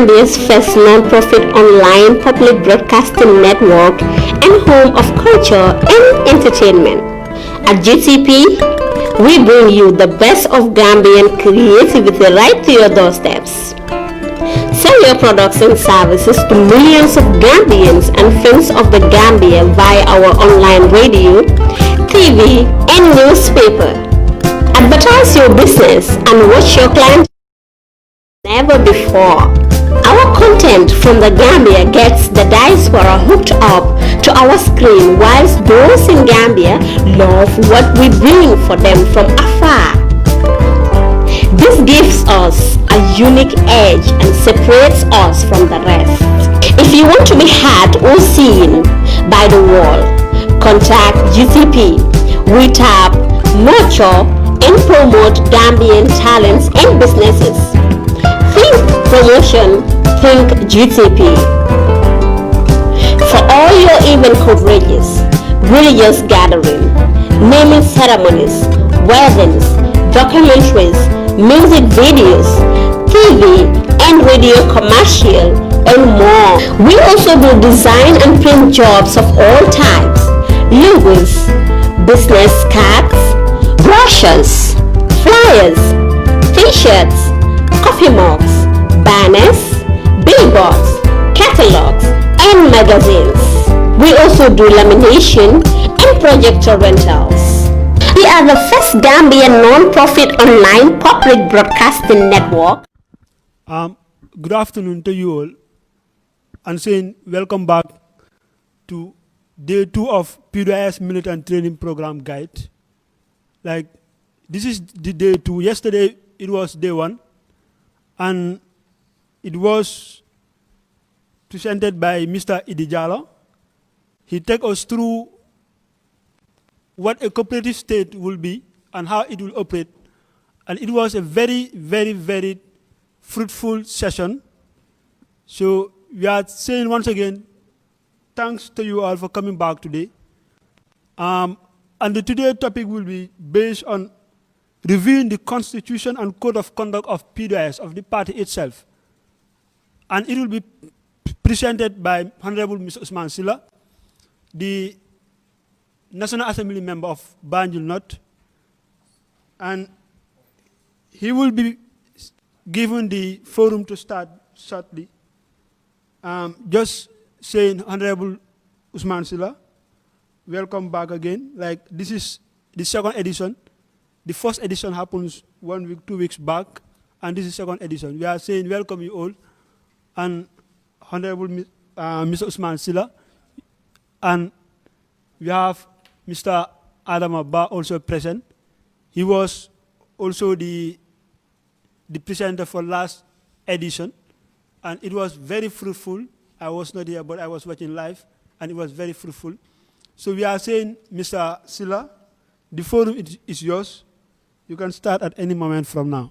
Gambia's first non-profit online public broadcasting network and home of culture and entertainment. At GTP, we bring you the best of Gambian creativity right to your doorsteps. Sell your products and services to millions of Gambians and fans of the Gambia via our online radio, TV, and newspaper. Advertise your business and watch your clients never before. Our content from the Gambia gets the diaspora hooked up to our screen, whilst those in Gambia love what we bring for them from afar. This gives us a unique edge and separates us from the rest. If you want to be heard or seen by the world, contact GTP. We tap, nurture, and promote Gambian talents and businesses. Think promotion, think GTP. For all your event coverages, religious gathering, naming ceremonies, weddings, documentaries, music videos, TV and radio commercial, and more. We also do design and print jobs of all types, logos, business cards, brochures, flyers, t-shirts, coffee mugs, banners, billboards, catalogs, and magazines. We also do lamination and projector rentals. We are the first Gambian non-profit online public broadcasting network. Good afternoon to you all, and saying welcome back to day 2 of Pdois Militant Training Program Guide. Like, this is the day 2. Yesterday it was day 1, and it was presented by Mr. Idijalo. He took us through what a cooperative state will be and how it will operate. And it was a very, very, very fruitful session. So we are saying once again, thanks to you all for coming back today. And the today's topic will be based on reviewing the constitution and code of conduct of Pdois, of the party itself. And it will be presented by Honorable Mr. Usman Silla, the National Assembly member of Banjul North, and he will be given the forum to start shortly. Just saying, Honorable Usman Silla, welcome back again. Like, this is the second edition. The first edition happens 1 week, 2 weeks back, and this is second edition. We are saying welcome you all, and Honorable Mr. Usman Silla, and we have Mr. Adam Abba also present. He was also the presenter for last edition, and it was very fruitful. I was not here, but I was watching live, and it was very fruitful. So we are saying, Mr. Silla, the forum is yours. You can start at any moment from now.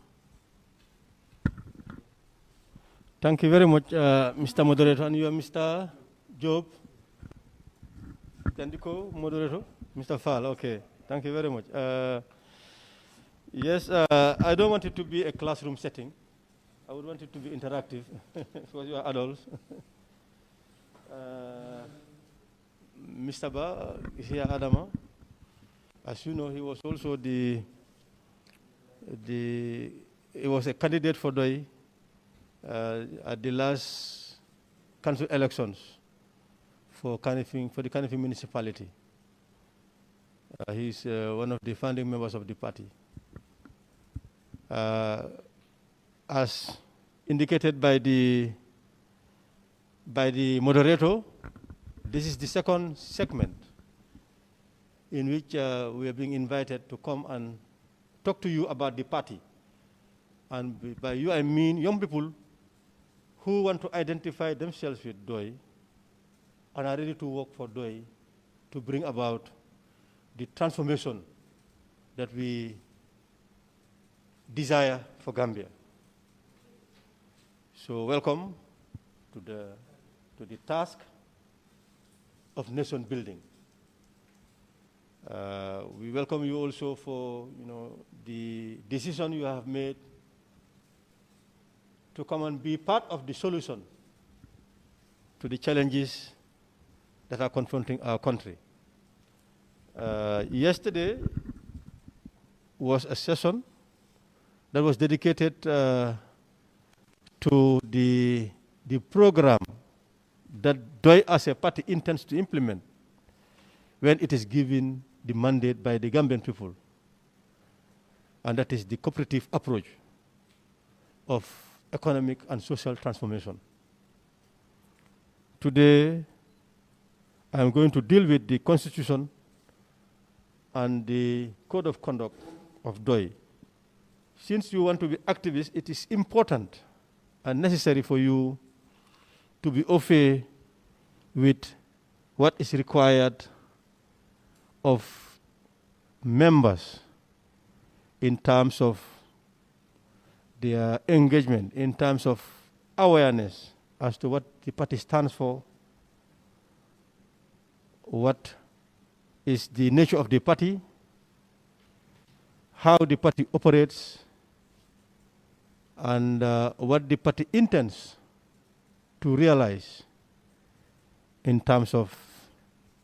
Thank you very much, Mr. Moderator, and you are Mr. Job. Then the co-moderator, Mr. Fall. Okay, thank you very much. Yes, I don't want it to be a classroom setting. I would want it to be interactive because you are adults. Mr. Ba is here, Adama. As you know, he was also he was a candidate for Pdois at the last council elections for the Kanifing municipality. He's one of the founding members of the party. As indicated by the moderator, this is the second segment in which we are being invited to come and talk to you about the party. And by you, I mean young people who want to identify themselves with Pdois and are ready to work for Pdois to bring about the transformation that we desire for Gambia. So welcome to the task of nation building. We welcome you also for the decision you have made to come and be part of the solution to the challenges that are confronting our country. Yesterday was a session that was dedicated to the program that Pdois as a party intends to implement when it is given the mandate by the Gambian people. And that is the cooperative approach of economic and social transformation. Today, I am going to deal with the Constitution and the Code of Conduct of Pdois. Since you want to be activists, it is important and necessary for you to be au fait with what is required of members in terms of their engagement, in terms of awareness as to what the party stands for, what is the nature of the party, how the party operates, and what the party intends to realize in terms of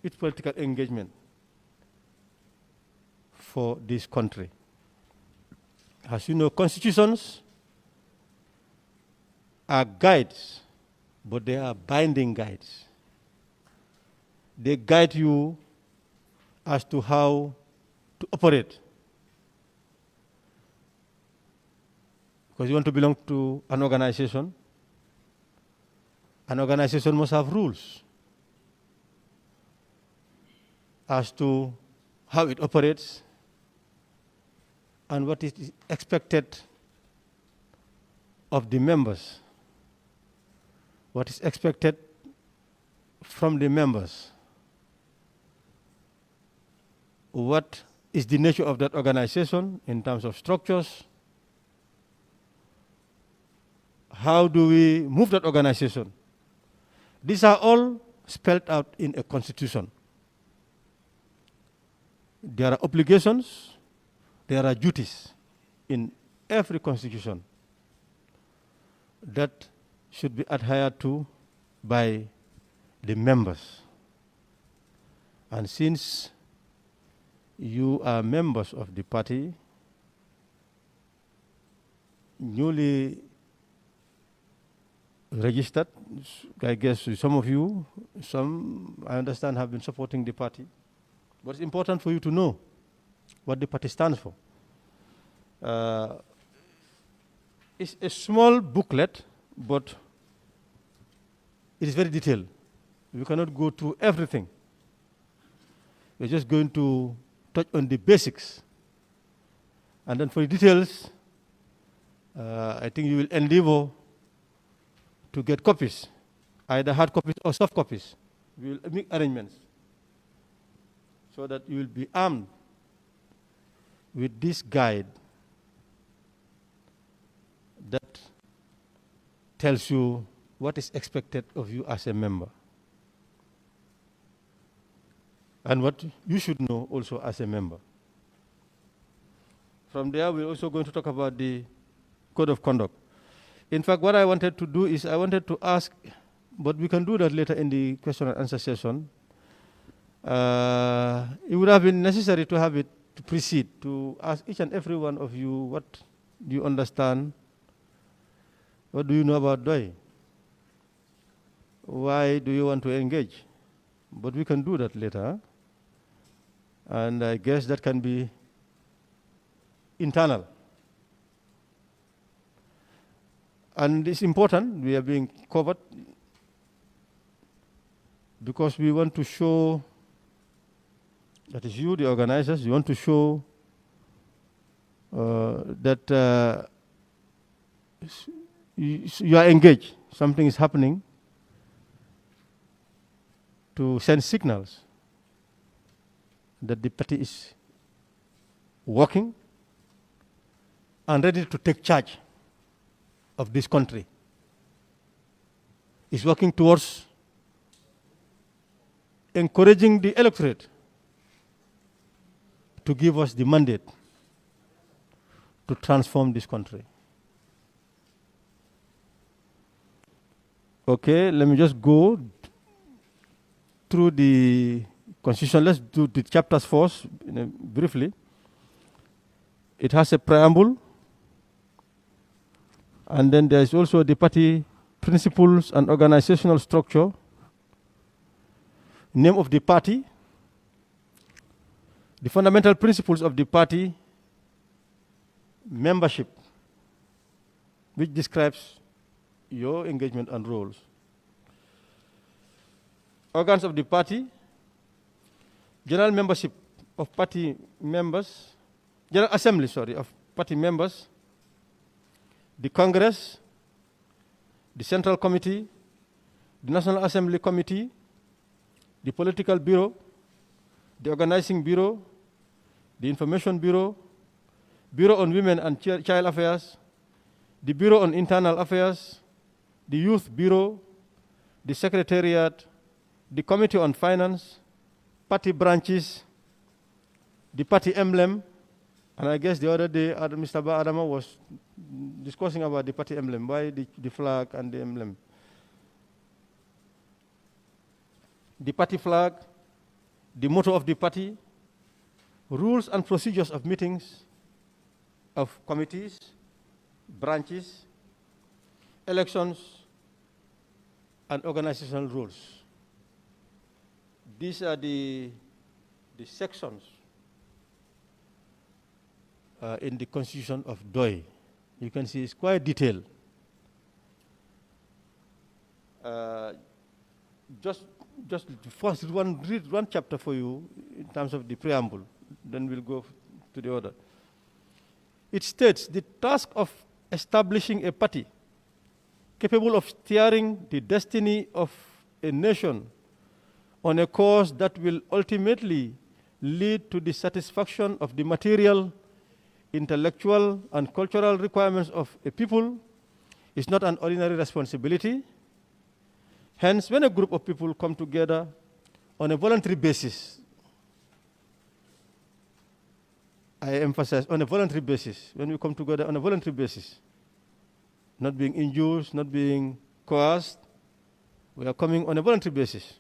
its political engagement for this country. As you know, constitutions are guides, but they are binding guides. They guide you as to how to operate. Because you want to belong to an organization must have rules as to how it operates and what is expected of the members, what is expected from the members, what is the nature of that organization in terms of structures, how do we move that organization. These are all spelled out in a constitution. There are obligations, there are duties in every constitution that should be adhered to by the members. And since you are members of the party, newly registered, I guess some of you, some I understand have been supporting the party, but it's important for you to know what the party stands for. It's a small booklet, but it is very detailed. We cannot go through everything. We're just going to touch on the basics. And then for the details, I think you will endeavor to get copies, either hard copies or soft copies. We will make arrangements so that you will be armed with this guide that tells you what is expected of you as a member and what you should know also as a member. From there, we're also going to talk about the Code of Conduct. In fact, what I wanted to do is I wanted to ask, but we can do that later in the question and answer session. It would have been necessary to have it to precede, to ask each and every one of you what do you understand, what do you know about Pdois, why do you want to engage? But we can do that later. And I guess that can be internal. And it's important, we are being covered because we want to show, that is you, the organizers, you want to show that you are engaged, something is happening, to send signals that the party is working and ready to take charge of this country. Is working towards encouraging the electorate to give us the mandate to transform this country. Okay, let me just go through the constitution. Let's do the chapters first, briefly. It has a preamble, and then there is also the party principles and organizational structure, name of the party, the fundamental principles of the party, membership, which describes your engagement and roles, organs of the party, general membership of party members, general assembly, of party members, the Congress, the Central Committee, the National Assembly Committee, the Political Bureau, the Organizing Bureau, the Information Bureau, Bureau on Women and Child Affairs, the Bureau on Internal Affairs, the Youth Bureau, the Secretariat, the Committee on Finance, party branches, the party emblem, and I guess the other day Mr. Adama was discussing about the party emblem, why the flag and the emblem. The party flag, the motto of the party, rules and procedures of meetings, of committees, branches, elections, and organizational rules. These are the sections in the constitution of Pdois. You can see it's quite detailed. Just first read one chapter for you in terms of the preamble, then we'll go to the other. It states the task of establishing a party capable of steering the destiny of a nation on a course that will ultimately lead to the satisfaction of the material, intellectual, and cultural requirements of a people is not an ordinary responsibility. Hence, when a group of people come together on a voluntary basis, I emphasize on a voluntary basis, when we come together on a voluntary basis, not being induced, not being coerced, we are coming on a voluntary basis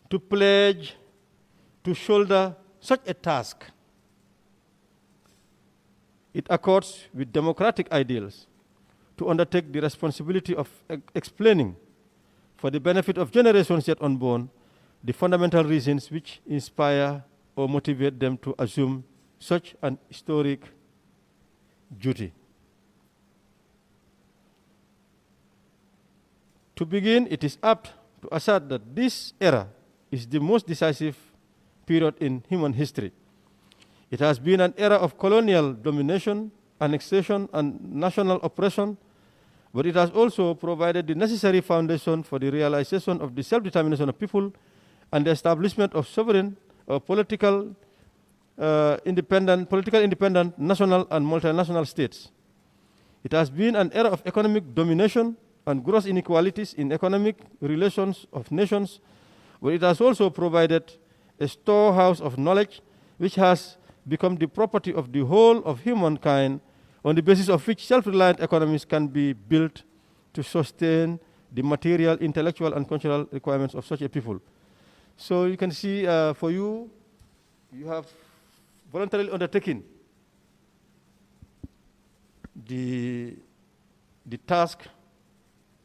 to pledge to shoulder such a task. It accords with democratic ideals to undertake the responsibility of explaining, for the benefit of generations yet unborn, the fundamental reasons which inspire or motivate them to assume such an historic duty. To begin, it is apt to assert that this era is the most decisive period in human history. It has been an era of colonial domination, annexation, and national oppression, but it has also provided the necessary foundation for the realization of the self-determination of people and the establishment of sovereign political independent national and multinational states. It has been an era of economic domination and gross inequalities in economic relations of nations, but it has also provided a storehouse of knowledge which has become the property of the whole of humankind, on the basis of which self-reliant economies can be built to sustain the material, intellectual, and cultural requirements of such a people. So you can see, for you, you have voluntarily undertaken the task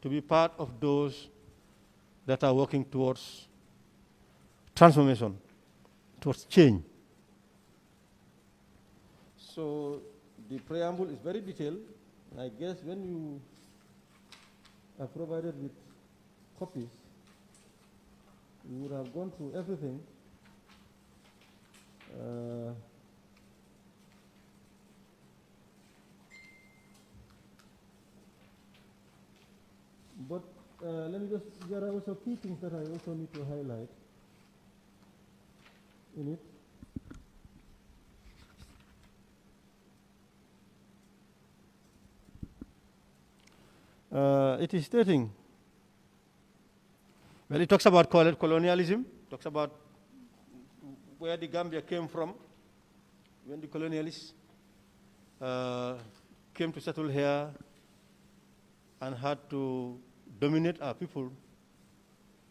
to be part of those that are working towards transformation, towards change. So the preamble is very detailed. I guess when you are provided with copies, you would have gone through everything. But let me just, there are also key things that I also need to highlight in it. It is stating, well, it talks about colonialism, talks about where the Gambia came from when the colonialists came to settle here, and had to dominate our people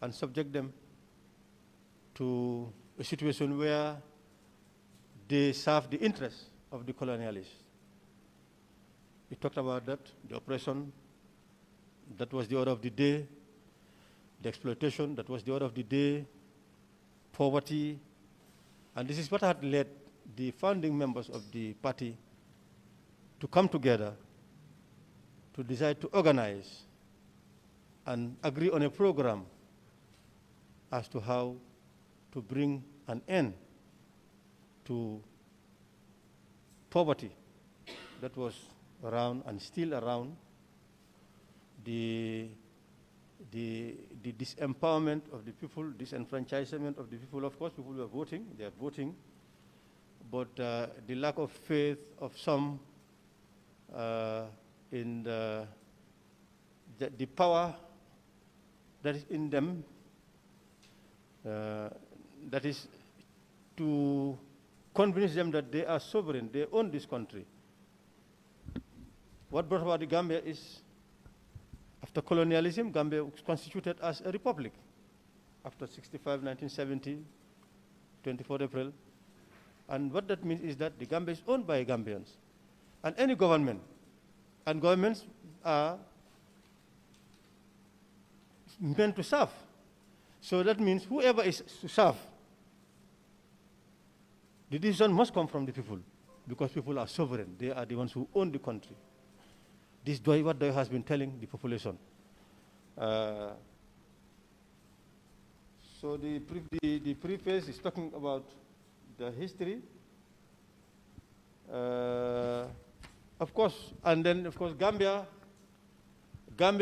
and subject them to a situation where they serve the interests of the colonialists. We talked about that, the oppression, that was the order of the day, the exploitation, that was the order of the day, poverty, and this is what had led the founding members of the party to come together to decide to organize and agree on a program as to how to bring an end to poverty that was around and still around, the disempowerment of the people, disenfranchisement of the people. Of course, people were voting, they are voting, but the lack of faith of some in the power that is in them, that is to convince them that they are sovereign, they own this country. What brought about the Gambia is, after colonialism, Gambia was constituted as a republic. After 65, 1970, 24th April. And what that means is that the Gambia is owned by Gambians. And any government, and governments are meant to serve. So that means whoever is to serve, the decision must come from the people, because people are sovereign. They are the ones who own the country. This is what Pdois has been telling the population. So the preface is talking about the history. Of course, and then of course Gambia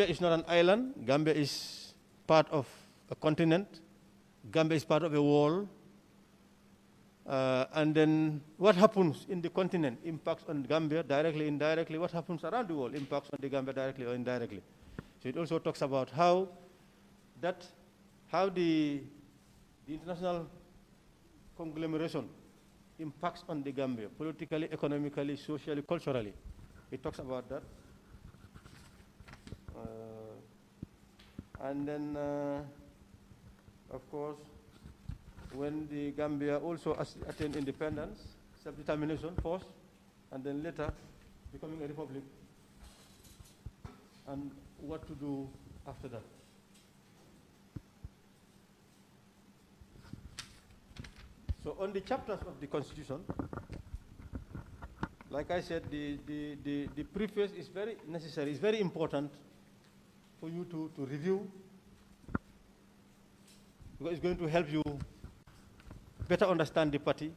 is not an island. Gambia is part of a continent. Gambia is part of a world. And then what happens in the continent impacts on Gambia directly, indirectly. What happens around the world impacts on the Gambia directly or indirectly. So it also talks about how the international conglomeration impacts on the Gambia, politically, economically, socially, culturally. It talks about that. And then, of course, when the Gambia also attained independence, self-determination first, and then later becoming a republic, and what to do after that. So on the chapters of the Constitution, like I said, the preface is very necessary, it's very important for you to review, because it's going to help you better understand the party,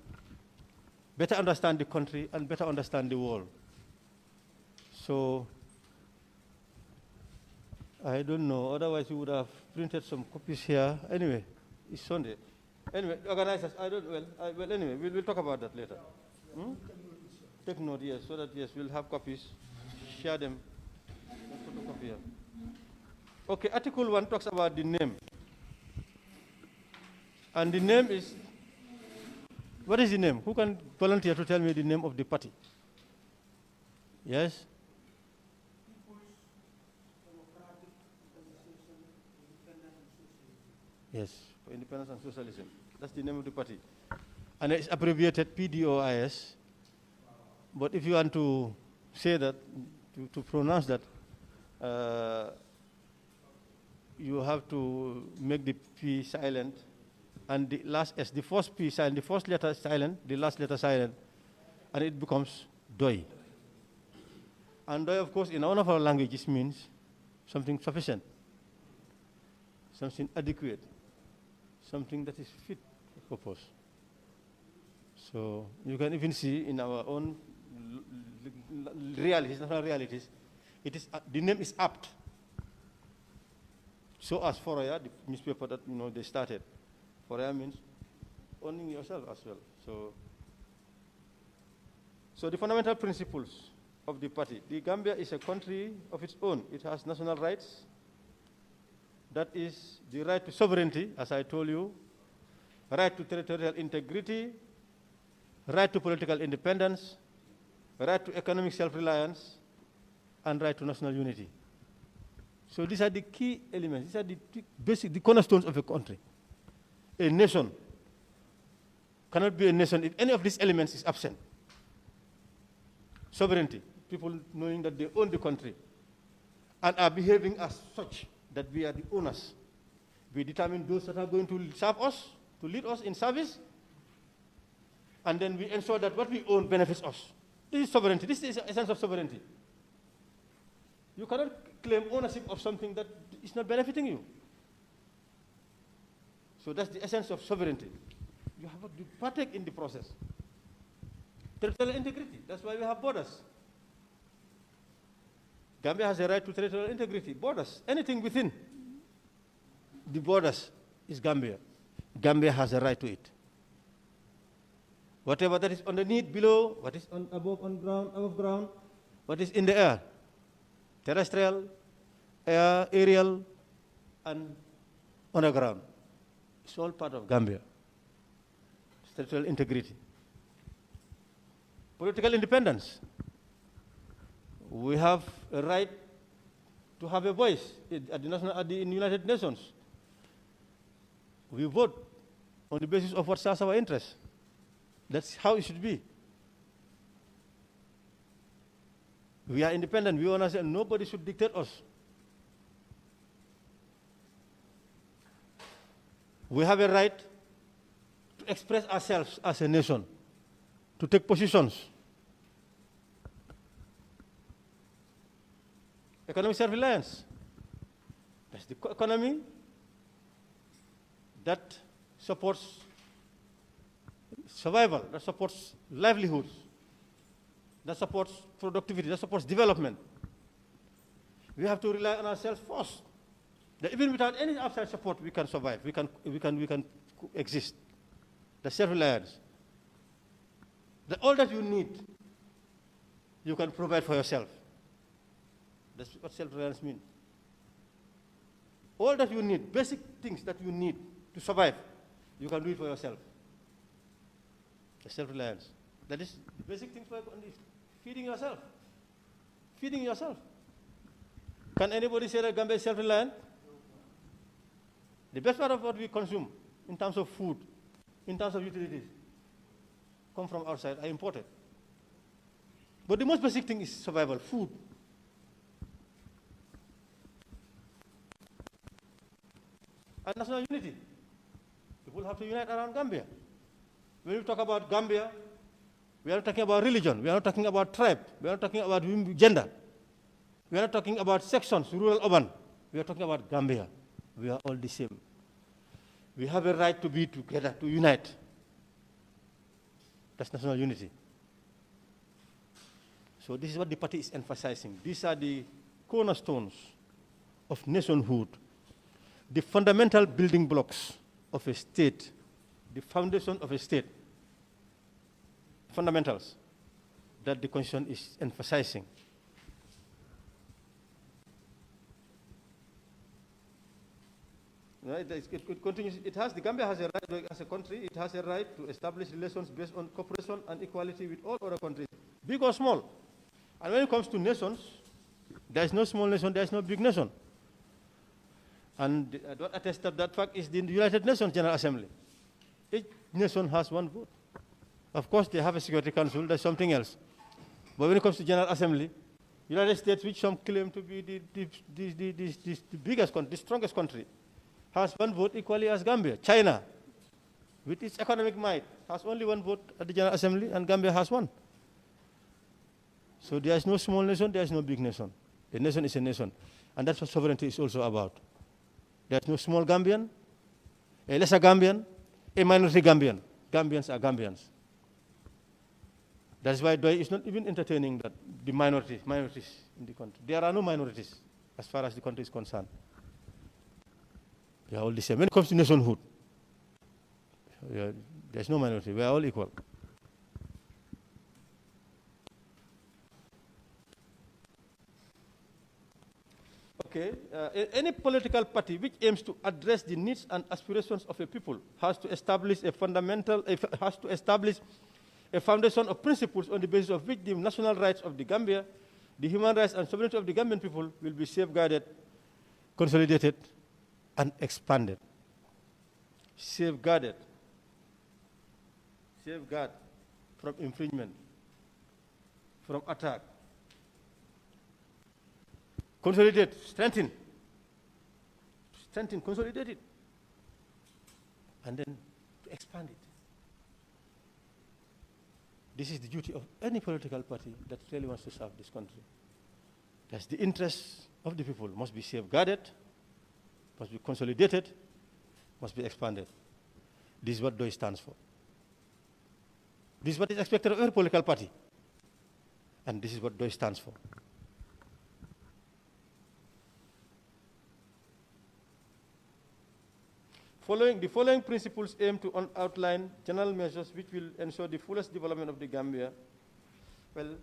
better understand the country, and better understand the world. So, I don't know, otherwise you would have printed some copies here. Anyway, it's Sunday. Anyway, organizers, well, anyway, we'll talk about that later. Take note, yes, so that, yes, we'll have copies, share them, and photocopy them. Okay, Article 1 talks about the name. And the name is, what is the name? Who can volunteer to tell me the name of the party? Yes? Yes, for Independence and Socialism. That's the name of the party. And it's abbreviated Pdois. But if you want to say that, to pronounce that, you have to make the P silent, and the last S, the first P silent, the first letter silent, the last letter silent, and it becomes Doi. And Doi, of course, in one of our languages means something sufficient, something adequate, something that is fit for purpose. So you can even see in our own realities, national realities, it is the name is apt. So as Foraya, the newspaper that they started, Foraya means owning yourself as well. So the fundamental principles of the party. The Gambia is a country of its own. It has national rights. That is the right to sovereignty, as I told you, right to territorial integrity, right to political independence, right to economic self-reliance, and right to national unity. So these are the key elements. These are the basic, the cornerstones of a country. A nation cannot be a nation if any of these elements is absent. Sovereignty, people knowing that they own the country and are behaving as such, that we are the owners. We determine those that are going to serve us, to lead us in service, and then we ensure that what we own benefits us. This is sovereignty. This is the essence of sovereignty. You cannot claim ownership of something that is not benefiting you. So that's the essence of sovereignty. You have to partake in the process. Territorial integrity, that's why we have borders. Gambia has a right to territorial integrity, borders. Anything within the borders is Gambia. Gambia has a right to it. Whatever that is underneath, below, what is above ground, what is in the air, terrestrial, air, aerial, and underground. It's all part of Gambia. It's territorial integrity. Political independence. We have a right to have a voice at the United Nations. We vote on the basis of what serves our interests. That's how it should be. We are independent. We own ourselves. Nobody should dictate us. We have a right to express ourselves as a nation, to take positions. Economic self-reliance. That's the economy that supports survival, that supports livelihoods, that supports productivity, that supports development. We have to rely on ourselves first. That even without any outside support, we can survive. We can exist. The self-reliance. That all that you need, you can provide for yourself. That's what self-reliance means. All that you need, basic things that you need to survive, you can do it for yourself. The self-reliance. That is the basic things for feeding yourself. Feeding yourself. Can anybody say that Gambia is self-reliant? The best part of what we consume in terms of food, in terms of utilities, come from outside, are imported. But the most basic thing is survival, food. And national unity. People have to unite around Gambia. When we talk about Gambia, we are not talking about religion, we are not talking about tribe, we are not talking about gender, we are not talking about sections, rural, urban. We are talking about Gambia. We are all the same. We have a right to be together, to unite. That's national unity. So this is what the party is emphasizing. These are the cornerstones of nationhood, the fundamental building blocks of a state, the foundation of a state, fundamentals that the Constitution is emphasizing. Right, it continues. The Gambia has a right, as a country, it has a right to establish relations based on cooperation and equality with all other countries, big or small. And when it comes to nations, there is no small nation, there is no big nation. And what attests to that fact is the United Nations General Assembly. Each nation has one vote. Of course, they have a Security Council, that's something else. But when it comes to General Assembly, United States, which some claim to be the biggest country, the strongest country, has one vote equally as Gambia. China, with its economic might, has only one vote at the General Assembly, and Gambia has one. So there is no small nation, there is no big nation. A nation is a nation. And that's what sovereignty is also about. There is no small Gambian, a lesser Gambian, a minority Gambian. Gambians are Gambians. That's why Pdois is not even entertaining that the minorities in the country. There are no minorities as far as the country is concerned. They are all the same. When it comes to nationhood, there's no minority. We are all equal. Okay, any political party which aims to address the needs and aspirations of a people has to establish a foundation of principles on the basis of which the national rights of the Gambia, the human rights and sovereignty of the Gambian people will be safeguarded consolidated, and expanded. Safeguard from infringement, from attack. Consolidate, strengthen, consolidate it, and then to expand it. This is the duty of any political party that really wants to serve this country. That's the interests of the people must be safeguarded, must be consolidated, must be expanded. This is what Pdois stands for. This is what is expected of every political party. And this is what Pdois stands for. The following principles aim to outline general measures which will ensure the fullest development of the Gambia. Well,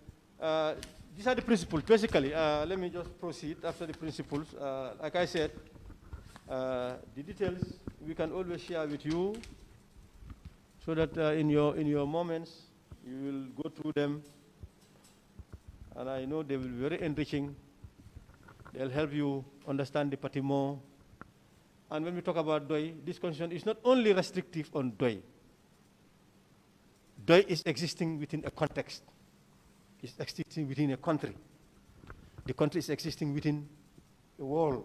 these are the principles. Basically, let me just proceed after the principles. Like I said, the details we can always share with you, so that in your moments you will go through them, and I know they will be very enriching. They'll help you understand the party more. And when we talk about Pdois, this constitution is not only restrictive on Pdois. Pdois is existing within a context. It's existing within a country. The country is existing within a world.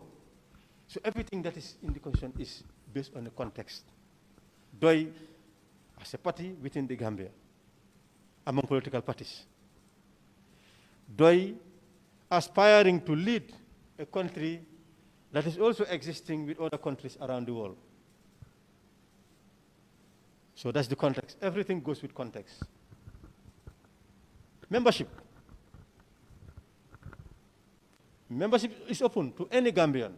So everything that is in the constitution is based on a context. Pdois as a party within the Gambia, among political parties. Pdois aspiring to lead a country that is also existing with other countries around the world. So that's the context. Everything goes with context. Membership. Membership is open to any Gambian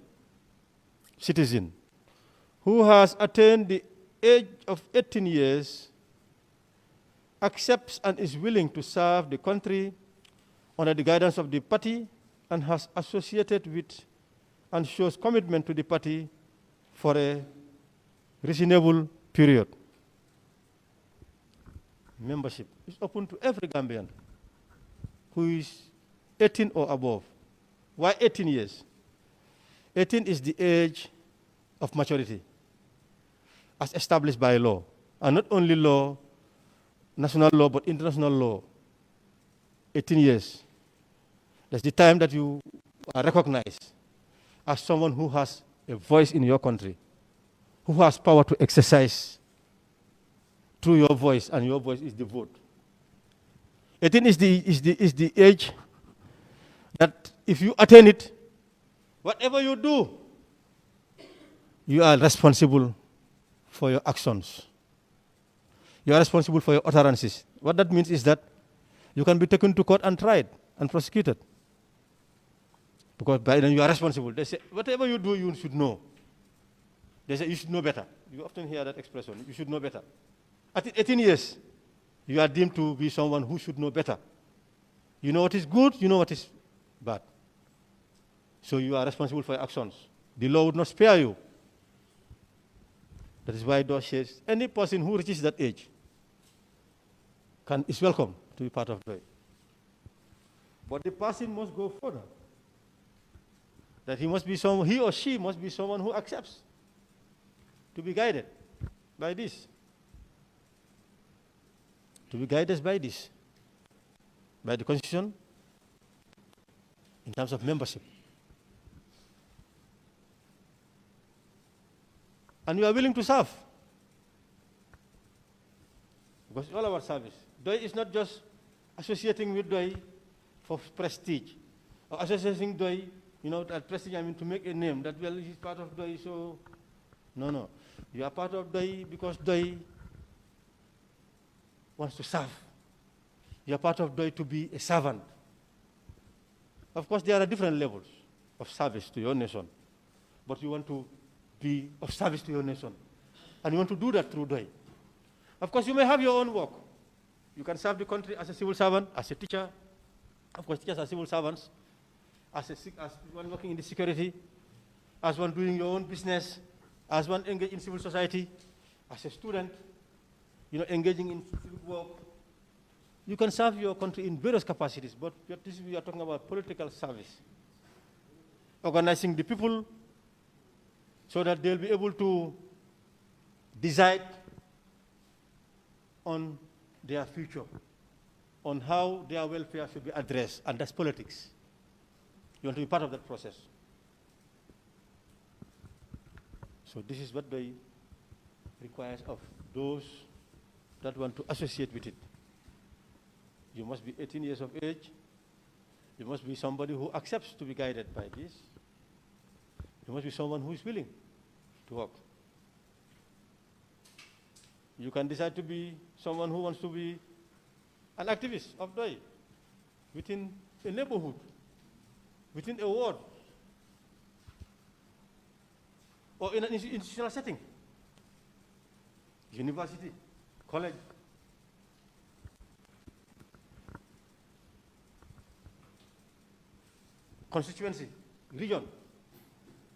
citizen who has attained the age of 18 years, accepts and is willing to serve the country under the guidance of the party, and has associated with and shows commitment to the party for a reasonable period. Membership is open to every Gambian who is 18 or above. Why 18 years? 18 is the age of maturity as established by law, and not only law, national law, but international law. 18 years. That's the time that you are recognized as someone who has a voice in your country, who has power to exercise through your voice, and your voice is the vote. 18 is the age that if you attain it, whatever you do, you are responsible for your actions. You are responsible for your utterances. What that means is that you can be taken to court and tried and prosecuted. Because by then you are responsible. They say, whatever you do, you should know. They say, you should know better. You often hear that expression, you should know better. At 18 years, you are deemed to be someone who should know better. You know what is good, you know what is bad. So you are responsible for your actions. The law would not spare you. That is why Pdois says any person who reaches that age is welcome to be part of Pdois. But the person must go further. That he or she must be someone who accepts to be guided by this. To be guided by this. By the Constitution, in terms of membership. And you are willing to serve. Because it's all about service. Pdois is not just associating with Pdois for prestige. Or associating Pdois, that prestige, to make a name, that, well, he's part of Pdois, so... No. You are part of Pdois because Pdois wants to serve. You are part of Pdois to be a servant. Of course, there are different levels of service to your nation. But you want to be of service to your nation. And you want to do that through Pdois. Of course, you may have your own work. You can serve the country as a civil servant, as a teacher. Of course, teachers are civil servants. As one working in the security, as one doing your own business, as one engaged in civil society, as a student, engaging in civic work. You can serve your country in various capacities, but we are talking about political service. Organizing the people so that they'll be able to decide on their future, on how their welfare should be addressed, and that's politics. You want to be part of that process. So this is what they requires of those that want to associate with it. You must be 18 years of age. You must be somebody who accepts to be guided by this. You must be someone who is willing to work. You can decide to be someone who wants to be an activist of Pdois within a neighborhood, within a ward, or in an institutional setting, university, college. Constituency, region.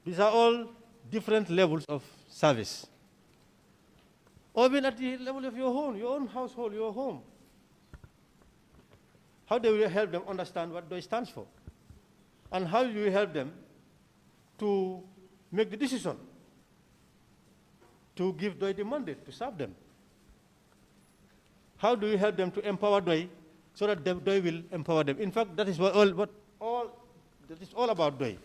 These are all different levels of service. Or even at the level of your own household, your home. How do you help them understand what Pdois stands for? And how do you help them to make the decision to give Pdois the mandate to serve them? How do you help them to empower Pdois so that Pdois will empower them? In fact, that is that is all about Pdois.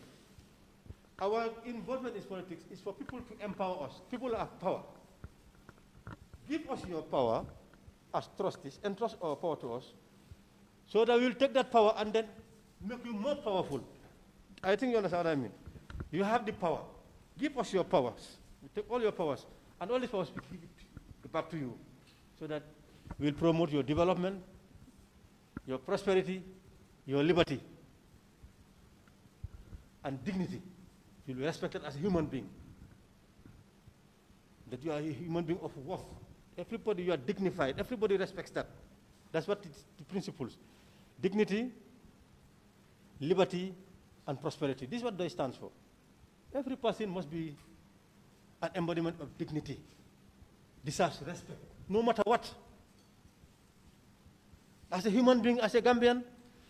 Our involvement in politics is for people to empower us. People have power. Give us your power as trustees, entrust our power to us, so that we'll take that power and then make you more powerful. I think you understand what I mean. You have the power. Give us your powers. We take all your powers, and all these powers we give it back to you, so that we'll promote your development, your prosperity, your liberty, and dignity. You'll be respected as a human being. That you are a human being of worth. Everybody, you are dignified. Everybody respects that. That's what it's the principles. Dignity, liberty, and prosperity. This is what Pdois stands for. Every person must be an embodiment of dignity. Deserves respect, no matter what. As a human being, as a Gambian,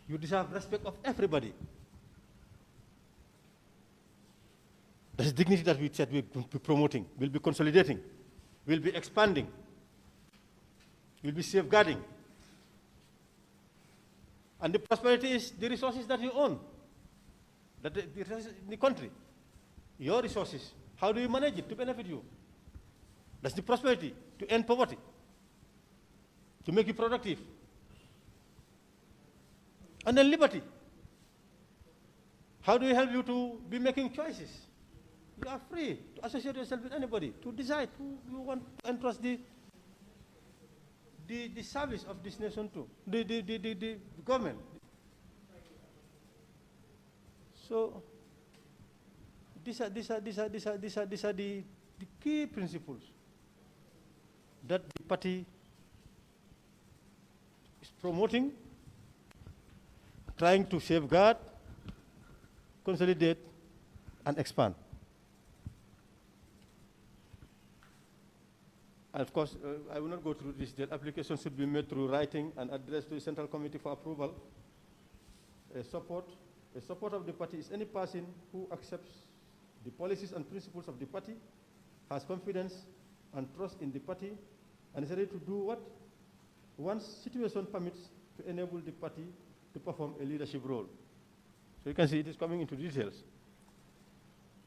you deserve respect of everybody. That's dignity that we said we'll be promoting, we'll be consolidating, we'll be expanding, we'll be safeguarding. And the prosperity is the resources that you own, that the resources in the country, your resources. How do you manage it to benefit you? That's the prosperity, to end poverty, to make you productive. And then liberty. How do we help you to be making choices? You are free to associate yourself with anybody, to decide who you want to entrust the service of this nation to, the government. So these are the key principles that the party is promoting, trying to safeguard, consolidate, and expand. And of course, I will not go through this. The application should be made through writing and addressed to the Central Committee for approval. A support of the party is any person who accepts the policies and principles of the party, has confidence and trust in the party, and is ready to do what once situation permits to enable the party to perform a leadership role. So you can see it is coming into details.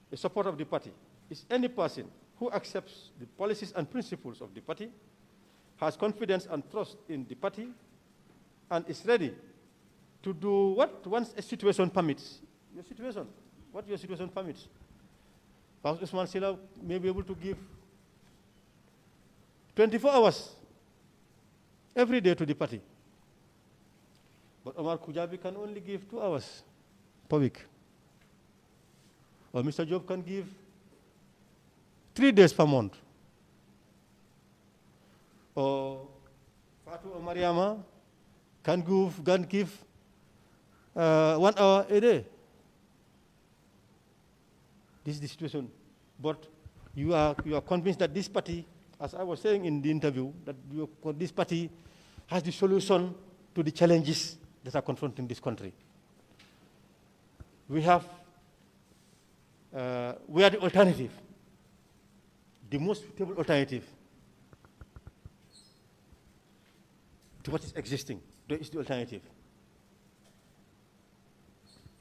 A support of the party is any person who accepts the policies and principles of the party, has confidence and trust in the party, and is ready to do what once a situation permits. What your situation permits. Perhaps Usman Sila may be able to give 24 hours every day to the party. But Omar Kujabi can only give 2 hours per week. Or Mr. Job can give 3 days per month. Or Fatu or Mariama can give 1 hour a day. This is the situation. But you are convinced that this party, as I was saying in the interview, that this party has the solution to the challenges that are confronting this country. We are the alternative. the most suitable alternative to what is existing. There is the alternative.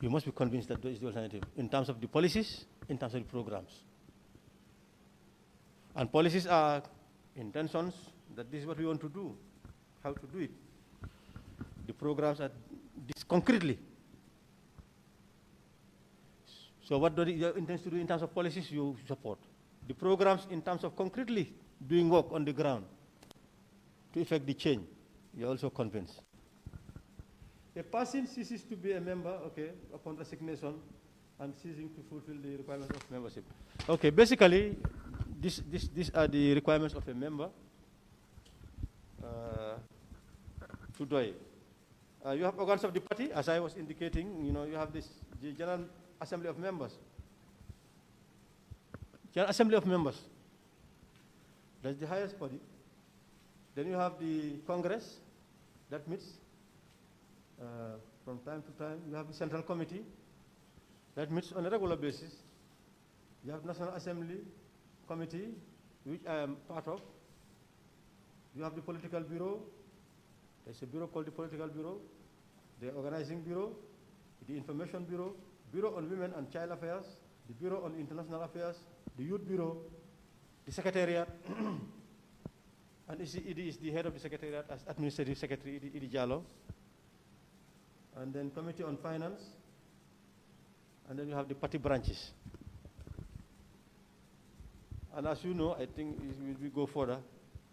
You must be convinced that there is the alternative in terms of the policies, in terms of the programs. And policies are intentions that this is what we want to do, how to do it. The programs are this concretely. So what do you intend to do in terms of policies you support? The programs in terms of concretely doing work on the ground to effect the change, you're also convinced. A person ceases to be a member, okay, upon resignation and ceasing to fulfill the requirements of membership. Okay, basically, these are the requirements of a member. Pdois. You have organs of the party, as I was indicating. You know, you have the General Assembly of Members. General Assembly of Members. That's the highest body. Then you have the Congress that meets from time to time. You have the Central Committee that meets on a regular basis. You have National Assembly Committee, which I am part of. You have the Political Bureau. There's a bureau called the Political Bureau, the Organizing Bureau, the Information Bureau, Bureau on Women and Child Affairs, the Bureau on International Affairs, the Youth Bureau, the Secretariat, and it is the head of the Secretariat as Administrative Secretary, Idi Jallo, and then Committee on Finance, and then you have the party branches. And as you know, I think we go further.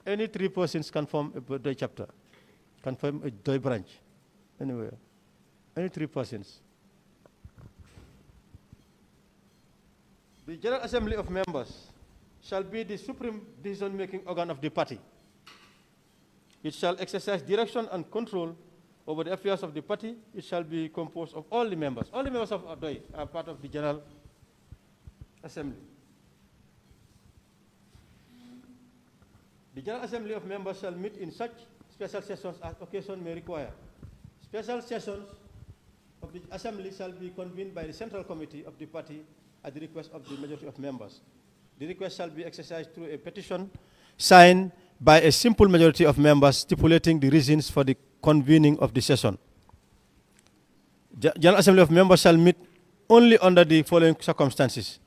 Any 3 persons can form a Pdois chapter, can form a Pdois branch, anywhere. Any 3 persons. The General Assembly of Members shall be the supreme decision-making organ of the party. It shall exercise direction and control over the affairs of the party. It shall be composed of all the members. All the members of Pdois are part of the General Assembly. The General Assembly of Members shall meet in such special sessions as occasion may require. Special sessions of the Assembly shall be convened by the Central Committee of the party at the request of the majority of members. The request shall be exercised through a petition signed by a simple majority of members stipulating the reasons for the convening of the session. General Assembly of Members shall meet only under the following circumstances.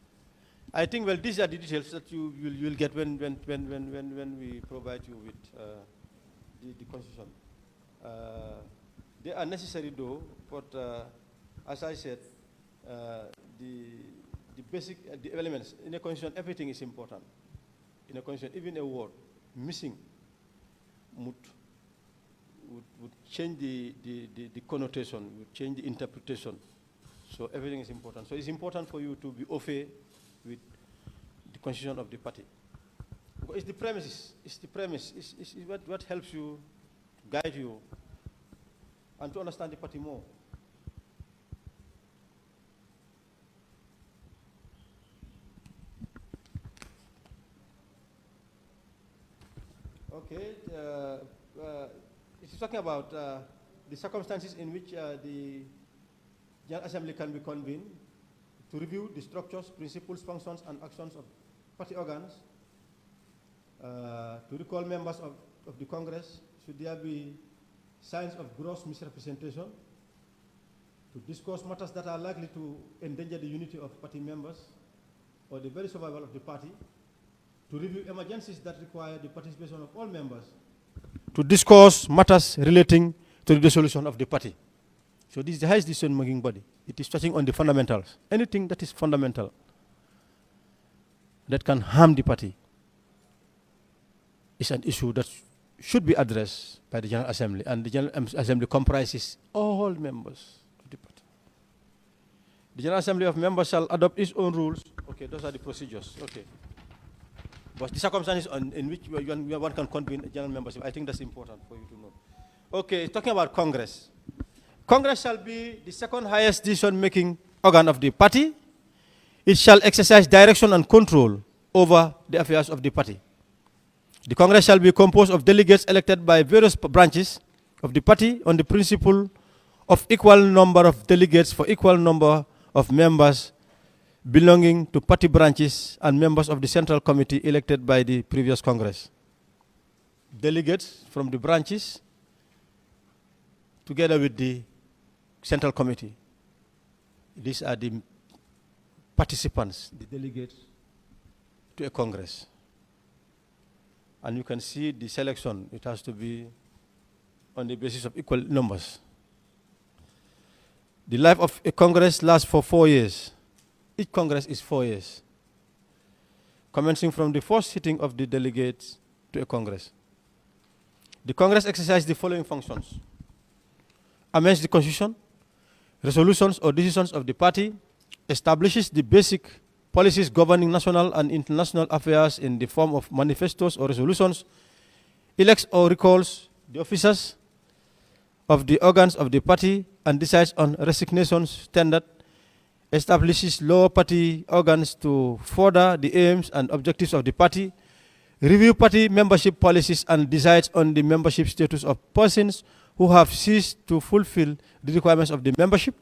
I think, well, these are the details that you will get when we provide you with the Constitution. They are necessary, though, but as I said, the basic the elements in a Constitution, everything is important. In a Constitution, even a word missing would change the connotation, would change the interpretation. So everything is important. So it's important for you to be au fait with the constitution of the party. It's the premises, it's the premise, it's what helps you, to guide you, and to understand the party more. Okay, it's talking about the circumstances in which the General Assembly can be convened to review the structures, principles, functions, and actions of party organs, to recall members of the Congress should there be signs of gross misrepresentation, to discuss matters that are likely to endanger the unity of party members or the very survival of the party, to review emergencies that require the participation of all members, to discuss matters relating to the dissolution of the party. So this is the highest decision-making body. It is touching on the fundamentals. Anything that is fundamental that can harm the party is an issue that should be addressed by the General Assembly, and the General Assembly comprises all members of the party. The General Assembly of Members shall adopt its own rules. Okay, those are the procedures. Okay. But the circumstances in which one can convene a general membership, I think that's important for you to know. Okay, talking about Congress. Congress shall be the second highest decision-making organ of the party. It shall exercise direction and control over the affairs of the party. The Congress shall be composed of delegates elected by various branches of the party on the principle of equal number of delegates for equal number of members belonging to party branches and members of the Central Committee elected by the previous Congress. Delegates from the branches together with the Central Committee. These are the participants, the delegates to a Congress. And you can see the selection. It has to be on the basis of equal numbers. The life of a Congress lasts for 4 years. Each Congress is 4 years, commencing from the first sitting of the delegates to a Congress. The Congress exercises the following functions: amends the Constitution, resolutions or decisions of the party, establishes the basic policies governing national and international affairs in the form of manifestos or resolutions, elects or recalls the officers of the organs of the party, and decides on resignations tendered, establishes lower party organs to further the aims and objectives of the party, review party membership policies, and decides on the membership status of persons who have ceased to fulfill the requirements of the membership,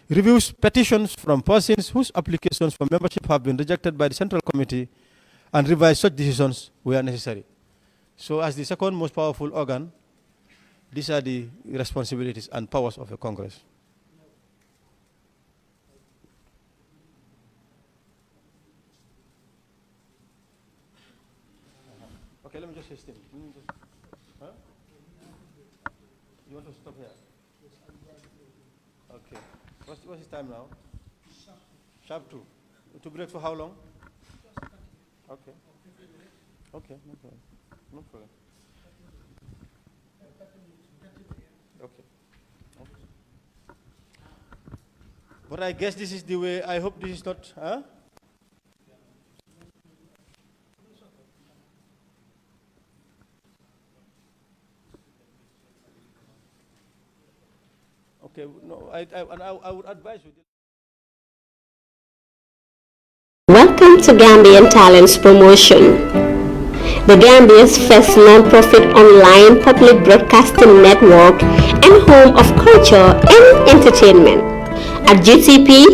reviews petitions from persons whose applications for membership have been rejected by the Central Committee, and revise such decisions where necessary. So as the second most powerful organ, these are the responsibilities and powers of a Congress. Okay, let me just say huh? You want to stop here? Okay. What's his time now? Sharp 2. To break for how long? Okay. Okay, no problem. No problem. Okay. Okay. But I guess this is the way. I hope this is not, huh? Okay, no, I would advise you. Welcome to Gambian Talents Promotion, the Gambia's first non-profit online public broadcasting network and home of culture and entertainment. At GTP,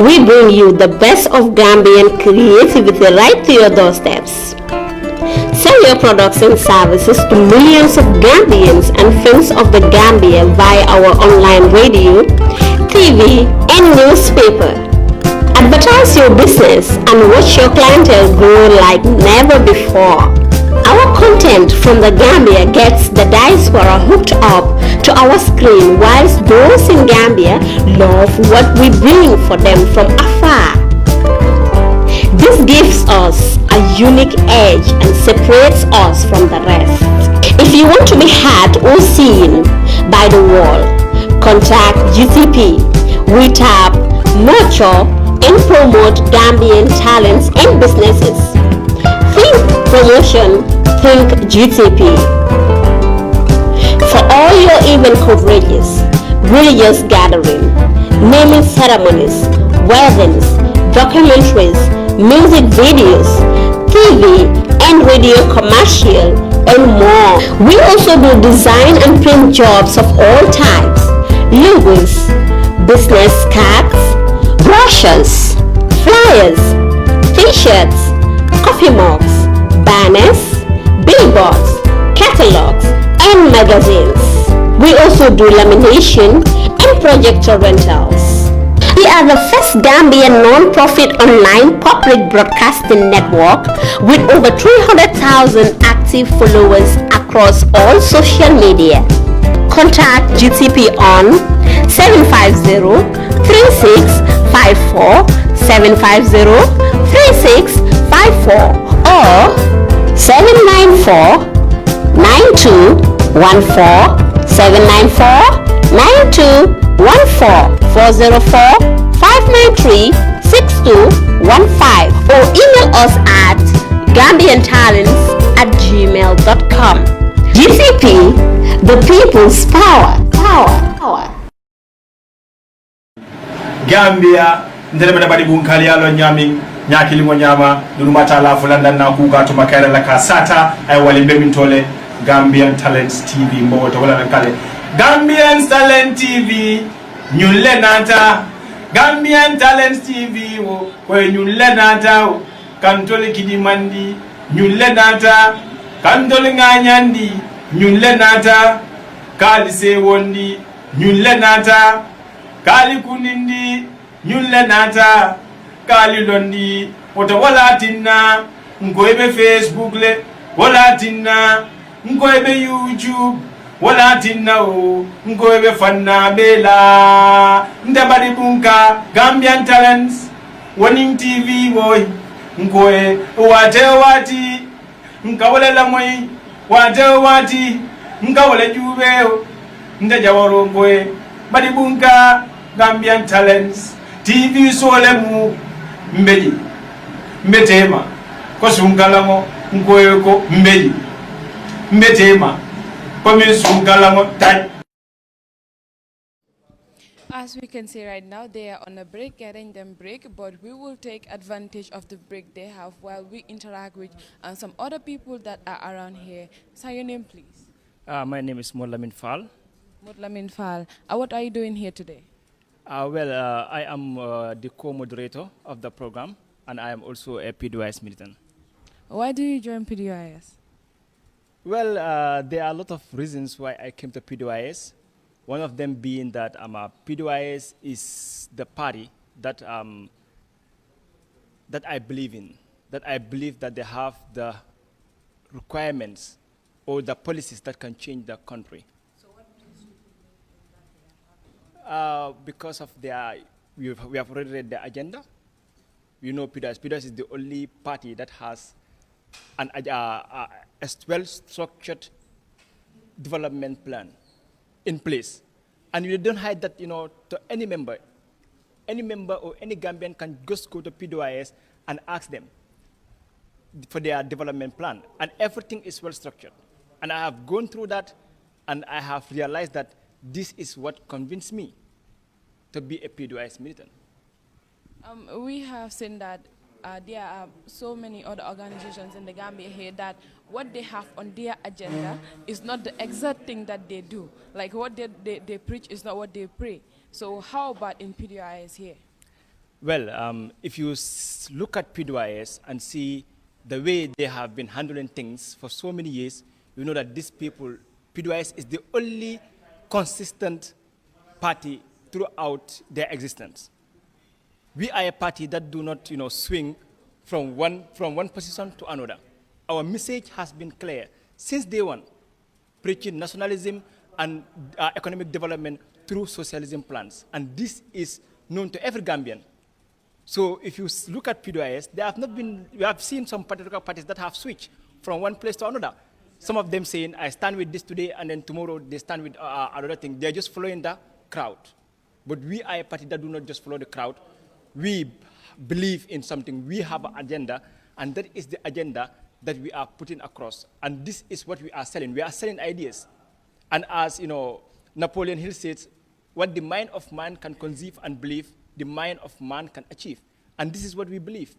we bring you the best of Gambian creativity right to your doorsteps. Sell your products and services to millions of Gambians and fans of the Gambia via our online radio, TV, and newspaper. Advertise your business and watch your clientele grow like never before. Our content from the Gambia gets the diaspora hooked up to our screen, whilst those in Gambia love what we bring for them from afar. This gives us a unique edge and separates us from the rest. If you want to be heard or seen by the world, contact GTP. We tap, nurture, and promote Gambian talents and businesses. Think promotion, think GTP. For all your event coverages, religious gathering, naming ceremonies, weddings, documentaries, music videos, TV and radio commercial, and more. We also do design and print jobs of all types, logos, business cards, brochures, flyers, t-shirts, coffee mugs, banners, billboards, catalogs, and magazines. We also do lamination and projector rentals. We are the first Gambian non-profit online public broadcasting network with over 300,000 active followers across all social media. Contact GTP on 750-3654, 750-3654 or 794-9214, 794-9214, 404-593-6215, or email us at gambiantalents@gmail.com. GCP, the people's power. Gambia ndele mena badi bunkali alo nyami nyaki limo nyama nurumata la fulanda na kuka to makara la kasata ay walimbe mintole Gambian Talents TV mbo to wala kale Gambian Talent TV nyulle nata Gambian Talents TV wo ko nyulle nata kantole kidimandi nyulle nata kantole nganyandi nyulle nata kali se wondi nyulle nata kali kunindi nyulle nata kali londi oto wala tinna ngoybe Facebook le wala tinna ngoybe YouTube wala tinna o ngoybe fanna bela ndabadi bunka Gambian Talents Warning TV boy ngoye wate wati nkawole la moy wate wati nkawole jubeo ndajawaro boy badi bunka Gambian Talents TV solemu mbeli mbetema ko sungalamo ngoye ko mbeli mbetema ko sungalamo taj. As we can see right now, they are on a break, getting them break, but we will take advantage of the break they have while we interact with some other people that are around here. Say your name, please. My name is Mulamin Fall. Mutlamin Fall. What are you doing here today? I am the co-moderator of the program, and I am also a Pdois militant. Why do you join PDIS? Well, there are a lot of reasons why I came to Pdois. One of them being that Pdois is the party that that I believe in. That I believe that they have the requirements or the policies that can change the country. So what because of their, we have already read the agenda. You know, Pdois is the only party that has a well-structured development plan in place. And you don't hide that, to any member or any Gambian can just go to Pdois and ask them for their development plan. And everything is well structured. And I have gone through that, and I have realized that this is what convinced me to be a Pdois militant. We have seen that there are so many other organizations in the Gambia here that what they have on their agenda is not the exact thing that they do. Like what they preach is not what they pray. So how about in PDIS here? Well, if you look at PDIS and see the way they have been handling things for so many years, you know that these people, PDIS is the only consistent party throughout their existence. We are a party that do not, swing from one position to another. Our message has been clear since day one, preaching nationalism and economic development through socialism plans. And this is known to every Gambian. So if you look at PDIS, we have seen some political parties that have switched from one place to another. Some of them saying, I stand with this today, and then tomorrow they stand with another thing. They're just following the crowd. But we are a party that do not just follow the crowd. We believe in something. We have an agenda, and that is the agenda that we are putting across. And this is what we are selling. We are selling ideas. And as Napoleon Hill says, what the mind of man can conceive and believe, the mind of man can achieve. And this is what we believe.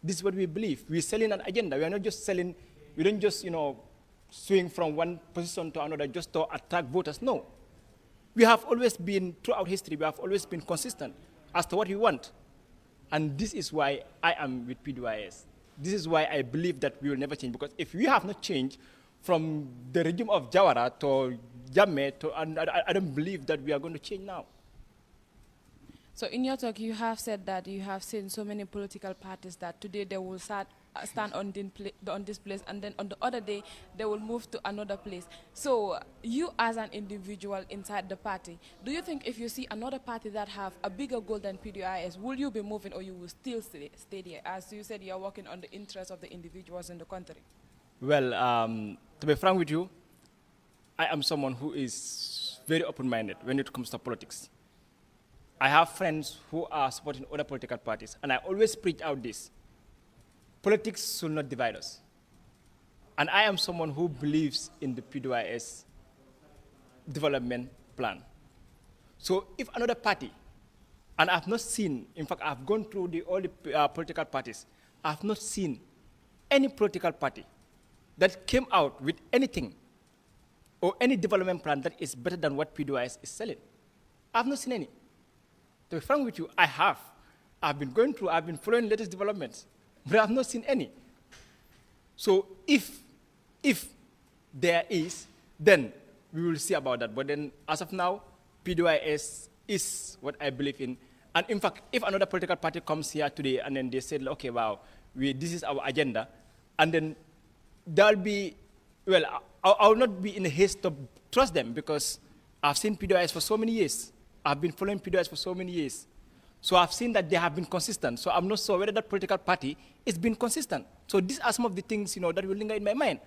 This is what we believe. We're selling an agenda. We are not just selling, we don't just, swing from one position to another just to attract voters. No. We have always been, throughout history, we have always been consistent as to what we want. And this is why I am with PDIS. This is why I believe that we will never change. Because if we have not changed from the regime of Jawara to Jammeh, I don't believe that we are going to change now. So in your talk, you have said that you have seen so many political parties that today they will stand on this place, and then on the other day they will move to another place. So you as an individual inside the party, do you think if you see another party that have a bigger goal than PDIS, will you be moving or you will still stay there? As you said, you are working on the interests of the individuals in the country. Well, to be frank with you, I am someone who is very open-minded when it comes to politics. I have friends who are supporting other political parties, and I always preach out this. Politics should not divide us. And I am someone who believes in the PDIS development plan. So if another party, and I've not seen, in fact, I've gone through all the political parties, I've not seen any political party that came out with anything or any development plan that is better than what PDIS is selling. I've not seen any. To be frank with you, I have. I've been going through, I've been following latest developments, but I've not seen any. So if there is, then we will see about that. But then as of now, Pdois is what I believe in. And in fact, if another political party comes here today and then they say, okay, wow, this is our agenda, and then there'll be, well, I will not be in a haste to trust them because I've seen Pdois for so many years. I've been following Pdois for so many years. So I've seen that they have been consistent. So I'm not sure whether that political party is been consistent. So these are some of the things, that will linger in my mind.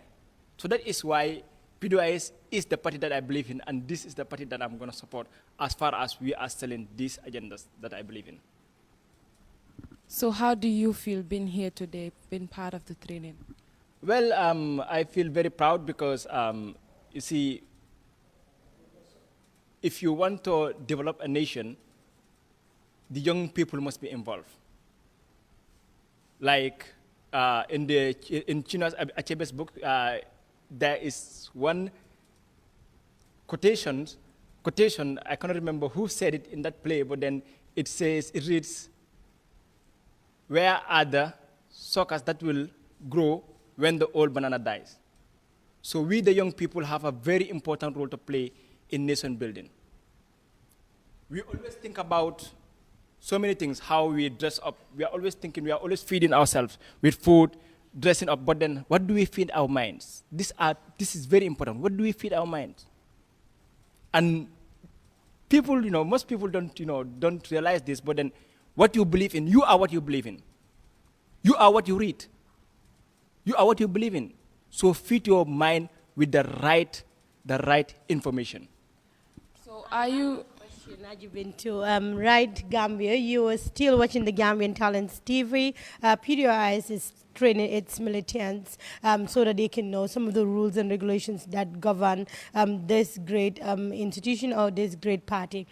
So that is why Pdois is the party that I believe in, and this is the party that I'm going to support as far as we are selling these agendas that I believe in. So how do you feel being here today, being part of the training? Well, I feel very proud because, you see, if you want to develop a nation, the young people must be involved. Like in Chinua Achebe's book, there is one quotation, I cannot remember who said it in that play, but then it reads, where are the suckers that will grow when the old banana dies? So we, the young people, have a very important role to play in nation building. We always think about so many things, how we dress up. We are always thinking, we are always feeding ourselves with food, dressing up, but then what do we feed our minds? This is very important. What do we feed our minds? And people, most people don't realize this, but then what you believe in, you are what you believe in. You are what you read. You are what you believe in. So feed your mind with the right information. So are you... You've been to Right Gambia. You are still watching the Gambian Talents TV. Pdois is training its militants so that they can know some of the rules and regulations that govern this great institution or this great party.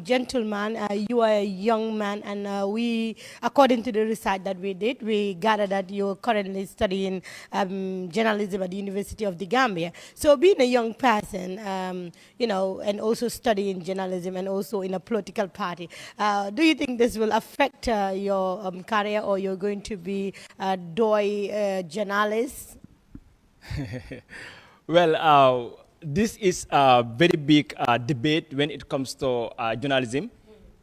Gentleman, you are a young man, and we, according to the research that we did, we gathered that you're currently studying journalism at the University of the Gambia. So being a young person, and also studying journalism and also in a political party, do you think this will affect your career, or you're going to be Pdois journalist? Well, this is a very big debate when it comes to journalism,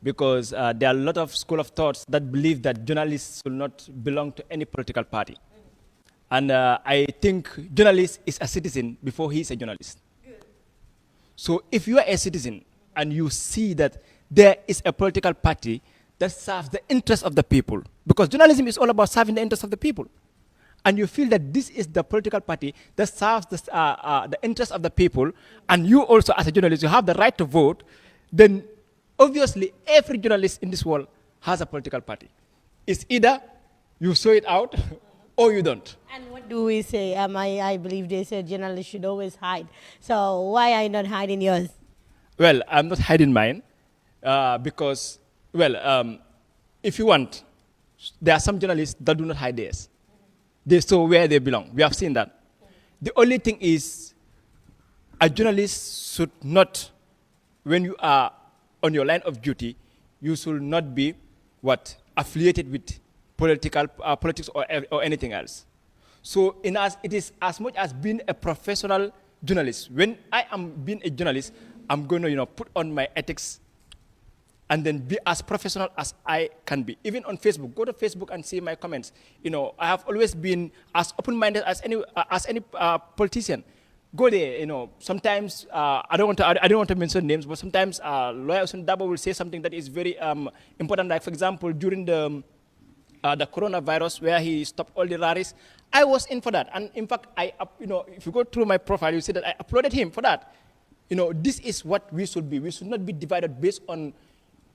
because there are a lot of school of thoughts that believe that journalists should not belong to any political party. And I think journalist is a citizen before he is a journalist. So if you are a citizen and you see that there is a political party that serves the interests of the people, because journalism is all about serving the interests of the people, and you feel that this is the political party that serves the interests of the people, and you also as a journalist, you have the right to vote, then obviously every journalist in this world has a political party. It's either you show it out or you don't. And what do we say? I believe they say journalists should always hide. So why are you not hiding yours? Well, I'm not hiding mine because, well, if you want, there are some journalists that do not hide theirs. They show where they belong. We have seen that. The only thing is, a journalist should not, when you are on your line of duty, you should not be affiliated with politics or anything else. So it is as much as being a professional journalist. When I am being a journalist, I'm going to put on my ethics and then be as professional as I can be. Even on Facebook, go to Facebook and see my comments. I have always been as open-minded as any politician. Go there. Sometimes I don't want to mention names, but sometimes Lawyer Usain Dabo will say something that is very important. Like, for example, during the coronavirus, where he stopped all the rallies, I was in for that. And in fact, if you go through my profile, you see that I applauded him for that. This is what we should be. We should not be divided based on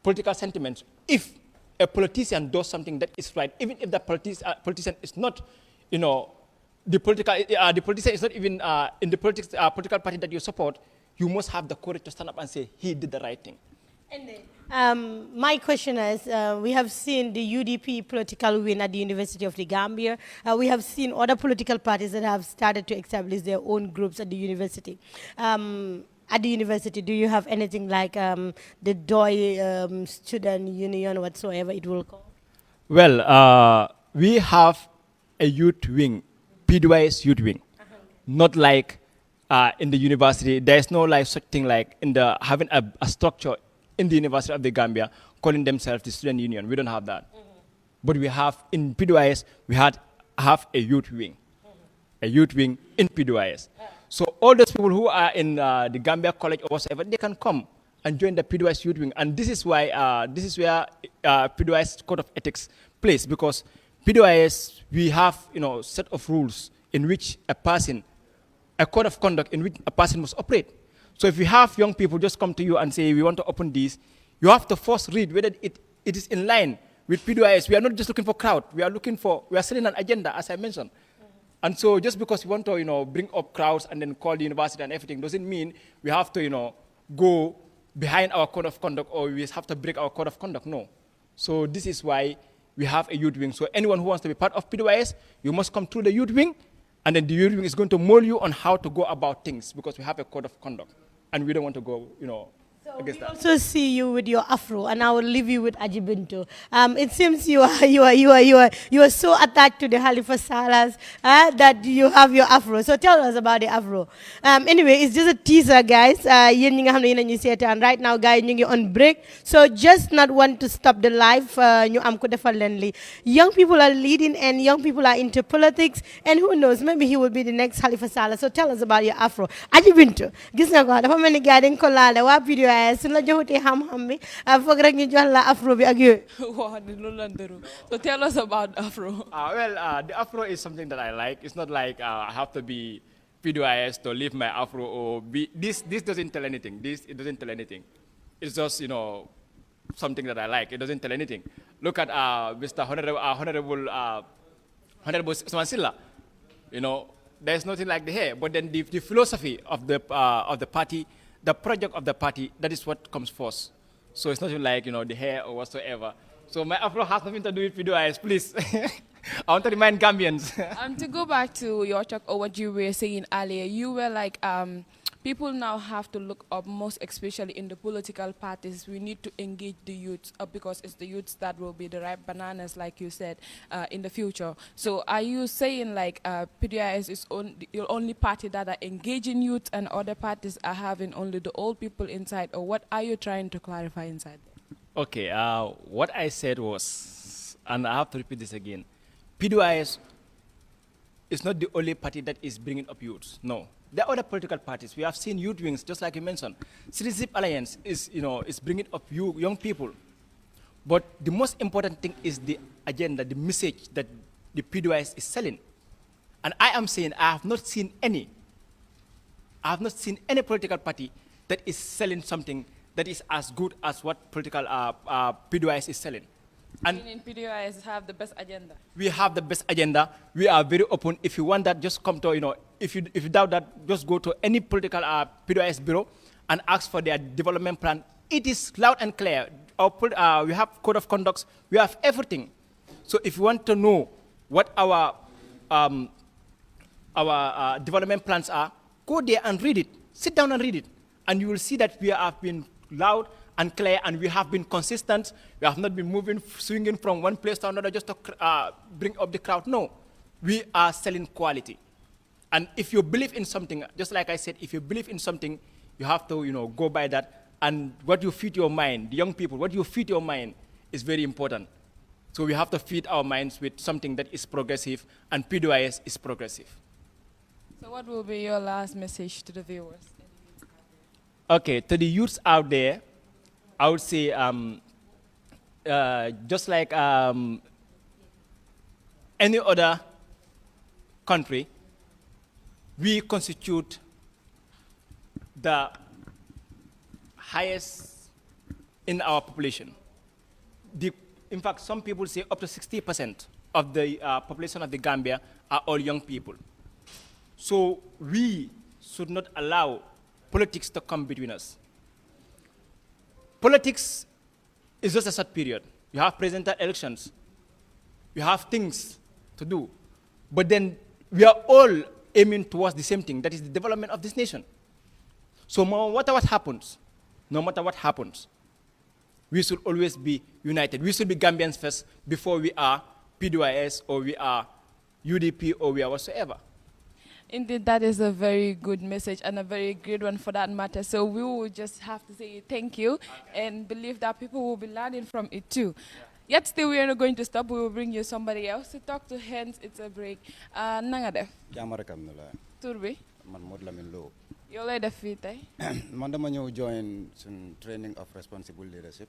political sentiments. If a politician does something that is right, even if the politician is not, the politician is not even in the political party that you support, you must have the courage to stand up and say, he did the right thing. And then, my question is, we have seen the UDP political win at the University of the Gambia. We have seen other political parties that have started to establish their own groups at the university. at the university, do you have anything like the Pdois student union, whatsoever it will call? Well, we have a youth wing, Pdois youth wing, not like in the university. There is no like such thing like in the having a structure in the University of the Gambia calling themselves the student union. We don't have that. But we have in Pdois, we have a youth wing, a youth wing in Pdois. So all those people who are in the Gambia College or whatever, they can come and join the Pdois youth wing. And this is why this is where Pdois Code of Ethics plays, because Pdois, we have set of rules in which a code of conduct in which a person must operate. So if you have young people just come to you and say, we want to open this, you have to first read whether it is in line with Pdois. We are not just looking for crowd. We are setting an agenda, as I mentioned. And so just because we want to, bring up crowds and then call the university and everything doesn't mean we have to, go behind our code of conduct or we have to break our code of conduct. No. So this is why we have a youth wing. So anyone who wants to be part of Pdois, you must come through the youth wing, and then the youth wing is going to mold you on how to go about things, because we have a code of conduct, and we don't want to go, So against we that. also see you with your afro, and I will leave you with Ajibinto. It seems you are so attached to the Halifa Salas that you have your afro. So tell us about the afro. Anyway, it's just a teaser, guys. And right now, guys, you're on break. So just not want to stop the live. Young people are leading, and young people are into politics. And who knows, maybe he will be the next Halifa Salah. So tell us about your afro. Ajibinto, gis nga ko dafa melni gaay dañ ko laale wa video suñ la joxutee xam-xam bi foog rek ñu jox la afro bi ak yooyu. So tell us about afro. The afro is something that I like. It's not like I have to be Pdois to leave my afro or be this doesn't tell anything. It doesn't tell anything. It's just something that I like. It doesn't tell anything. Look at Mr. Honorable Swansilla. There's nothing like the hair, but then the philosophy of the party, the project of the party, that is what comes first. So it's nothing like the hair or whatsoever. So my afro has nothing to do with Pdois, please. I want to remind Gambians. To go back to your talk or what you were saying earlier, you were like, people now have to look up, most especially in the political parties. We need to engage the youth because it's the youths that will be the ripe bananas, like you said, in the future. So are you saying like PDIS is the only party that are engaging youth and other parties are having only the old people inside, or what are you trying to clarify inside there? Okay, what I said was, and I have to repeat this again, PDIS is not the only party that is bringing up youths. No. There are other political parties. We have seen youth wings, just like you mentioned. Citizenship Alliance is bringing up young people. But the most important thing is the agenda, the message that the PDIS is selling. And I am saying I have not seen any political party that is selling something that is as good as what political PDIS is selling. And in PDIS have the best agenda. We have the best agenda. We are very open. If you want that, just come to, if you doubt that, just go to any political PDIS bureau and ask for their development plan. It is loud and clear. We have code of conducts. We have everything. So if you want to know what our development plans are, go there and read it. Sit down and read it. And you will see that we have been loud and clear, and we have been consistent. We have not been moving, swinging from one place to another just to bring up the crowd. No, we are selling quality. And if you believe in something, just like I said, if you believe in something, you have to, go by that. And what you feed your mind, the young people, what you feed your mind is very important. So we have to feed our minds with something that is progressive, and PDIS is progressive. So what will be your last message to the viewers? Okay, to the youths out there, I would say, just like any other country, we constitute the highest in our population. In fact, some people say up to 60% of the population of the Gambia are all young people. So we should not allow politics to come between us. Politics is just a short period. You have presidential elections. You have things to do. But then we are all aiming towards the same thing, that is the development of this nation. So no matter what happens, we should always be united. We should be Gambians first before we are Pdois or we are UDP or we are whatsoever. Indeed, that is a very good message and a very good one for that matter. So we will just have to say thank you and believe that people will be learning from it too. Yet still, we are not going to stop. We will bring you somebody else to talk to. Hence, it's a break. Nanga def. Tur bi. Man Mod Lamin Lo. Yow lay def fii tey. Man dama ñëw join sun training of responsible leadership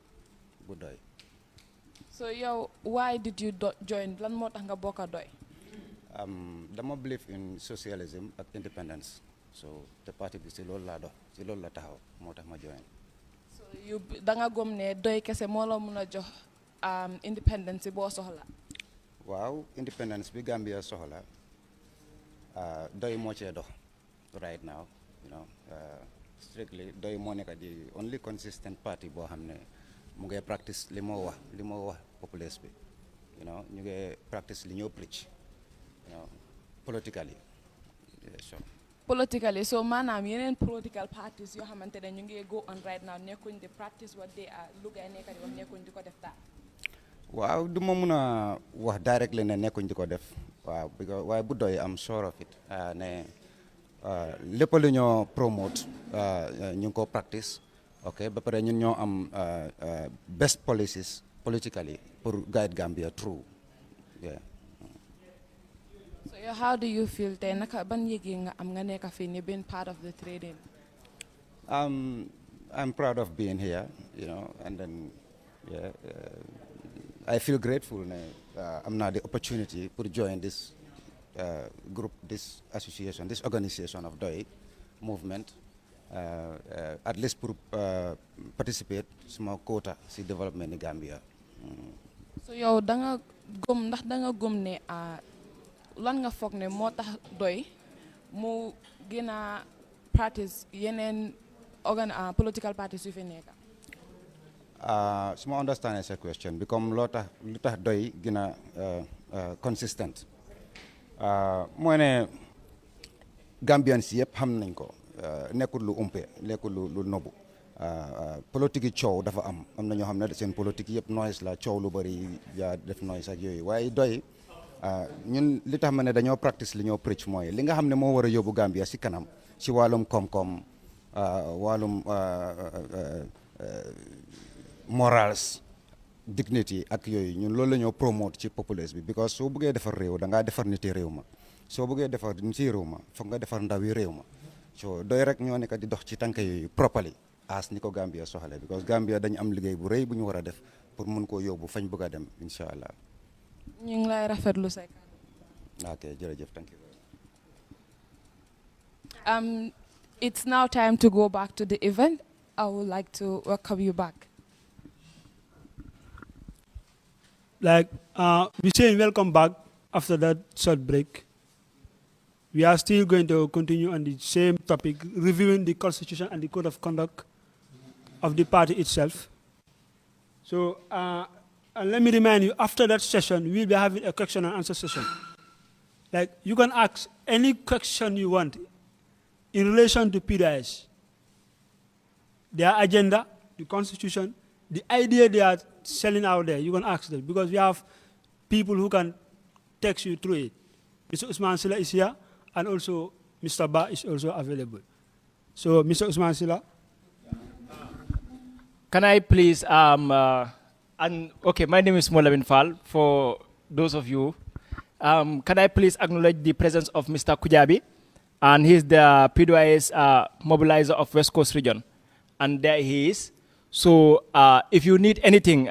bu doy. So yow, why did you join? Lan moo tax nga bokk doy? Dama believe in socialism and independence. So the party bi si loolu laa dox si loolu la taxaw moo tax ma join. So you danga gom ne doy kese moo la mun a jox independence boo soxla. Waaw independence bi Gambia soxla doy moo cee dox right now, you know, strictly doy moo nekk di only consistent party boo xam ne mu ngi practice li moo wax populace bi, you know, ñu ngi practice li ñoo preach, you know, politically. Politically, so maanaam yeneen political parties yoo xamante ne ñu ngi go on right now nekkuñ di practice what they are lu gay nekk di wax nekkuñ di ko def daal. Waaw du ma mun a wax directly ne nekkuñ di ko def waaw because waaye bu doy am sure of it ne lépp lu ñoo promote ñu ngi ko practice, ok ba pare ñun ñoo am best policies politically pour guide Gambia through. Yeah. So how do you feel tey naka ban yëg nga am nga nekk fii ni being part of the training? I'm proud of being here, you know, and then yeah, I feel grateful I'm now the opportunity to join this group, this association, this organization of DOI movement, at least to participate small quota in development in Gambia. So yow ndax danga gom ne lan nga foog ne moo tax doy mu gën a practice yeneen political parties yu fi nekk. So I understand your question because lu tax doy gën a consistent mooy ne Gambians yëpp xam nañ ko nekkul lu umpe nekkul lu nobu politique yi coow dafa am na ñoo xam ne seen politique yëpp noise la coow lu bari yaa def noise ak yooyu waaye doy ñun li tax ma ne dañoo practice li ñoo preach mooy li nga xam ne moo war a yóbbu Gambia si kanam si wàllum koom-koom wàllum morals dignity ak yooyu ñun loolu la ñoo promote ci populace bi because soo bëggee defar réew da ngaa defar niti réew ma soo bëggee defar niti réew ma foog nga defar ndawi réew ma so doy rek ñoo nekk di dox ci tànk yooyu properly as ni ko Gambia soxale because Gambia dañu am liggéey bu rëy bu ñu war a def pour mun koo yóbbu fañ bëgg a dem incha allah. ñu ngi lay rafetlu say kàddu. ok jërëjëf thank you. It's now time to go back to the event. I would like to welcome you back. Like we saying welcome back after that short break. We are still going to continue on the same topic, reviewing the constitution and the code of conduct of the party itself. So and let me remind you, after that session, we'll be having a question and answer session. Like you can ask any question you want in relation to Pdois, their agenda, the constitution, the idea they are selling out there. You can ask them because we have people who can text you through it. Mr. Usman Silla is here, and also Mr. Ba is also available. So, Mr. Usman Silla. Can I please, okay, my name is Molabin Fall, for those of you. Can I please acknowledge the presence of Mr. Kujabi, and he's the Pdois mobilizer of West Coast region. And there he is. So if you need anything,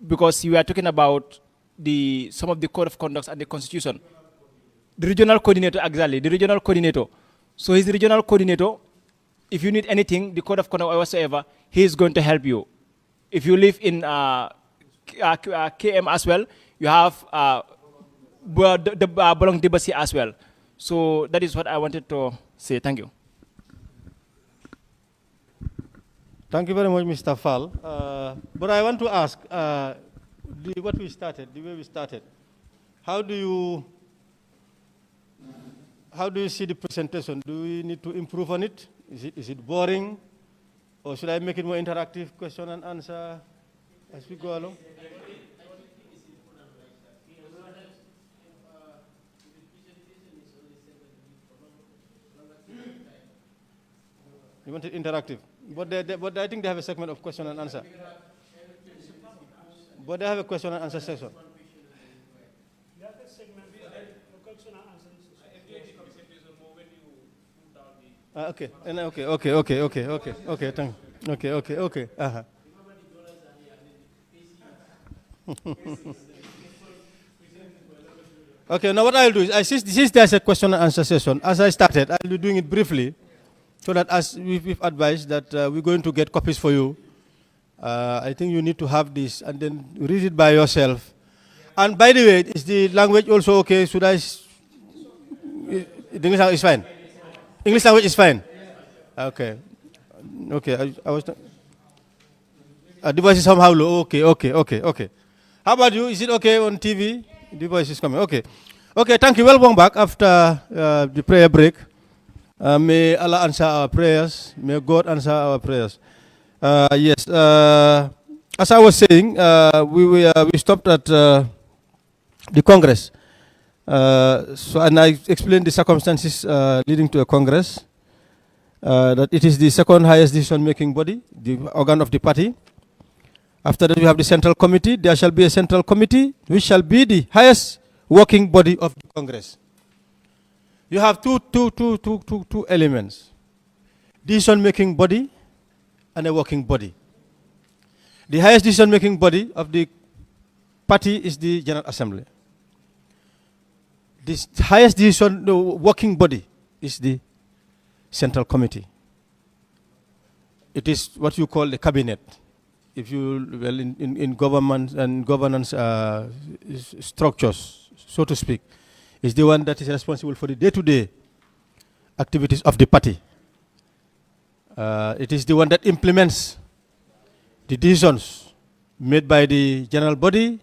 because you are talking about some of the code of conduct and the constitution, the regional coordinator, exactly, the regional coordinator. So he's the regional coordinator. If you need anything, the code of conduct or whatsoever, he is going to help you. If you live in KM as well, you have the Bolong Dibasi as well. So that is what I wanted to say. Thank you. Thank you very much, Mr. Fall. But I want to ask, the way we started, how do you see the presentation? Do we need to improve on it? Is it boring? Or should I make it more interactive, question and answer as we go along? You want it interactive? But I think they have a segment of question and answer. But they have a question and answer section. Okay. Okay. Thank. Okay. Uh-huh. Okay. Now what I'll do is, since there's a question and answer session, as I started, I'll be doing it briefly, so that as we've advised that we're going to get copies for you. I think you need to have this and then read it by yourself. And by the way, is the language also okay? Should I? The English language is fine. English language is fine. Okay. I was. The voice is somehow low. Okay. How about you? Is it okay on TV? The voice is coming. Okay. Thank you. Welcome back after the prayer break. May Allah answer our prayers. May God answer our prayers. Yes. As I was saying, we stopped at the Congress. And I explained the circumstances leading to a Congress. That it is the second highest decision-making body, the organ of the party. After that, we have the Central Committee. There shall be a Central Committee, which shall be the highest working body of the Congress. You have two elements: decision-making body and a working body. The highest decision-making body of the party is the General Assembly. The highest working body is the Central Committee. It is what you call the cabinet. If you, in government and governance structures, so to speak, is the one that is responsible for the day-to-day activities of the party. It is the one that implements the decisions made by the general body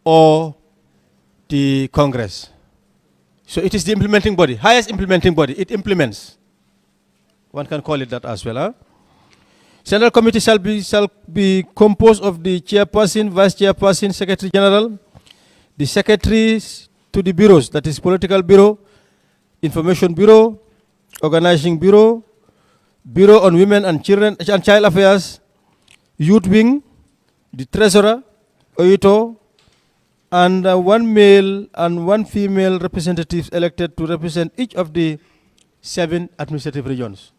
or the Congress. So it is the implementing body, highest implementing body. It implements. One can call it that as well. Huh? Central Committee shall be composed of the chairperson, vice chairperson, secretary general, the secretaries to the bureaus, that is political bureau, information bureau, organizing bureau, bureau on women and children and child affairs, youth wing, the treasurer, auditor, and one male and one female representatives elected to represent each of the 7 administrative regions.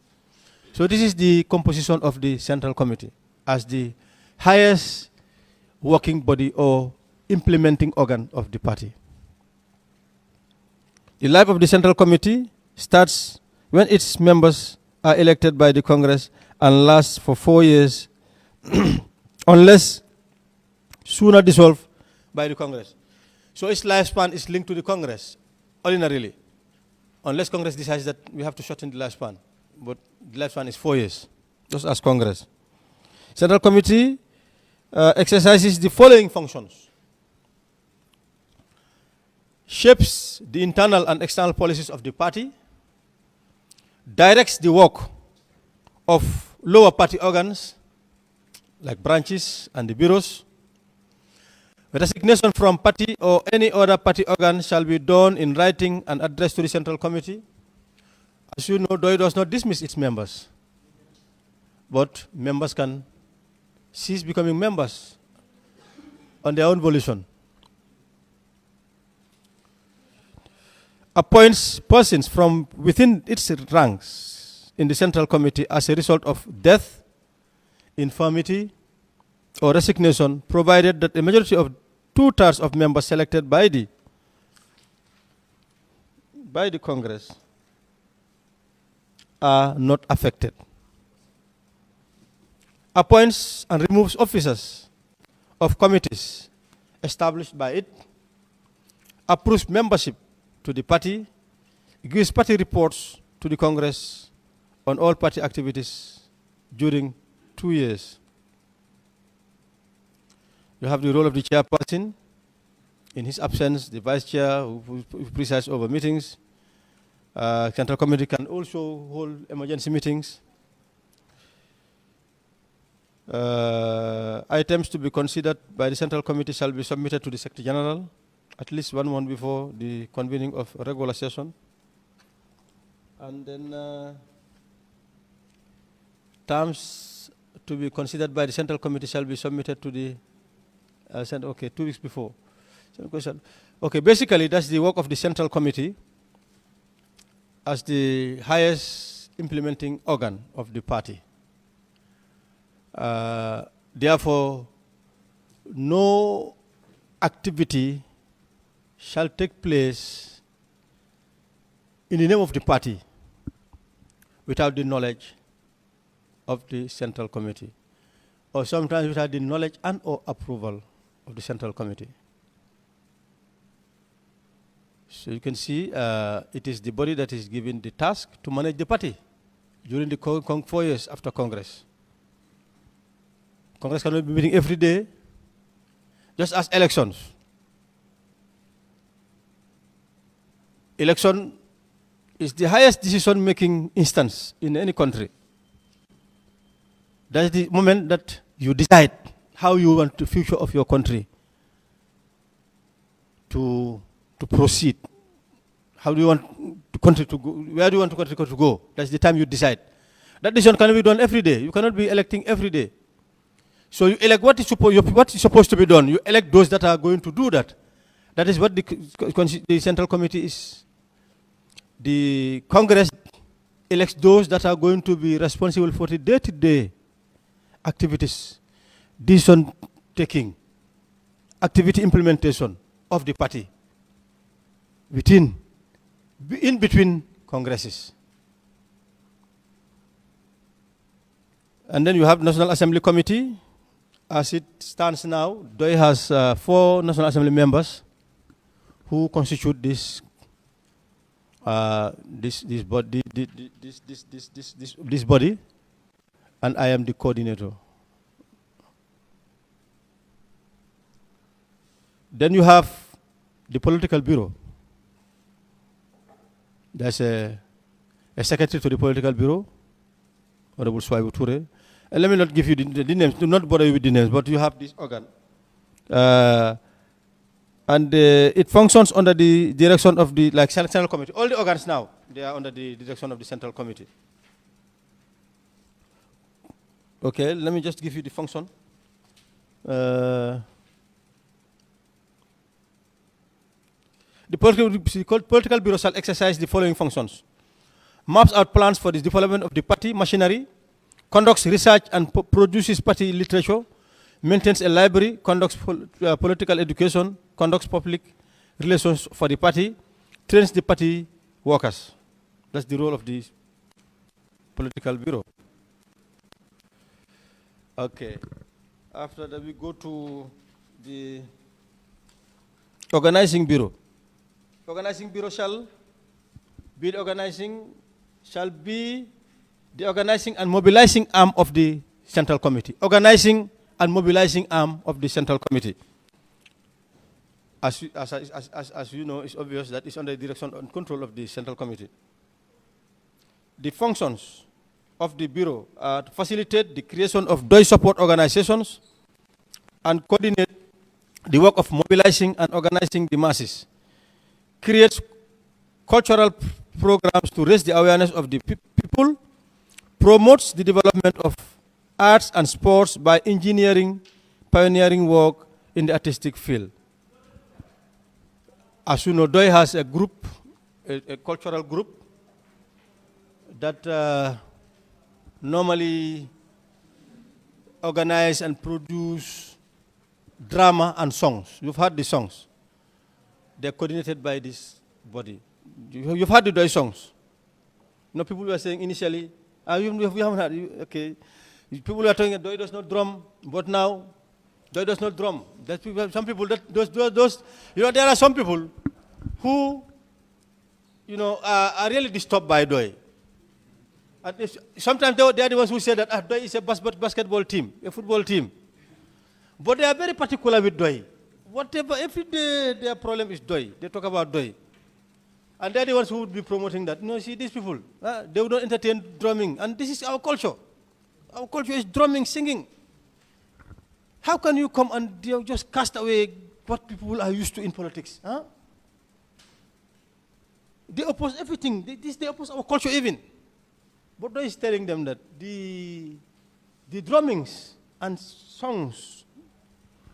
So this is the composition of the Central Committee as the highest working body or implementing organ of the party. The life of the Central Committee starts when its members are elected by the Congress and lasts for 4 years unless sooner dissolved by the Congress. So its lifespan is linked to the Congress ordinarily, unless Congress decides that we have to shorten the lifespan. But the lifespan is 4 years, just as Congress. Central Committee exercises the following functions: shapes the internal and external policies of the party, directs the work of lower party organs, like branches and the bureaus. Resignation from party or any other party organ shall be done in writing and addressed to the Central Committee. As you know, Pdois does not dismiss its members, but members can cease becoming members on their own volition. Appoints persons from within its ranks in the Central Committee as a result of death, infirmity, or resignation, provided that a majority of 2/3 of members selected by the Congress are not affected. Appoints and removes officers of committees established by it, approves membership to the party, gives party reports to the Congress on all party activities during 2 years. You have the role of the chairperson. In his absence, the vice chair who presides over meetings. Central Committee can also hold emergency meetings. Items to be considered by the Central Committee shall be submitted to the Secretary General at least 1 month before the convening of a regular session. And then terms to be considered by the Central Committee shall be submitted to the 2 weeks before. Okay, basically that's the work of the Central Committee as the highest implementing organ of the party. Therefore, no activity shall take place in the name of the party without the knowledge of the Central Committee, or sometimes without the knowledge and or approval of the Central Committee. So you can see it is the body that is given the task to manage the party during the 4 years after Congress. Congress cannot be meeting every day, just as elections. Election is the highest decision-making instance in any country. That's the moment that you decide how you want the future of your country to proceed. How do you want the country to go? Where do you want the country to go? That's the time you decide. That decision cannot be done every day. You cannot be electing every day. So you elect what is supposed to be done. You elect those that are going to do that. That is what the Central Committee is. The Congress elects those that are going to be responsible for the day-to-day activities, decision-taking, activity implementation of the party in between Congresses. And then you have National Assembly Committee. As it stands now, Pdois has 4 National Assembly members who constitute this body, and I am the coordinator. Then you have the political bureau. There's a secretary to the political bureau, Honorable Swaibu Toure. And let me not give you the names, do not bother you with the names, but you have this organ. And it functions under the direction of the Central Committee. All the organs now, they are under the direction of the Central Committee. Okay, let me just give you the function. The political bureau shall exercise the following functions: maps out plans for the development of the party machinery, conducts research and produces party literature, maintains a library, conducts political education, conducts public relations for the party, trains the party workers. That's the role of the political bureau. Okay. After that, we go to the organizing bureau. Organizing bureau shall be the organizing and mobilizing arm of the Central Committee. Organizing and mobilizing arm of the Central Committee. As you know, it's obvious that it's under the direction and control of the Central Committee. The functions of the Bureau are to facilitate the creation of Pdois support organizations and coordinate the work of mobilizing and organizing the masses. Creates cultural programs to raise the awareness of the people, promotes the development of arts and sports by engineering, pioneering work in the artistic field. As you know, Pdois has a group, a cultural group that normally organize and produce drama and songs. You've heard the songs. They're coordinated by this body. You've heard the Pdois songs. You know, people were saying initially, we haven't heard, okay. People were talking that Pdois does not drum, but now Pdois does not drum. Some people, there are some people who, are really disturbed by Pdois. Sometimes they are the ones who say that Pdois is a basketball team, a football team. But they are very particular with Pdois. Whatever, every day their problem is Pdois. They talk about Pdois. And they're the ones who would be promoting that. No, see, these people, they would not entertain drumming. And this is our culture. Our culture is drumming, singing. How can you come and just cast away what people are used to in politics? Huh? They oppose everything. They oppose our culture even. But is telling them that the drummings and songs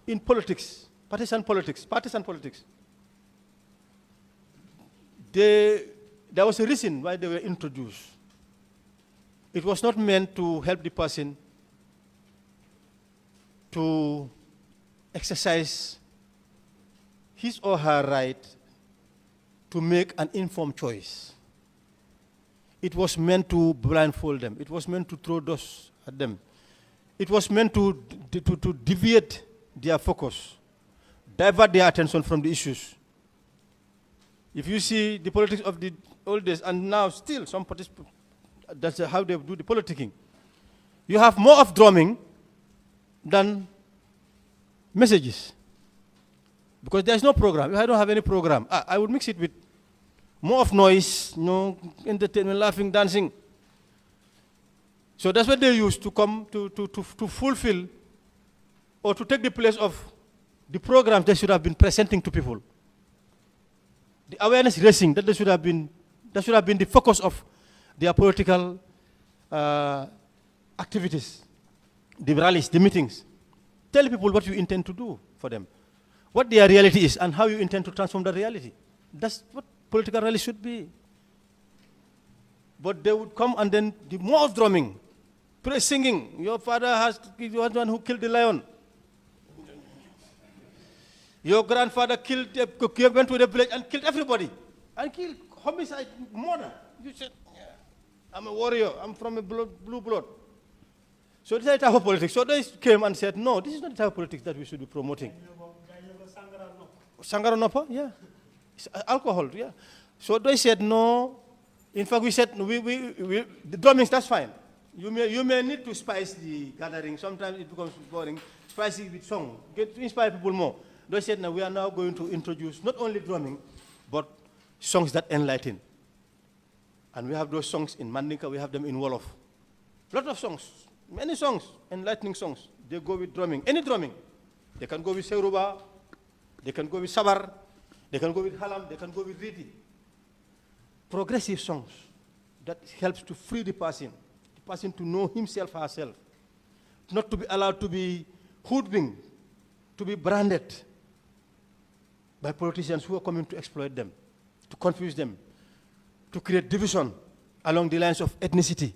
in politics, partisan politics, there was a reason why they were introduced. It was not meant to help the person to exercise his or her right to make an informed choice. It was meant to blindfold them. It was meant to throw dust at them. It was meant to deviate their focus, divert their attention from the issues. If you see the politics of the old days, and now still some participants, that's how they do the politicking. You have more of drumming than messages. Because there's no program. If I don't have any program, I would mix it with more of noise, entertainment, laughing, dancing. So that's what they use to come to fulfill or to take the place of the programs they should have been presenting to people. The awareness raising that should have been the focus of their political activities, the rallies, the meetings. Tell people what you intend to do for them, what their reality is, and how you intend to transform the reality. That's what political rally should be. But they would come and then the more of drumming, praise singing. Your father was the one who killed the lion. Your grandfather went to the village and killed everybody. And killed homicide, murder. You said, yeah, I'm a warrior. I'm from a blue blood. So this is the type of politics. So they came and said, no, this is not the type of politics that we should be promoting. Sangaranopa, yeah. It's alcohol, yeah. So they said, no. In fact, we said, the drummings, that's fine. You may need to spice the gathering. Sometimes it becomes boring. Spice it with song. Get to inspire people more. They said, now we are now going to introduce not only drumming, but songs that enlighten. And we have those songs in Mandinka, we have them in Wolof. Lot of songs, many songs, enlightening songs. They go with drumming, any drumming. They can go with Seruba, they can go with Sabar, they can go with Halam, they can go with Riti. Progressive songs that helps to free the person to know himself, herself. Not to be allowed to be hoodwinked, to be branded by politicians who are coming to exploit them, to confuse them, to create division along the lines of ethnicity,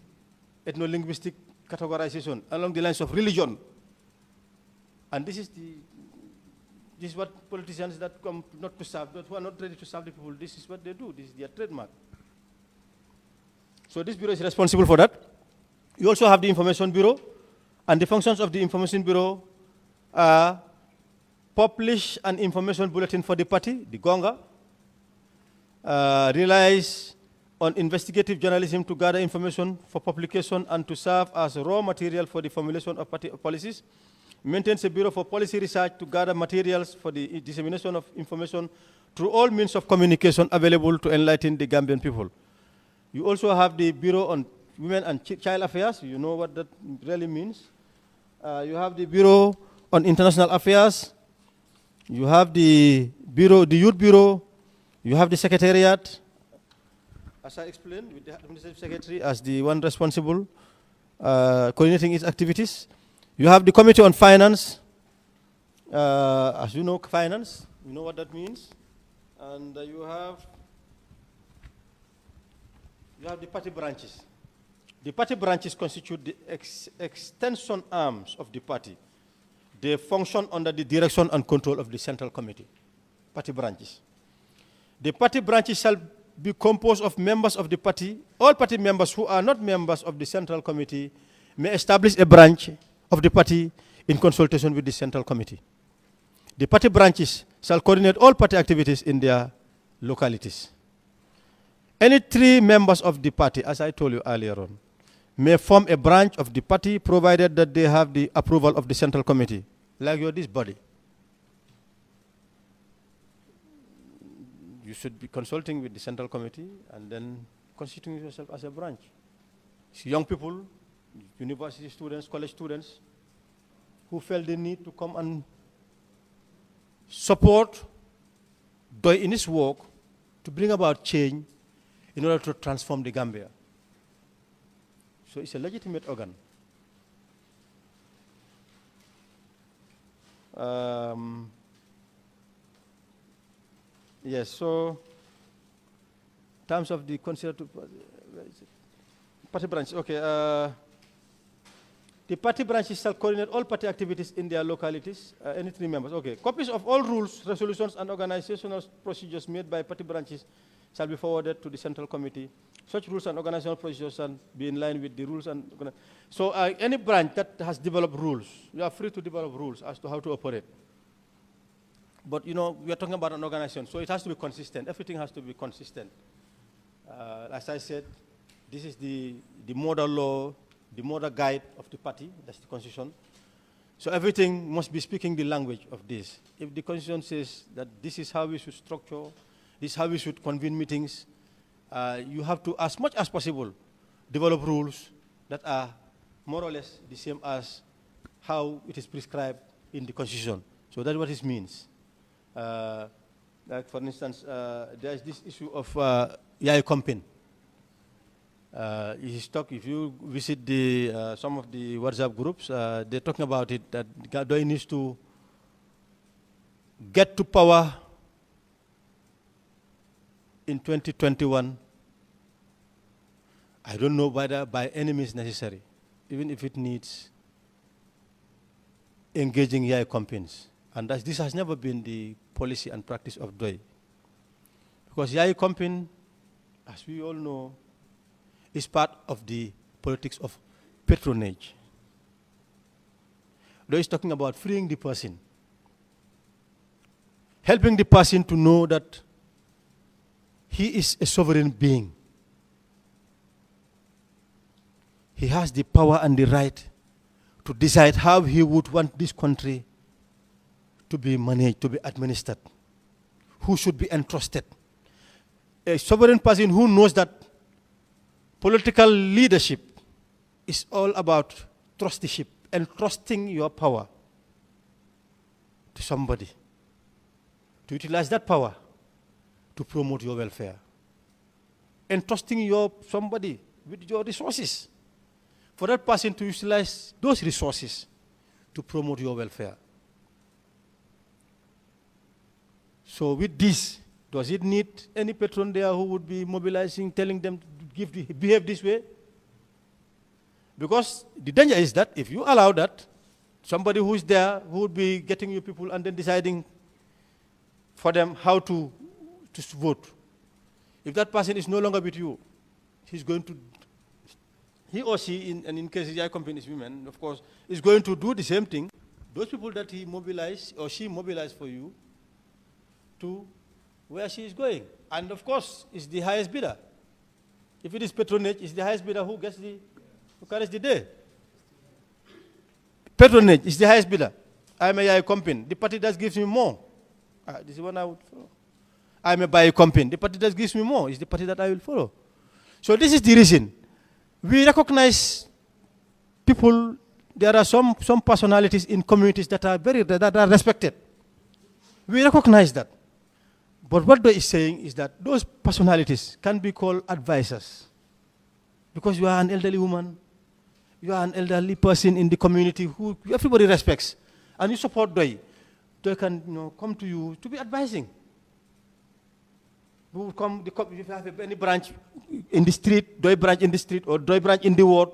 ethno-linguistic categorization, along the lines of religion. And this is what politicians that come not to serve, who are not ready to serve the people, this is what they do. This is their trademark. So this bureau is responsible for that. You also have the Information Bureau, and the functions of the Information Bureau are publish an information bulletin for the party, the Gonga, relies on investigative journalism to gather information for publication and to serve as raw material for the formulation of party policies, maintains a bureau for policy research to gather materials for the dissemination of information through all means of communication available to enlighten the Gambian people. You also have the Bureau on Women and Child Affairs. You know what that really means. You have the Bureau on International Affairs. You have the Bureau, the Youth Bureau. You have the Secretariat, as I explained, with the Administrative Secretary as the one responsible, coordinating its activities. You have the Committee on Finance. As you know, finance, you know what that means. And you have the party branches. The party branches constitute the extension arms of the party. They function under the direction and control of the Central Committee, party branches. The party branches shall be composed of members of the party. All party members who are not members of the Central Committee may establish a branch of the party in consultation with the Central Committee. The party branches shall coordinate all party activities in their localities. Any 3 members of the party, as I told you earlier on, may form a branch of the party provided that they have the approval of the Central Committee, like this body. you should be consulting with the central committee and then constituting yourself as a branch. It's young people, university students, college students, who felt the need to come and support Pdois in his work to bring about change in order to transform the Gambia. So it's a legitimate organ. Yes, so in terms of the considered party branch, okay. The party branches shall coordinate all party activities in their localities, any 3 members. Okay, copies of all rules, resolutions, and organizational procedures made by party branches shall be forwarded to the central committee. Such rules and organizational procedures shall be in line with the rules and so any branch that has developed rules, you are free to develop rules as to how to operate. But you know, we are talking about an organization, so it has to be consistent. Everything has to be consistent. As I said, this is the model law, the model guide of the party, that's the constitution. So everything must be speaking the language of this. If the constitution says that this is how we should structure, this is how we should convene meetings, you have to, as much as possible, develop rules that are more or less the same as how it is prescribed in the constitution. So that's what it means. Like for instance, there is this issue of Yai Compin. If you visit the, some of the WhatsApp groups, they're talking about it, that Pdois needs to get to power in 2021. I don't know whether by any means necessary, even if it needs engaging Yai Compins. And this has never been the policy and practice of Pdois. Because Yai Compin, as we all know, is part of the politics of patronage. Pdois is talking about freeing the person, helping the person to know that he is a sovereign being. He has the power and the right to decide how he would want this country to be managed, to be administered, who should be entrusted. A sovereign person who knows that political leadership is all about trusteeship, entrusting your power to somebody, to utilize that power to promote your welfare, entrusting somebody with your resources, for that person to utilize those resources to promote your welfare. So with this, does it need any patron there who would be mobilizing, telling them to behave this way? Because the danger is that if you allow that, somebody who is there who would be getting you people and then deciding for them how to vote. If that person is no longer with you, he's going to, he or she, in case the company is women, of course, is going to do the same thing. Those people that he mobilized or she mobilized for you to where she is going. And of course, it's the highest bidder. If it is patronage, it's the highest bidder who carries the day. Patronage is the highest bidder. I'm a company. The party that gives me more. This is one I would follow. I'm a buy company. The party that gives me more is the party that I will follow. So this is the reason. We recognize people, there are some personalities in communities that are respected. We recognize that. But what Pdois is saying is that those personalities can be called advisors. Because you are an elderly woman, you are an elderly person in the community who everybody respects, and you support Pdois. Pdois can come to you to be advising. Who will come, if you have any branch in the street, Pdois branch in the street, or Pdois branch in the ward,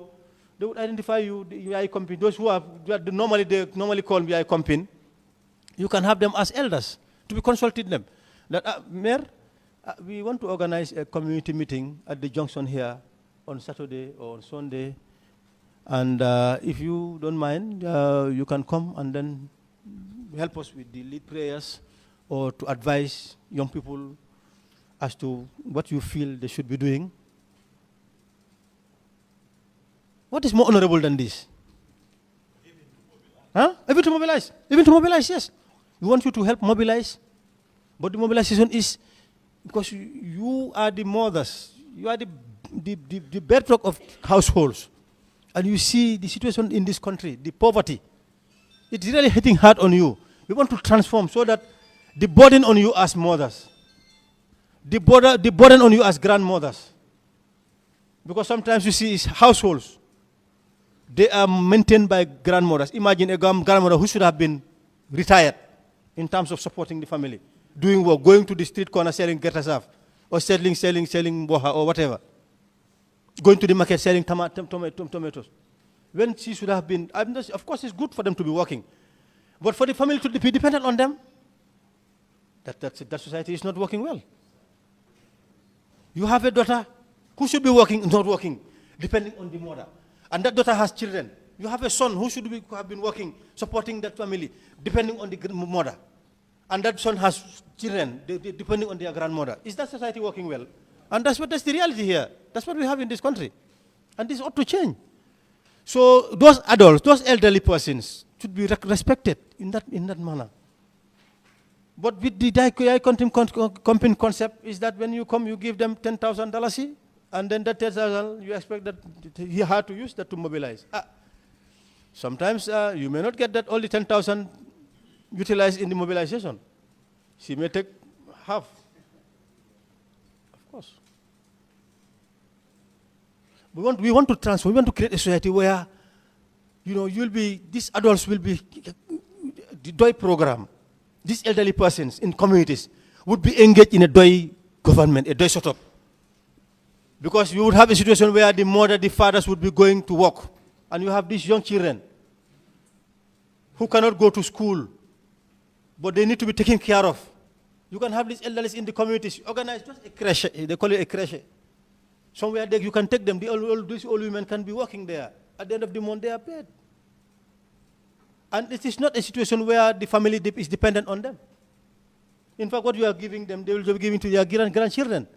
they would identify you, the I company. Those who are normally call me I company, you can have them as elders to be consulted them. That Mayor, we want to organize a community meeting at the junction here on Saturday or on Sunday, and if you don't mind, you can come and then help us with the lead prayers or to advise young people as to what you feel they should be doing. What is more honorable than this? Even to mobilize. Even to mobilize, yes. We want you to help mobilize. But the mobilization is because you are the mothers, you are the bedrock of households, and you see the situation in this country, the poverty. It's really hitting hard on you. We want to transform so that the burden on you as mothers, the burden on you as grandmothers, because sometimes you see households, they are maintained by grandmothers. Imagine a grandmother who should have been retired in terms of supporting the family, doing work, going to the street corner selling getasaf, or selling boha or whatever, going to the market selling tomatoes. When she should have been, of course it's good for them to be working, but for the family to be dependent on them, that society is not working well. You have a daughter who should be working, not working, depending on the mother. And that daughter has children. You have a son who should have been working, supporting that family, depending on the mother. And that son has children, depending on their grandmother. Is that society working well? And that's the reality here. That's what we have in this country. And this ought to change. So those adults, those elderly persons should be respected in that manner. But with the camping concept is that when you come, you give them $10,000, and then that 10,000, you expect that he had to use that to mobilize. Sometimes you may not get that all the 10,000 utilized in the mobilization. She may take half, of course. We want to transform. We want to create a society where, these adults will be, the DOI program, these elderly persons in communities would be engaged in a DOI government, a DOI setup. Because you would have a situation where the mother, the fathers would be going to work, and you have these young children who cannot go to school, but they need to be taken care of. You can have these elderly in the communities, organize just a creche, they call it a creche. Somewhere there you can take them, these old women can be working there. At the end of the month, they are paid. And it is not a situation where the family is dependent on them. In fact, what you are giving them, they will be giving to their grandchildren.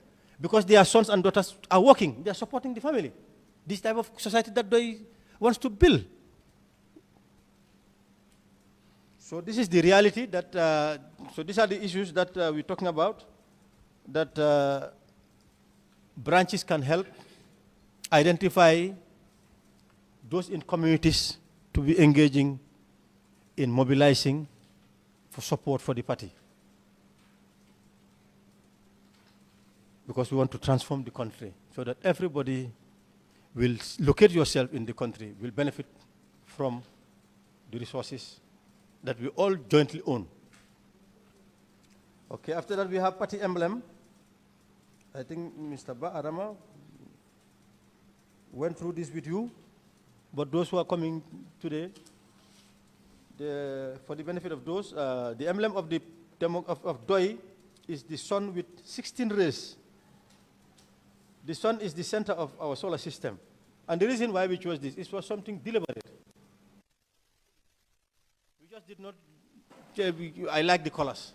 Because their sons and daughters are working, they are supporting the family. This type of society that they wants to build. So this is the reality that, so these are the issues that we're talking about, that branches can help identify those in communities to be engaging in mobilizing for support for the party. Because we want to transform the country so that everybody will locate yourself in the country, will benefit from the resources that we all jointly own. Okay, after that we have party emblem. I think Mr. Ba Adama went through this with you, but those who are coming today, for the benefit of those, the emblem of DOI is the sun with 16 rays. The sun is the center of our solar system. And the reason why we chose this, it was something deliberate. We just did not, I like the colors,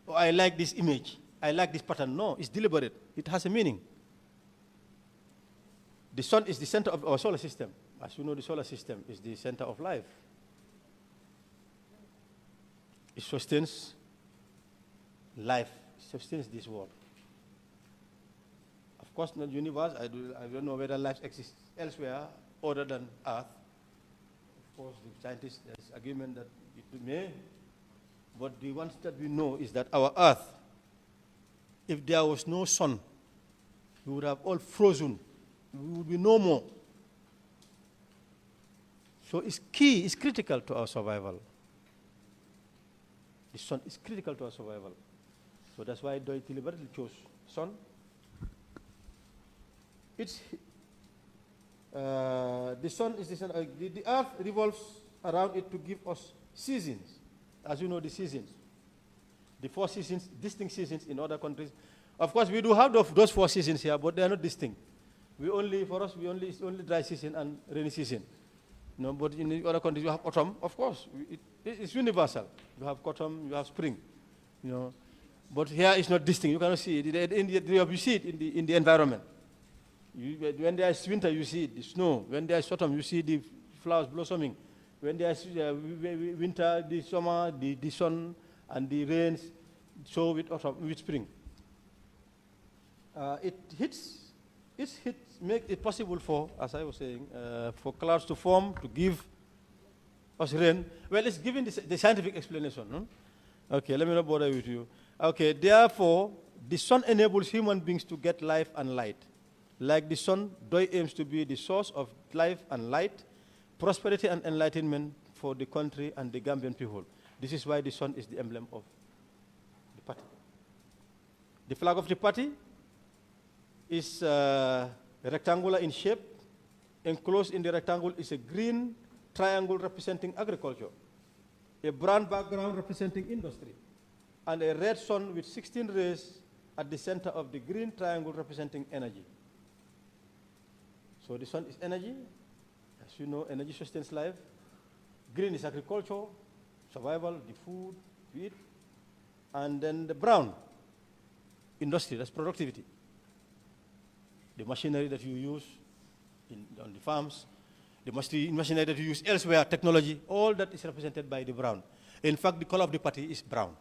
or I like this image, I like this pattern. No, it's deliberate. It has a meaning. The sun is the center of our solar system. As you know, the solar system is the center of life. It sustains life, it sustains this world. Of course, not universe. I don't know whether life exists elsewhere other than Earth. Of course, the scientists, there's agreement that it may. But the ones that we know is that our Earth, if there was no sun, we would have all frozen. We would be no more. So it's key, it's critical to our survival. The sun is critical to our survival. So that's why DOI deliberately chose sun. It's, the sun is the sun, the earth revolves around it to give us seasons. As you know, the seasons. The 4 seasons, distinct seasons in other countries. Of course, we do have those 4 seasons here, but they are not distinct. It's only dry season and rainy season. No, but in the other countries, you have autumn, of course. It's universal. You have autumn, you have spring. But here it's not distinct. You cannot see it. You see it in the environment. When there is winter, you see the snow. When there is autumn, you see the flowers blossoming. When there is winter, the summer, the sun, and the rains, so with autumn, with spring. it make it possible for, as I was saying, for clouds to form, to give us rain. Well, it's giving the scientific explanation. No? Okay, let me not bother with you. Okay, therefore, the sun enables human beings to get life and light. Like the sun, Doi aims to be the source of life and light, prosperity and enlightenment for the country and the Gambian people. This is why the sun is the emblem of the party. The flag of the party is rectangular in shape. Enclosed in the rectangle is a green triangle representing agriculture, a brown background representing industry, and a red sun with 16 rays at the center of the green triangle representing energy. So the sun is energy. As you know, energy sustains life. Green is agriculture, survival, the food we eat. And then the brown, industry, that's productivity. The machinery that you use on the farms, the machinery that you use elsewhere, technology, all that is represented by the brown. In fact, the color of the party is brown.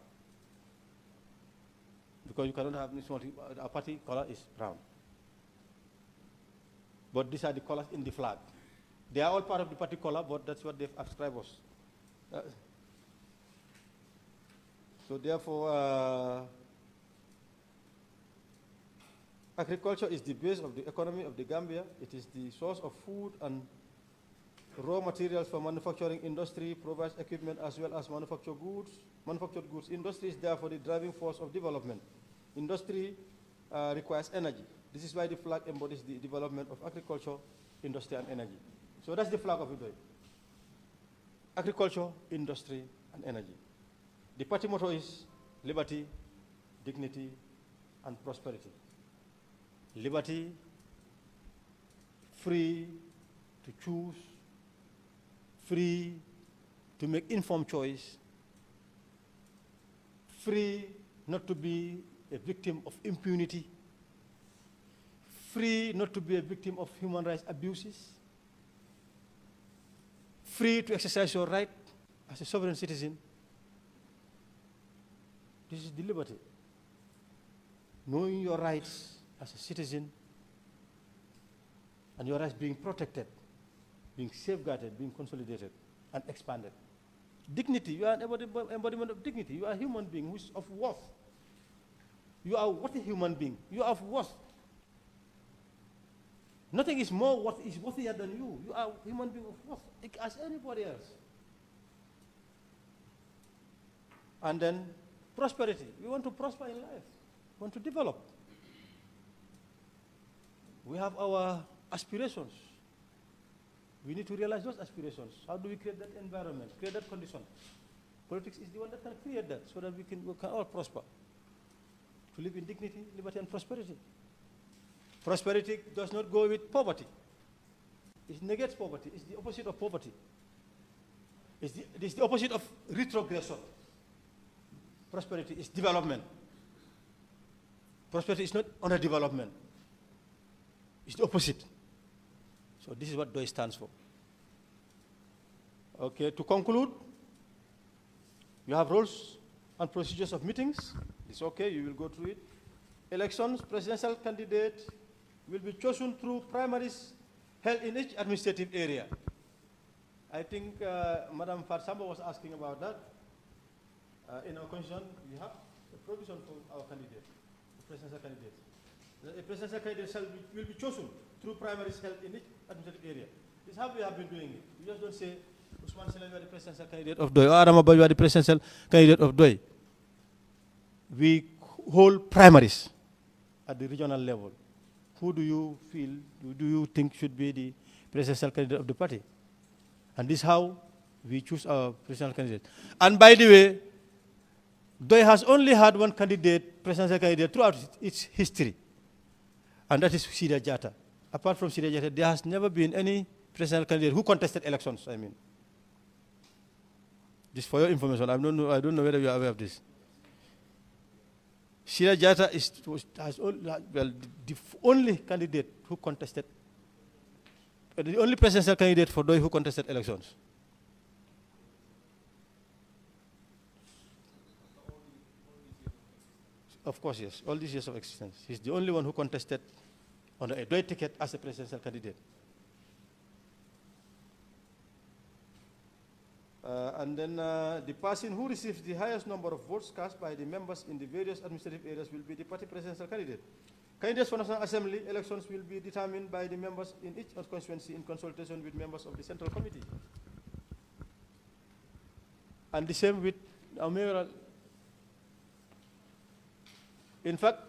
Because you cannot have this one, our party color is brown. But these are the colors in the flag. They are all part of the party color, but that's what they've ascribed us. So therefore, agriculture is the base of the economy of the Gambia. It is the source of food and raw materials for manufacturing industry, provides equipment as well as manufactured goods. Industry is therefore the driving force of development. Industry requires energy. This is why the flag embodies the development of agriculture, industry, and energy. So that's the flag of Pdois. Agriculture, industry, and energy. The party motto is liberty, dignity, and prosperity. Liberty, free to choose, free to make informed choice, free not to be a victim of impunity, free not to be a victim of human rights abuses, free to exercise your right as a sovereign citizen. This is the liberty. Knowing your rights as a citizen and your rights being protected, being safeguarded, being consolidated and expanded. Dignity, you are an embodiment of dignity. You are a human being who is of worth. You are what a human being. You are of worth. Nothing is worthier than you. You are a human being of worth, as anybody else. And then prosperity. We want to prosper in life. We want to develop. We have our aspirations. We need to realize those aspirations. How do we create that environment, create that condition? Politics is the one that can create that so that we can all prosper. To live in dignity, liberty, and prosperity. Prosperity does not go with poverty. It negates poverty. It's the opposite of poverty. It's the opposite of retrogression. Prosperity is development. Prosperity is not underdevelopment. It's the opposite. So this is what DOI stands for. Okay, to conclude, you have rules and procedures of meetings. It's okay, you will go through it. Elections, presidential candidate will be chosen through primaries held in each administrative area. I think Madam Farsamba was asking about that. In our constitution, we have a provision for our candidate, the presidential candidate. A presidential candidate will be chosen through primaries held in each administrative area. This is how we have been doing it. We just don't say, Usman Sela, you are the presidential candidate of DOI, or Adamaba, you are the presidential candidate of DOI. We hold primaries at the regional level. Who do you feel, do you think should be the presidential candidate of the party? And this is how we choose our presidential candidate. And by the way, DOI has only had one candidate, presidential candidate, throughout its history. And that is Sidia Jatta. Apart from Sidia Jatta, there has never been any presidential candidate who contested elections, I mean. Just for your information, I don't know whether you are aware of this. Sidia Jatta is the only candidate who contested, the only presidential candidate for DOI who contested elections. Of course, yes. All these years of existence. He's the only one who contested on a Pdois ticket as a presidential candidate. And then the person who receives the highest number of votes cast by the members in the various administrative areas will be the party presidential candidate. Candidates for National Assembly elections will be determined by the members in each constituency in consultation with members of the Central Committee. And the same with our mayoral. In fact,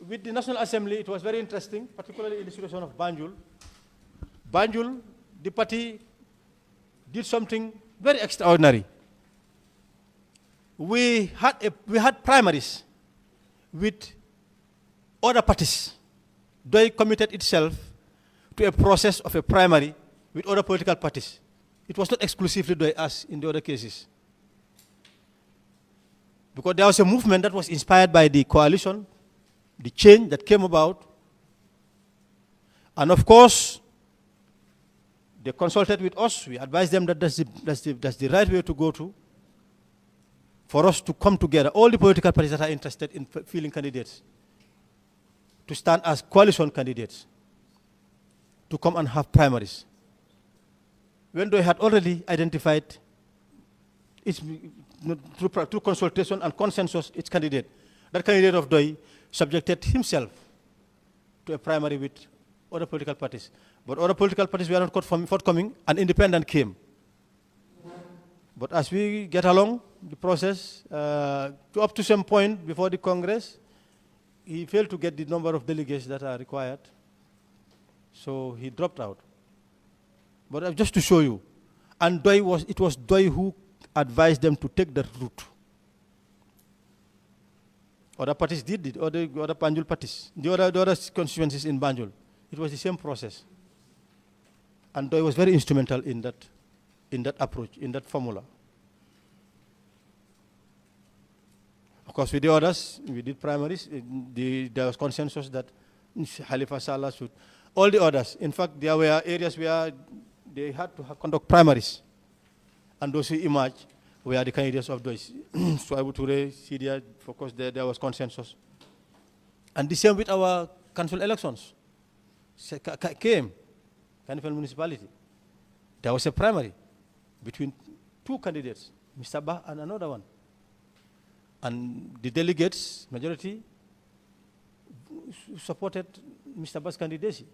with the National Assembly, it was very interesting, particularly in the situation of Banjul. Banjul, the party did something very extraordinary. We had primaries with other parties. Pdois committed itself to a process of a primary with other political parties. It was not exclusively Pdois as in the other cases. Because there was a movement that was inspired by the coalition, the change that came about. And of course, they consulted with us. We advised them that that's the right way to go to for us to come together, all the political parties that are interested in fielding candidates, to stand as coalition candidates, to come and have primaries. When they had already identified its, through consultation and consensus, its candidate, that candidate of Pdois subjected himself to a primary with other political parties. But other political parties were not forthcoming, and independent came. But as we get along the process, up to some point before the Congress, he failed to get the number of delegates that are required. So he dropped out. But just to show you, and it was Pdois who advised them to take that route. Other parties did it, other Banjul parties, the other constituencies in Banjul. It was the same process. And Pdois was very instrumental in that approach, in that formula. Of course, with the others, we did primaries. There was consensus that Halifa Sallah should. All the others, in fact, there were areas where they had to conduct primaries. And those who emerged were the candidates of Pdois. So Abu Ture, Syria, of course, there was consensus. And the same with our council elections. Came, Kanifal municipality. There was a primary between two candidates, Mr. Bah and another one. And the delegates, majority, supported Mr. Bah's candidacy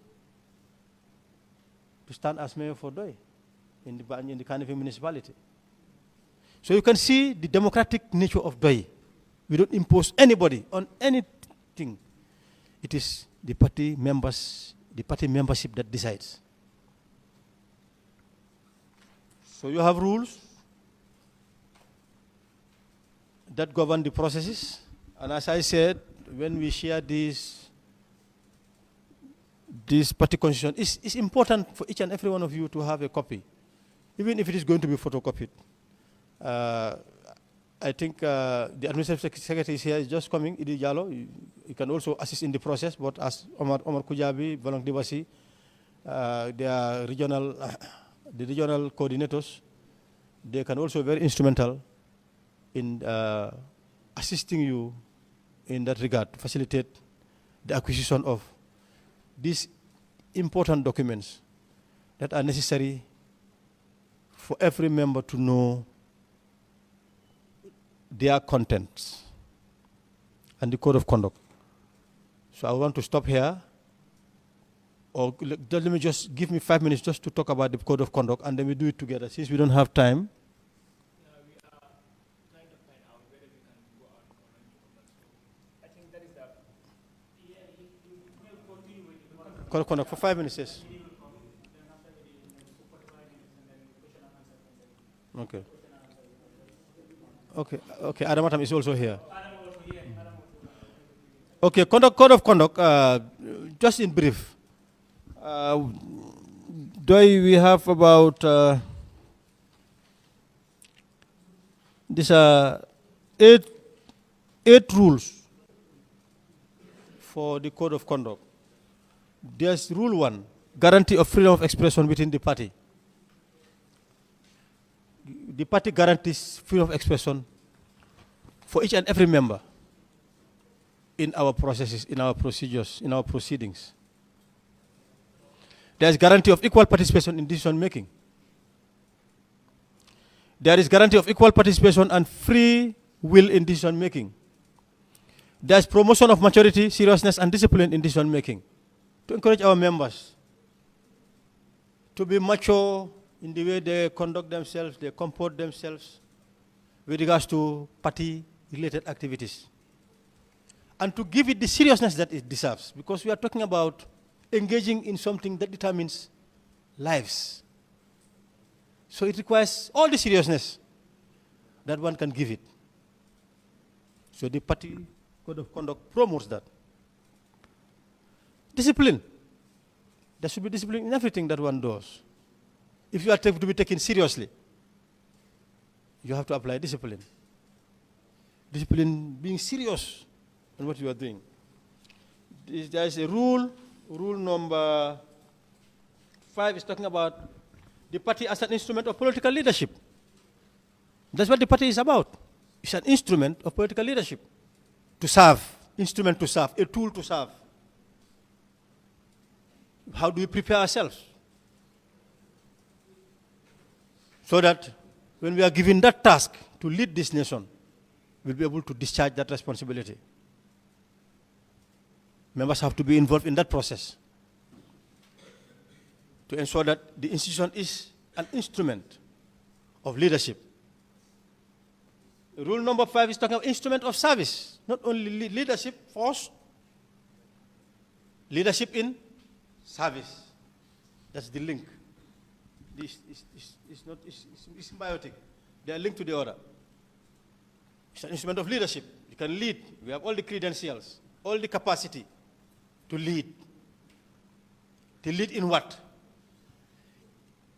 to stand as mayor for Pdois in the Kanifal municipality. So you can see the democratic nature of Pdois. We don't impose anybody on anything. It is the party members, the party membership that decides. So you have rules that govern the processes. And as I said, when we share this party constitution, it's important for each and every one of you to have a copy, even if it is going to be photocopied. I think the administrative secretary is here, is just coming, Idi Jallo. You can also assist in the process, but as Omar Kujabi, Balong Dibasi, they are the regional coordinators, they can also be very instrumental in assisting you in that regard, to facilitate the acquisition of these important documents that are necessary for every member to know their contents and the code of conduct. So I want to stop here, or let me just give me 5 minutes just to talk about the code of conduct, and then we do it together, since we don't have time. Code of conduct for 5 minutes, yes. Okay. Okay, Adamatam is also here. Okay, code of conduct, just in brief. We have about, these are eight rules for the code of conduct. There's rule 1, guarantee of freedom of expression within the party. The party guarantees freedom of expression for each and every member. in our processes, in our procedures, in our proceedings. There is guarantee of equal participation in decision making. There is guarantee of equal participation and free will in decision making. There is promotion of maturity, seriousness, and discipline in decision making. To encourage our members to be mature in the way they conduct themselves, they comport themselves with regards to party-related activities. And to give it the seriousness that it deserves, because we are talking about engaging in something that determines lives. So it requires all the seriousness that one can give it. So the party code of conduct promotes that. Discipline. There should be discipline in everything that one does. If you are to be taken seriously, you have to apply discipline. Discipline being serious in what you are doing. There is a rule number 5 is talking about the party as an instrument of political leadership. That's what the party is about. It's an instrument of political leadership. To serve, instrument to serve, a tool to serve. How do we prepare ourselves? So that when we are given that task to lead this nation, we'll be able to discharge that responsibility. Members have to be involved in that process to ensure that the institution is an instrument of leadership. Rule number 5 is talking about instrument of service, not only leadership force, leadership in service. That's the link. This is symbiotic. They are linked to the other. It's an instrument of leadership. You can lead. We have all the credentials, all the capacity to lead. To lead in what?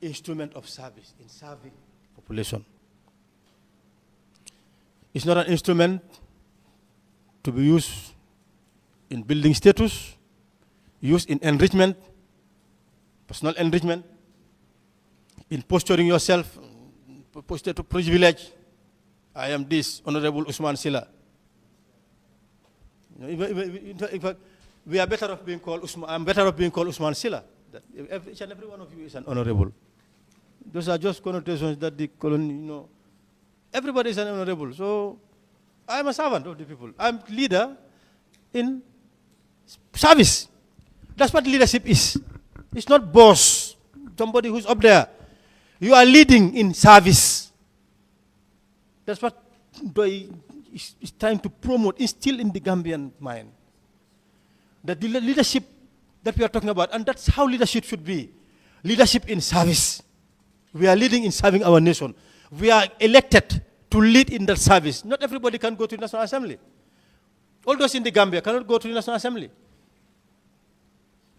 Instrument of service, in serving population. It's not an instrument to be used in building status, used in enrichment, personal enrichment, in posturing yourself, posture to privilege. I am this, Honorable Usman Silla. In fact, we are better off being called Usman. I'm better off being called Usman Silla. Each and every one of you is an honorable. Those are just connotations that the colony, everybody is an honorable. So I'm a servant of the people. I'm leader in service. That's what leadership is. It's not boss, somebody who's up there. You are leading in service. That's what is trying to promote, instill in the Gambian mind. That the leadership that we are talking about, and that's how leadership should be. Leadership in service. We are leading in serving our nation. We are elected to lead in that service. Not everybody can go to the National Assembly. All those in the Gambia cannot go to the National Assembly.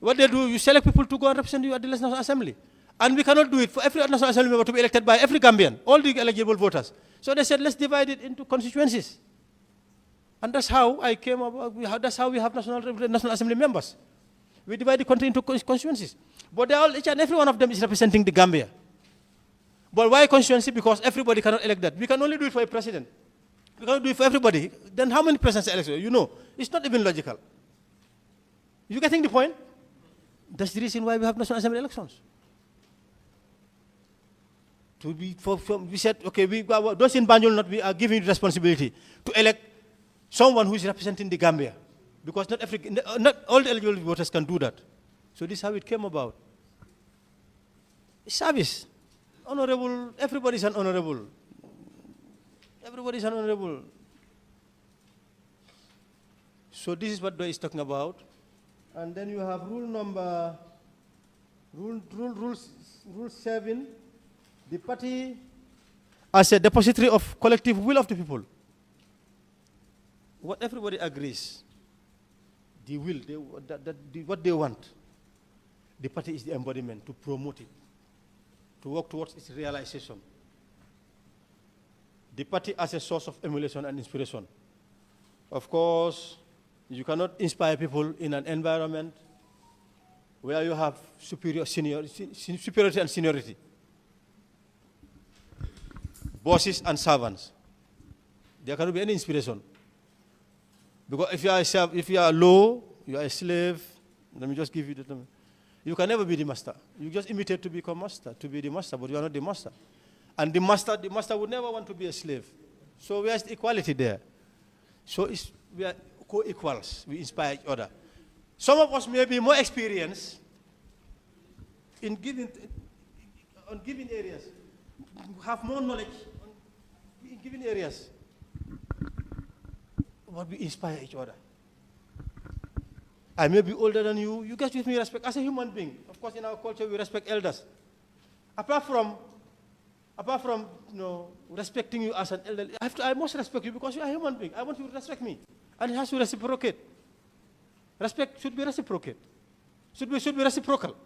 What they do, you select people to go and represent you at the National Assembly. And we cannot do it for every National Assembly member to be elected by every Gambian, all the eligible voters. So they said, let's divide it into constituencies. And that's how I came about, that's how we have National Assembly members. We divide the country into constituencies. But each and every one of them is representing the Gambia. But why constituency? Because everybody cannot elect that. We can only do it for a president. We cannot do it for everybody. Then how many presidents are elected? It's not even logical. You getting the point? That's the reason why we have National Assembly elections. We said, okay, those in Banjul we are giving the responsibility to elect someone who is representing the Gambia. Because not all the eligible voters can do that. So this is how it came about. Service. Honorable, everybody is an honorable. Everybody is an honorable. So this is what Pdois is talking about. And then you have rule 7, the party as a depository of collective will of the people. What everybody agrees, the will, what they want, the party is the embodiment to promote it, to work towards its realization. The party as a source of emulation and inspiration. Of course, you cannot inspire people in an environment where you have superiority and seniority. Bosses and servants. There cannot be any inspiration. Because if you are low, you are a slave. Let me just give you the term. You can never be the master. You just imitate to become master, to be the master, but you are not the master. And the master would never want to be a slave. So we have equality there. So we are co-equals. We inspire each other. Some of us may be more experienced in giving areas, have more knowledge in giving areas. But we inspire each other. I may be older than you. You guys give me respect as a human being. Of course, in our culture, we respect elders. Apart from respecting you as an elder, I must respect you because you are a human being. I want you to respect me, and it has to reciprocate. Respect should be reciprocate. Should be reciprocal.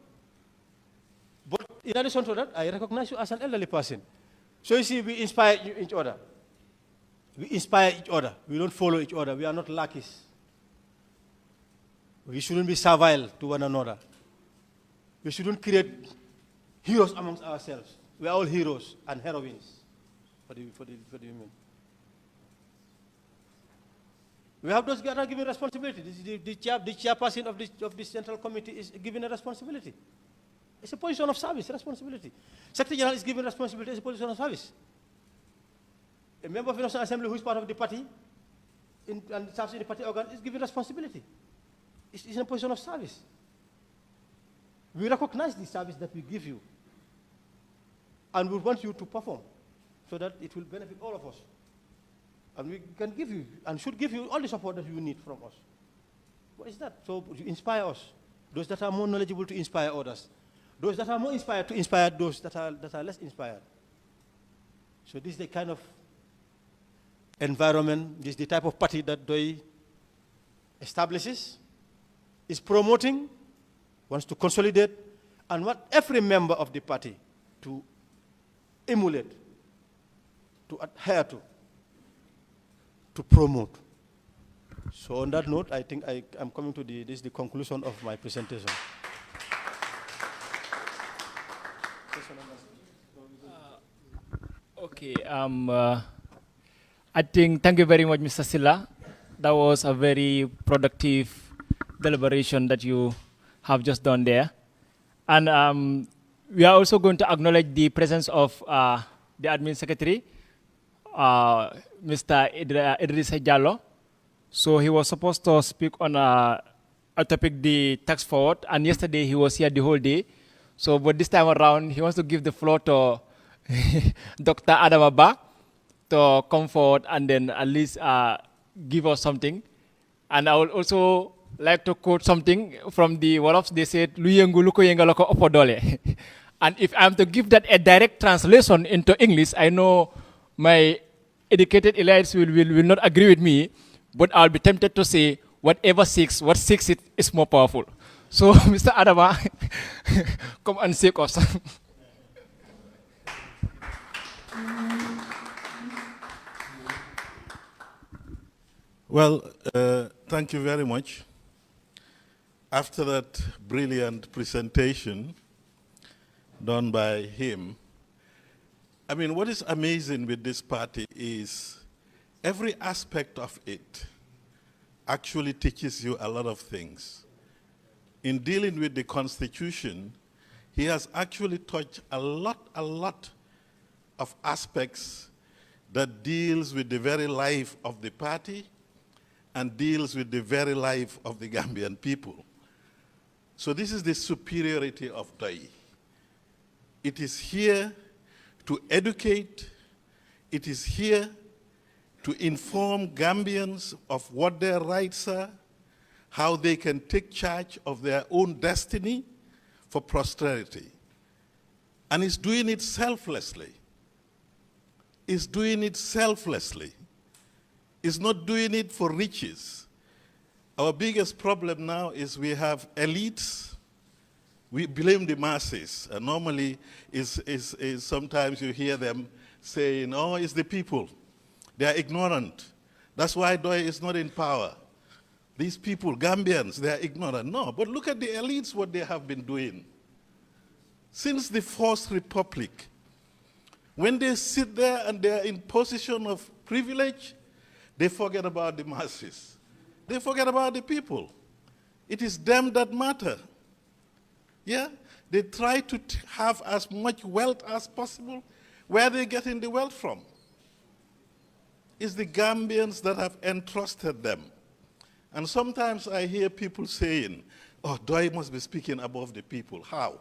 But in addition to that, I recognize you as an elderly person. So you see, we inspire each other. We inspire each other. We don't follow each other. We are not lackeys. We shouldn't be servile to one another. We shouldn't create heroes amongst ourselves. We are all heroes and heroines for the women. We have those that are given responsibility. The chairperson of the central committee is given a responsibility. It's a position of service, responsibility. Secretary General is given responsibility, it's a position of service. A member of the National Assembly who is part of the party and serves in the party organ is given responsibility. It's in a position of service. We recognize the service that we give you. And we want you to perform so that it will benefit all of us. And we can give you and should give you all the support that you need from us. What is that? So you inspire us. Those that are more knowledgeable to inspire others. Those that are more inspired to inspire those that are less inspired. So this is the kind of environment, this is the type of party that Pdois establishes, is promoting, wants to consolidate, and want every member of the party to emulate, to adhere to promote. So on that note, I think I'm coming to this is the conclusion of my presentation. Okay. I think thank you very much, Mr. Silla. That was a very productive deliberation that you have just done there. And we are also going to acknowledge the presence of the admin secretary, Mr. Idris Jallo. So he was supposed to speak on a topic, the tax forward, and yesterday he was here the whole day. So, but this time around, he wants to give the floor to Dr. Adamaba to come forward and then at least give us something. And I would also like to quote something from the Wolofs. They said, "Luyengu luko yenga loko opodole." And if I'm to give that a direct translation into English, I know my educated elites will not agree with me, but I'll be tempted to say, what seeks it is more powerful. So, Mr. Adama, come and seek us. Well, thank you very much. After that brilliant presentation done by him, I mean, what is amazing with this party is every aspect of it actually teaches you a lot of things. In dealing with the Constitution, he has actually touched a lot of aspects that deals with the very life of the party and deals with the very life of the Gambian people. So this is the superiority of Pdois. It is here to educate, it is here to inform Gambians of what their rights are, how they can take charge of their own destiny for prosperity. And it's doing it selflessly. It's doing it selflessly. It's not doing it for riches. Our biggest problem now is we have elites. We blame the masses. And normally, sometimes you hear them saying, oh, it's the people. They are ignorant. That's why Pdois is not in power. These people, Gambians, they are ignorant. No, but look at the elites, what they have been doing. Since the First Republic, when they sit there and they are in position of privilege, they forget about the masses. They forget about the people. It is them that matter. Yeah? They try to have as much wealth as possible. Where are they getting the wealth from? It's the Gambians that have entrusted them. And sometimes I hear people saying, oh, Pdois must be speaking above the people. How?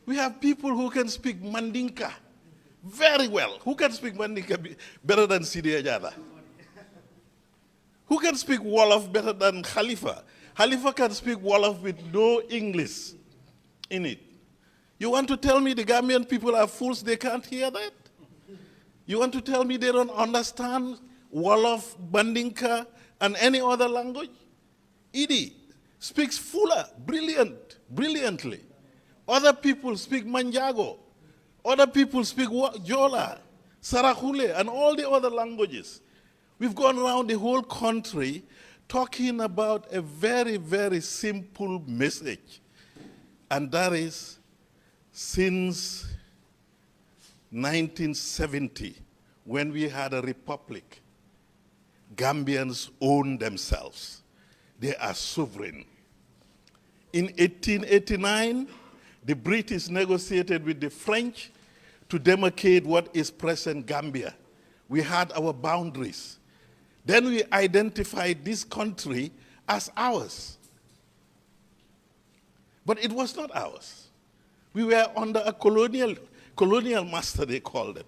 We have people who can speak Mandinka very well. Who can speak Mandinka better than Sidi Ajada? Who can speak Wolof better than Khalifa? Khalifa can speak Wolof with no English in it. You want to tell me the Gambian people are fools, they can't hear that? You want to tell me they don't understand Wolof, Mandinka, and any other language? Idi speaks Fula, brilliantly. Other people speak Manjago. Other people speak Jola, Sarakule, and all the other languages. We've gone around the whole country talking about a very, very simple message. And that is, since 1970, when we had a republic, Gambians own themselves. They are sovereign. In 1889, the British negotiated with the French to demarcate what is present Gambia. We had our boundaries. Then we identified this country as ours. But it was not ours. We were under a colonial master, they called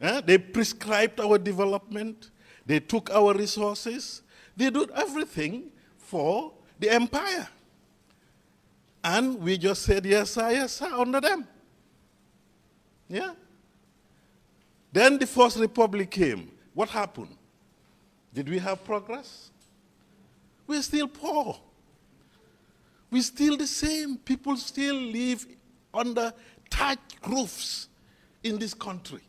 them. They prescribed our development. They took our resources. They did everything for the empire. And we just said, yes, sir, under them. Yeah? Then the First Republic came. What happened? Did we have progress? We're still poor. We're still the same. People still live under thatched roofs in this country.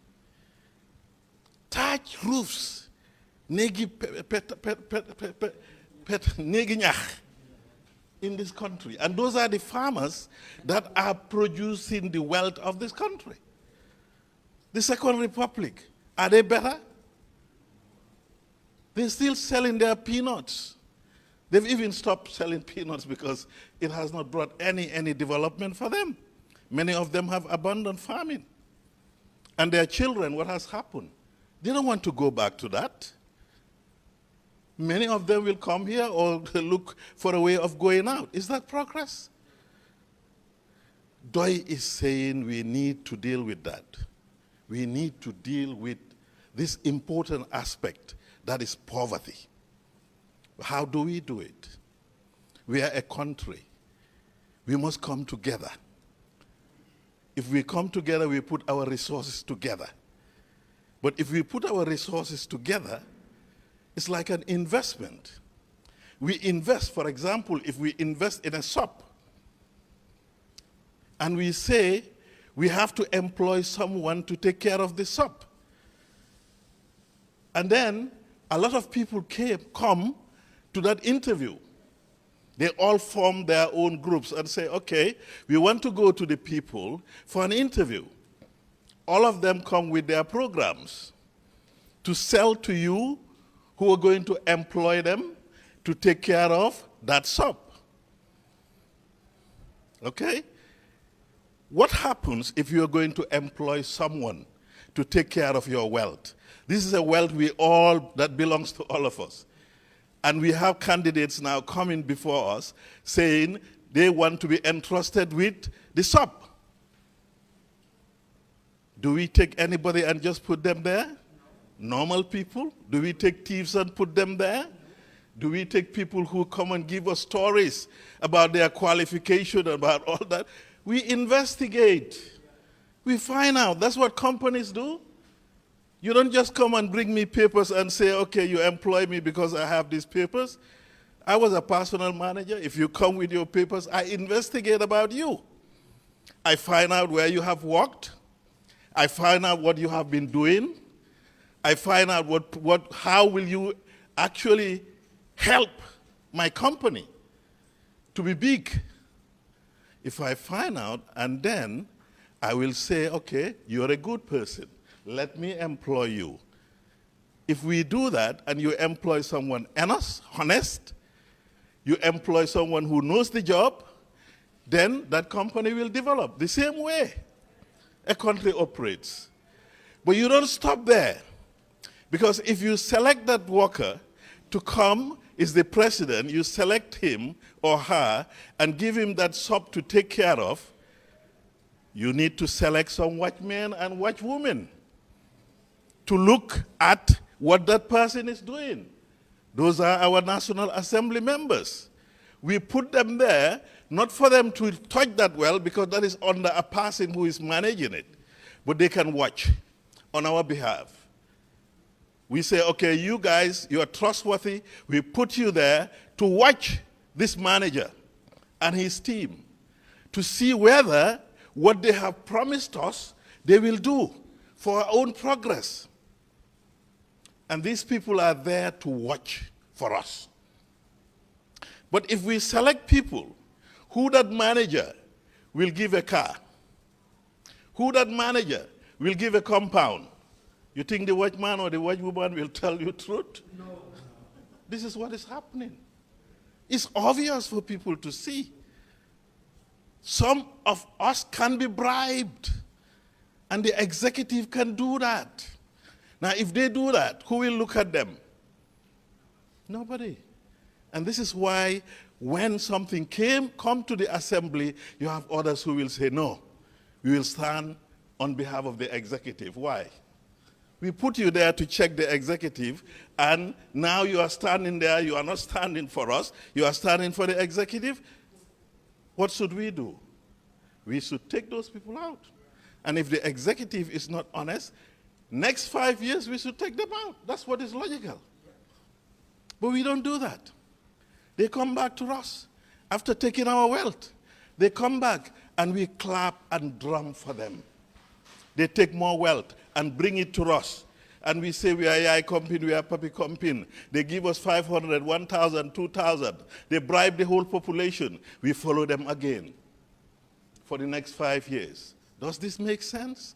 Thatched roofs. Negi nyach in this country. And those are the farmers that are producing the wealth of this country. The Second Republic, are they better? They're still selling their peanuts. They've even stopped selling peanuts because it has not brought any development for them. Many of them have abandoned farming. And their children, what has happened? They don't want to go back to that. Many of them will come here or look for a way of going out. Is that progress? Pdois is saying we need to deal with that. We need to deal with this important aspect that is poverty. How do we do it? We are a country. We must come together. If we come together, we put our resources together. But if we put our resources together, it's like an investment. We invest, for example, if we invest in a shop, and we say we have to employ someone to take care of the shop. And then a lot of people come to that interview. They all form their own groups and say, okay, we want to go to the people for an interview. All of them come with their programs to sell to you who are going to employ them to take care of that shop. Okay? What happens if you are going to employ someone to take care of your wealth? This is a wealth that belongs to all of us. And we have candidates now coming before us saying they want to be entrusted with the shop. Do we take anybody and just put them there? Normal people? Do we take thieves and put them there? Do we take people who come and give us stories about their qualification, about all that? We investigate. We find out. That's what companies do. You don't just come and bring me papers and say, okay, you employ me because I have these papers. I was a personal manager. If you come with your papers, I investigate about you. I find out where you have worked. I find out what you have been doing. I find out how will you actually help my company to be big. If I find out, and then I will say, okay, you're a good person. Let me employ you. If we do that and you employ someone honest, you employ someone who knows the job, then that company will develop the same way a country operates. But you don't stop there. Because if you select that worker to come, is the president, you select him or her and give him that job to take care of, you need to select some white men and white women to look at what that person is doing. Those are our National Assembly members. We put them there, not for them to touch that well, because that is under a person who is managing it, but they can watch on our behalf. We say, okay, you guys, you are trustworthy. We put you there to watch this manager and his team to see whether what they have promised us, they will do for our own progress. And these people are there to watch for us. But if we select people who that manager will give a car, who that manager will give a compound, you think the white man or the white woman will tell you truth? No. This is what is happening. It's obvious for people to see. Some of us can be bribed, and the executive can do that. Now, if they do that, who will look at them? Nobody. And this is why when something come to the assembly, you have others who will say, no, we will stand on behalf of the executive. Why? We put you there to check the executive, and now you are standing there, you are not standing for us, you are standing for the executive. What should we do? We should take those people out. And if the executive is not honest, next 5 years we should take them out. That's what is logical. But we don't do that. They come back to us after taking our wealth. They come back and we clap and drum for them. They take more wealth and bring it to us. And we say we are Yai Compin, we are Papi Compin. They give us 500, 1,000, 2,000. They bribe the whole population. We follow them again for the next 5 years. Does this make sense?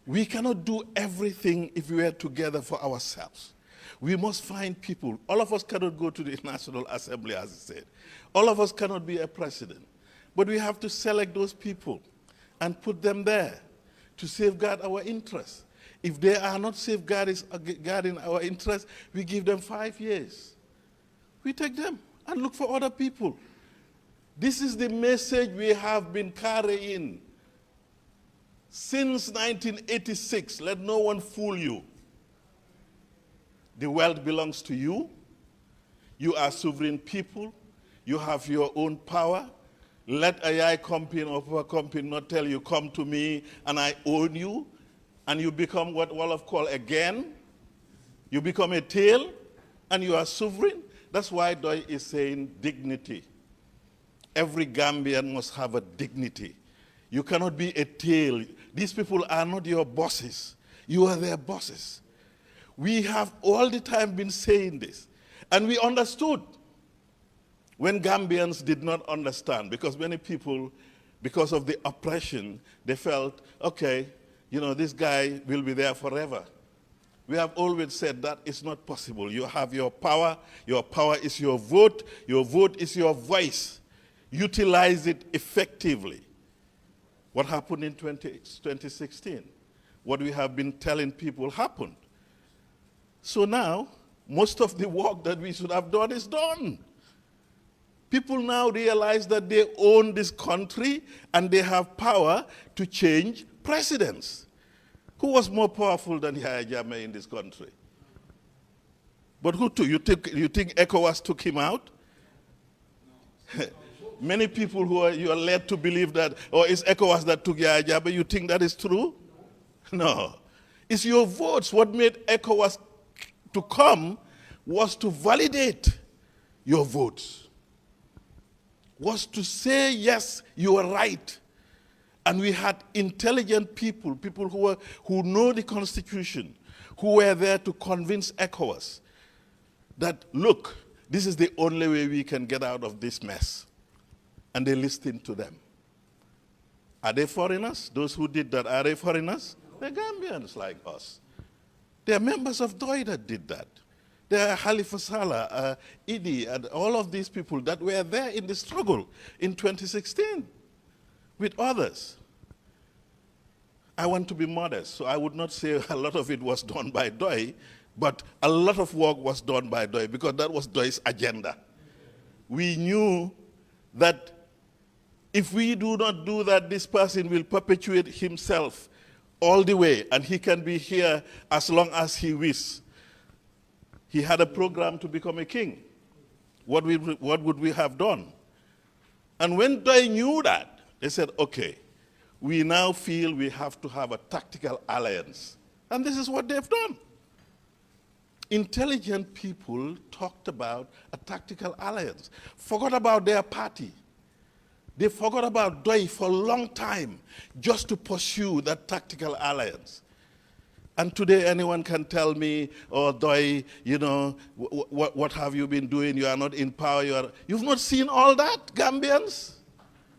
We cannot do everything if we are together for ourselves. We must find people. All of us cannot go to the National Assembly, as I said. All of us cannot be a president. But we have to select those people and put them there to safeguard our interests. If they are not safeguarding our interests, we give them 5 years. We take them and look for other people. This is the message we have been carrying since 1986. Let no one fool you. The wealth belongs to you. You are sovereign people. You have your own power. Let a Yai company or a company not tell you, come to me and I own you, and you become what Wolof call again. You become a tail and you are sovereign. That's why Pdois is saying dignity. Every Gambian must have a dignity. You cannot be a tail. These people are not your bosses. You are their bosses. We have all the time been saying this, and we understood when Gambians did not understand, because many people, because of the oppression, they felt, okay, you know, this guy will be there forever. We have always said that is not possible. You have your power is your vote is your voice. Utilize it effectively. What happened in 2016? What we have been telling people happened. So now, most of the work that we should have done is done. People now realize that they own this country and they have power to change presidents. Who was more powerful than Yahya Jammeh in this country? But who took? You think ECOWAS took him out? Many people you are led to believe that, or it's ECOWAS that took Yahya Jammeh. You think that is true? No. It's your votes. What made ECOWAS to come was to validate your votes. Was to say, yes, you are right. And we had intelligent people, people who know the Constitution, who were there to convince ECOWAS that, look, this is the only way we can get out of this mess. And they listened to them. Are they foreigners? Those who did that, are they foreigners? They're Gambians like us. There are members of Pdois that did that. There are Halifa Saleh, Idi, and all of these people that were there in the struggle in 2016 with others. I want to be modest, so I would not say a lot of it was done by Pdois, but a lot of work was done by Pdois because that was Pdois' agenda. We knew that if we do not do that, this person will perpetuate himself all the way, and he can be here as long as he wishes. He had a program to become a king. What would we have done? And when Pdois knew that, they said, okay, we now feel we have to have a tactical alliance. And this is what they've done. Intelligent people talked about a tactical alliance, forgot about their party. They forgot about Pdois for a long time just to pursue that tactical alliance. And today anyone can tell me, oh, Pdois, you know, what have you been doing? You are not in power. You've not seen all that, Gambians?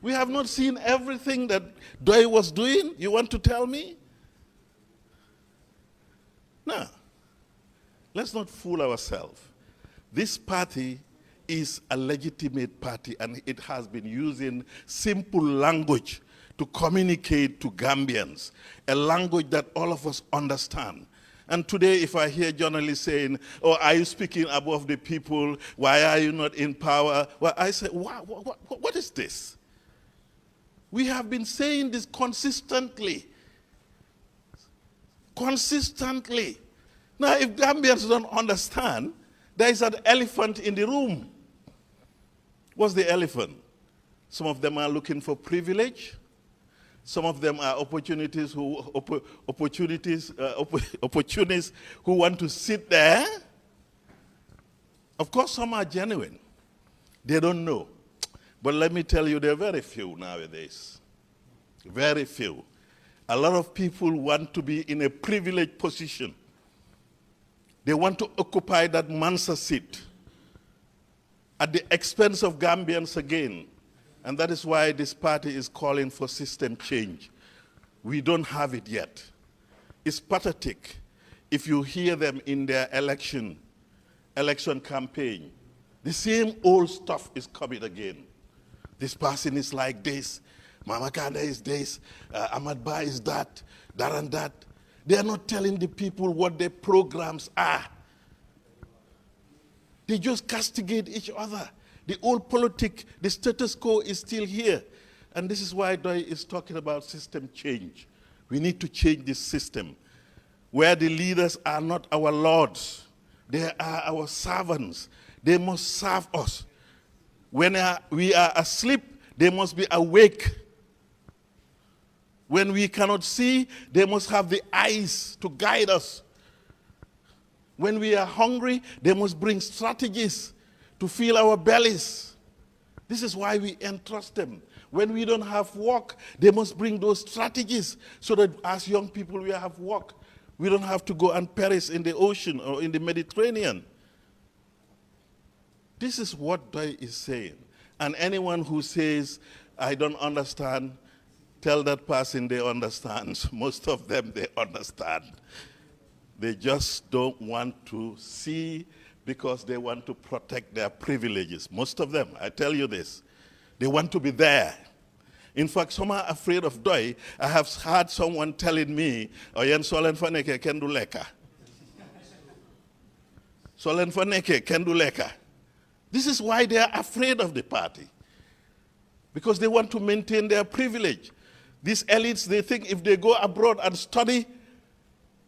We have not seen everything that Pdois was doing? You want to tell me? No. Let's not fool ourselves. This party is a legitimate party, and it has been using simple language to communicate to Gambians, a language that all of us understand. And today, if I hear journalists saying, oh, are you speaking above the people? Why are you not in power? Well, I say, what is this? We have been saying this consistently. Consistently. Now, if Gambians don't understand, there is an elephant in the room. What's the elephant? Some of them are looking for privilege. Some of them are opportunists who want to sit there. Of course, some are genuine. They don't know. But let me tell you, there are very few nowadays. Very few. A lot of people want to be in a privileged position. They want to occupy that Mansa seat at the expense of Gambians again. And that is why this party is calling for system change. We don't have it yet. It's pathetic if you hear them in their election campaign. The same old stuff is coming again. This person is like this, Mama Kanda is this, Ahmad Ba is that and that. They are not telling the people what their programs are. They just castigate each other. The old politic, the status quo is still here. And this is why Pdois is talking about system change. We need to change this system where the leaders are not our lords. They are our servants. They must serve us. When we are asleep, they must be awake. When we cannot see, they must have the eyes to guide us. When we are hungry, they must bring strategies to fill our bellies. This is why we entrust them. When we don't have work, they must bring those strategies so that as young people we have work. We don't have to go and perish in the ocean or in the Mediterranean. This is what Pdois is saying. And anyone who says, I don't understand, tell that person they understand. Most of them, they understand. They just don't want to see because they want to protect their privileges. Most of them, I tell you this, they want to be there. In fact, some are afraid of Pdois. I have heard someone telling me, Oyen solen faneke kendu leka. Solen faneke kendu leka. This is why they are afraid of the party. Because they want to maintain their privilege. These elites, they think if they go abroad and study,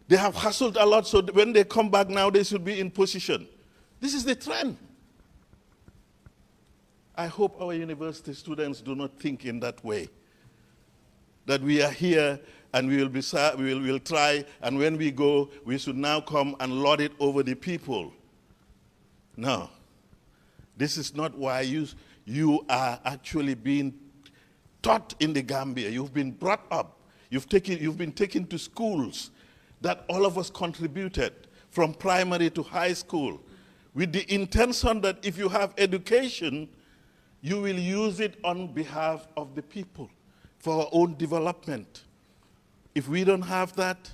they have hustled a lot, so when they come back now, they should be in position. This is the trend. I hope our university students do not think in that way. That we are here and we will try, and when we go, we should now come and lord it over the people. No. This is not why you are actually being taught in the Gambia. You've been brought up. You've been taken to schools that all of us contributed from primary to high school with the intention that if you have education, you will use it on behalf of the people for our own development. If we don't have that,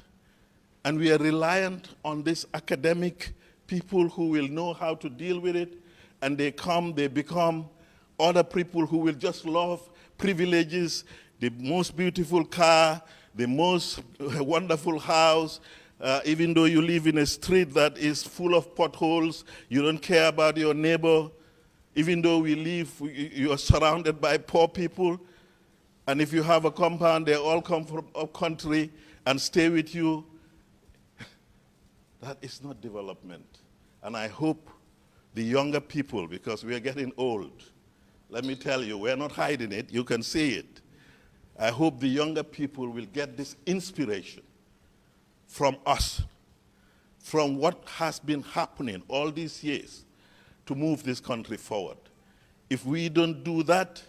And we are reliant on these academic people who will know how to deal with it, and they become other people who will just love privileges, the most beautiful car, the most wonderful house, even though you live in a street that is full of potholes, you don't care about your neighbor. Even though you are surrounded by poor people, and if you have a compound, they all come from up country and stay with you. That is not development. And I hope the younger people, because we are getting old, let me tell you, we're not hiding it, you can see it. I hope the younger people will get this inspiration from us, from what has been happening all these years to move this country forward. If we don't do that,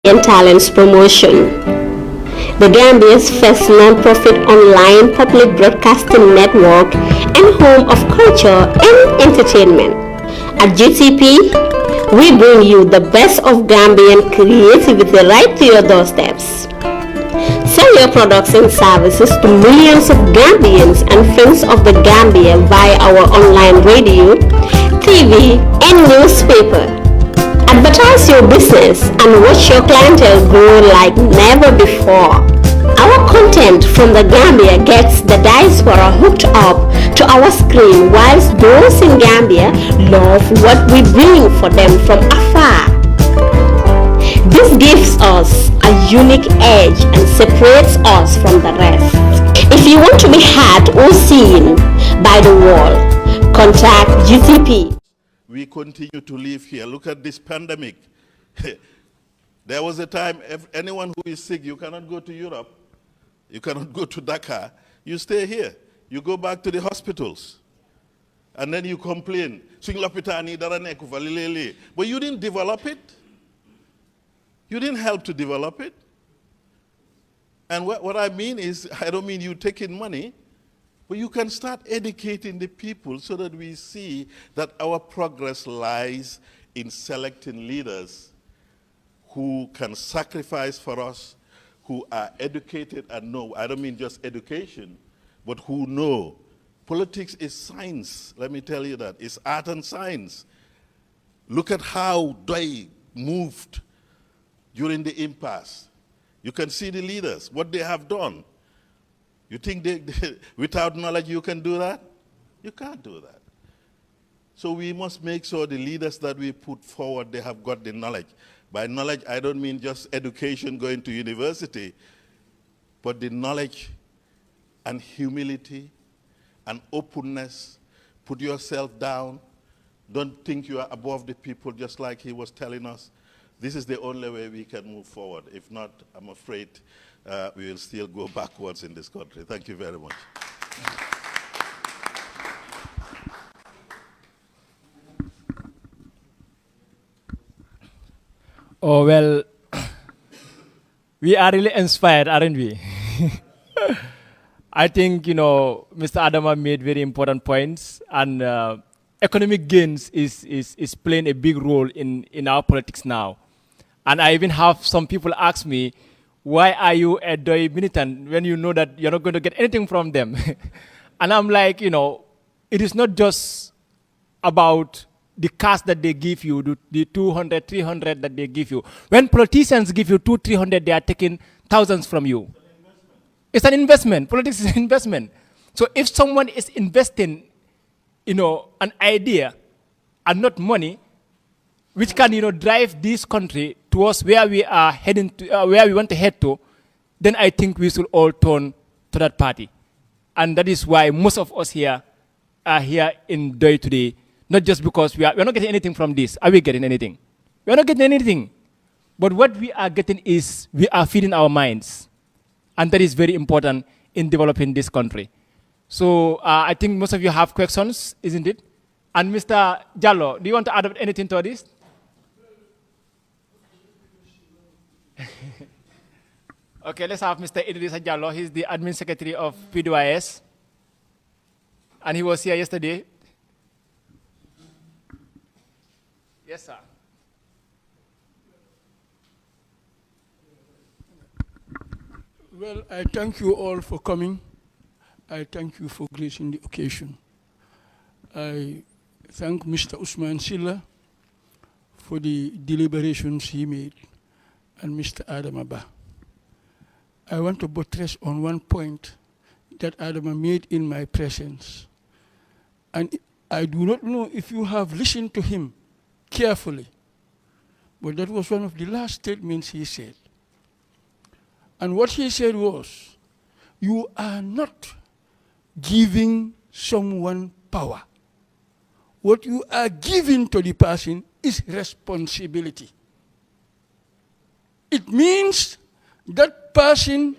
and talents promotion. The Gambia's first non-profit online public broadcasting network and home of culture and entertainment. At GTP, we bring you the best of Gambian creativity right to your doorsteps. Sell your products and services to millions of Gambians and friends of the Gambia via our online radio, TV, and newspaper. Advertise your business and watch your clientele grow like never before. Our content from the Gambia gets the diaspora hooked up to our screen, whilst those in Gambia love what we bring for them from afar. This gives us a unique edge and separates us from the rest. If you want to be heard or seen by the world, contact GTP. we continue to live here. Look at this pandemic. There was a time, if anyone who is sick, you cannot go to Europe, you cannot go to Dakar, you stay here. You go back to the hospitals. And then you complain. But you didn't develop it. You didn't help to develop it. And what I mean is, I don't mean you taking money, but you can start educating the people so that we see that our progress lies in selecting leaders who can sacrifice for us, who are educated and know. I don't mean just education, but who know. Politics is science, let me tell you that. It's art and science. Look at how they moved during the impasse. You can see the leaders, what they have done. You think without knowledge you can do that? You can't do that. So we must make sure the leaders that we put forward, they have got the knowledge. By knowledge, I don't mean just education, going to university, but the knowledge and humility and openness. Put yourself down. Don't think you are above the people, just like he was telling us. This is the only way we can move forward. If not, I'm afraid we will still go backwards in this country. Thank you very much. Oh, well, we are really inspired, aren't we? I think, Mr. Adama made very important points, and economic gains is playing a big role in our politics now. And I even have some people ask me, why are you a Pdois militant when you know that you're not going to get anything from them? And I'm like, it is not just about the cash that they give you, the 200, 300 that they give you. When politicians give you 200, 300, they are taking thousands from you. It's an investment. Politics is an investment. So if someone is investing, an idea and not money, which can, drive this country towards where we are heading to, where we want to head to, then I think we should all turn to that party. And that is why most of us here are here in Pdois today, not just because we're not getting anything from this. Are we getting anything? We're not getting anything. But what we are getting is we are feeding our minds. And that is very important in developing this country. So I think most of you have questions, isn't it? And Mr. Jallo, do you want to add anything to this? Okay, let's have Mr. Idrissa Jallo. He's the admin secretary of Pdois. And he was here yesterday. Yes, sir. Well, I thank you all for coming. I thank you for gracing the occasion. I thank Mr. Usman Silla for the deliberations he made, and Mr. Adam Abba. I want to buttress on one point that Adam made in my presence. And I do not know if you have listened to him carefully, but that was one of the last statements he said. And what he said was, you are not giving someone power. What you are giving to the person is responsibility. It means that person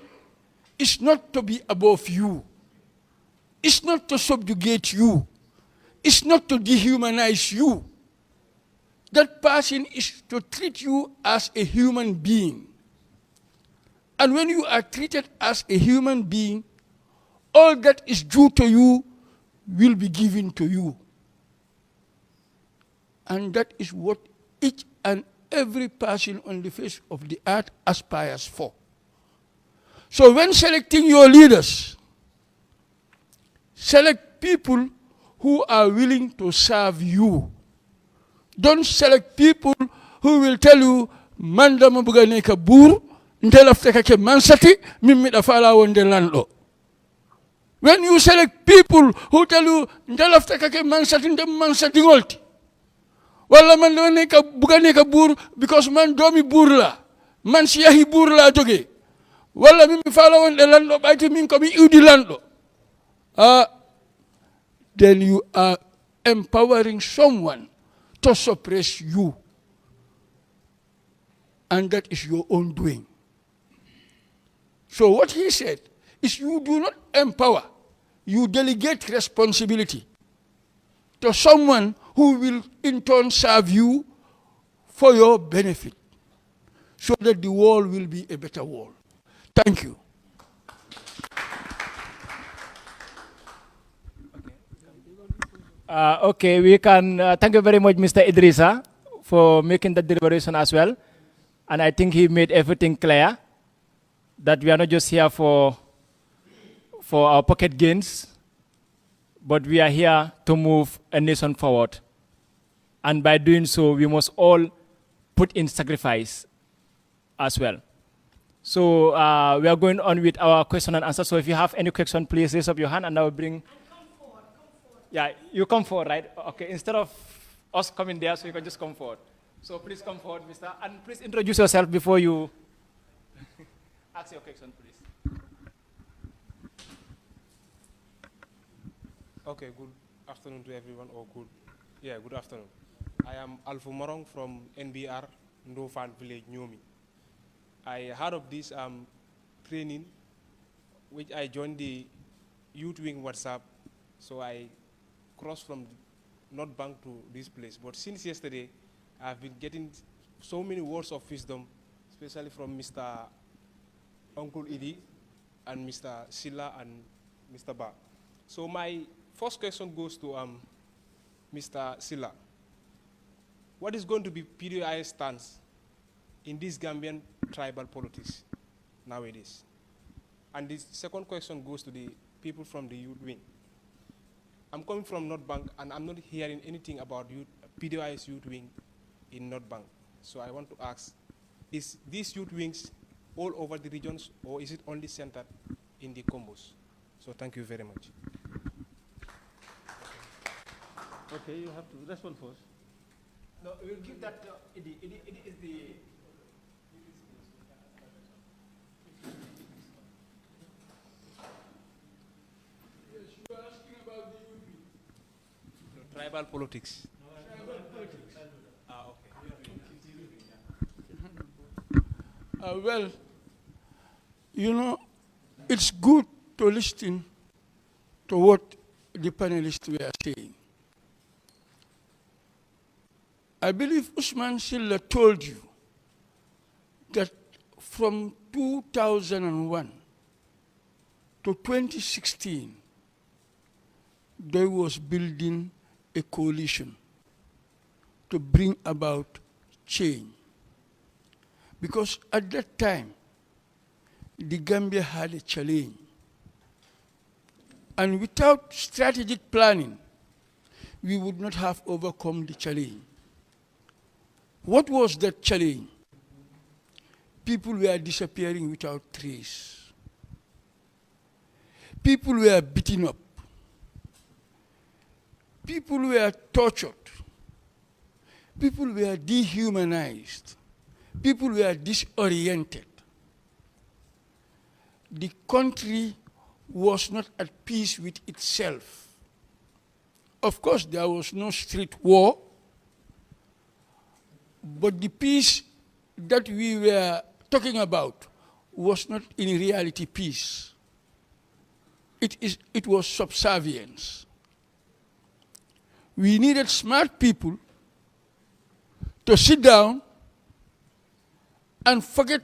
is not to be above you. It's not to subjugate you. It's not to dehumanize you. That person is to treat you as a human being. And when you are treated as a human being, all that is due to you will be given to you. And that is what each and every person on the face of the earth aspires for. So when selecting your leaders, select people who are willing to serve you. Don't select people who will tell you, Manda mabuga neka bur, ndelafte kake mansati, mimi dafala wonde landlo. When you select people who tell you, ndelafte kake mansati, ndem mansati ngolti. Wala man do neka buga neka bur, because man domi burla, man siyahi burla joge. Wala mimi fala wonde landlo, baiti min komi iudi landlo. Then you are empowering someone to suppress you. And that is your own doing. So what he said is you do not empower, you delegate responsibility to someone who will in turn serve you for your benefit, so that the world will be a better world. Thank you. Okay, we can thank you very much, Mr. Idrissa, for making that deliberation as well. And I think he made everything clear that we are not just here for our pocket gains, but we are here to move a nation forward. And by doing so, we must all put in sacrifice as well. So we are going on with our question and answer. So if you have any question, please raise up your hand and I will bring. Yeah, you come forward, right? Okay, instead of us coming there, so you can just come forward. So please come forward, Mr. And please introduce yourself before you ask your question, please. Okay, good afternoon to everyone, or good afternoon. I am Alpha Morong from NBR, Ndofan Village, Nyomi. I heard of this training, which I joined the Youth Wing WhatsApp, so I crossed from North Bank to this place. But since yesterday, I've been getting so many words of wisdom, especially from Mr. Uncle Idi and Mr. Silla and Mr. Ba. So my first question goes to Mr. Silla. What is going to be PDI's stance in this Gambian tribal politics nowadays? And the second question goes to the people from the youth wing. I'm coming from North Bank, and I'm not hearing anything about PDI's youth wing in North Bank. So I want to ask, is these youth wings all over the regions, or is it only centered in the combos? So thank you very much. Okay, you have to respond first. No, we'll give that to Idi. Idi is the... Tribal politics. Well, you know, it's good to listen to what the panelists were saying. I believe Usman Silla told you that from 2001 to 2016, they was building a coalition to bring about change. Because at that time, the Gambia had a challenge. And without strategic planning, we would not have overcome the challenge. What was that challenge? People were disappearing without trace. People were beaten up. People were tortured. People were dehumanized. People were disoriented. The country was not at peace with itself. Of course, there was no street war, but the peace that we were talking about was not in reality peace. It was subservience. We needed smart people to sit down and forget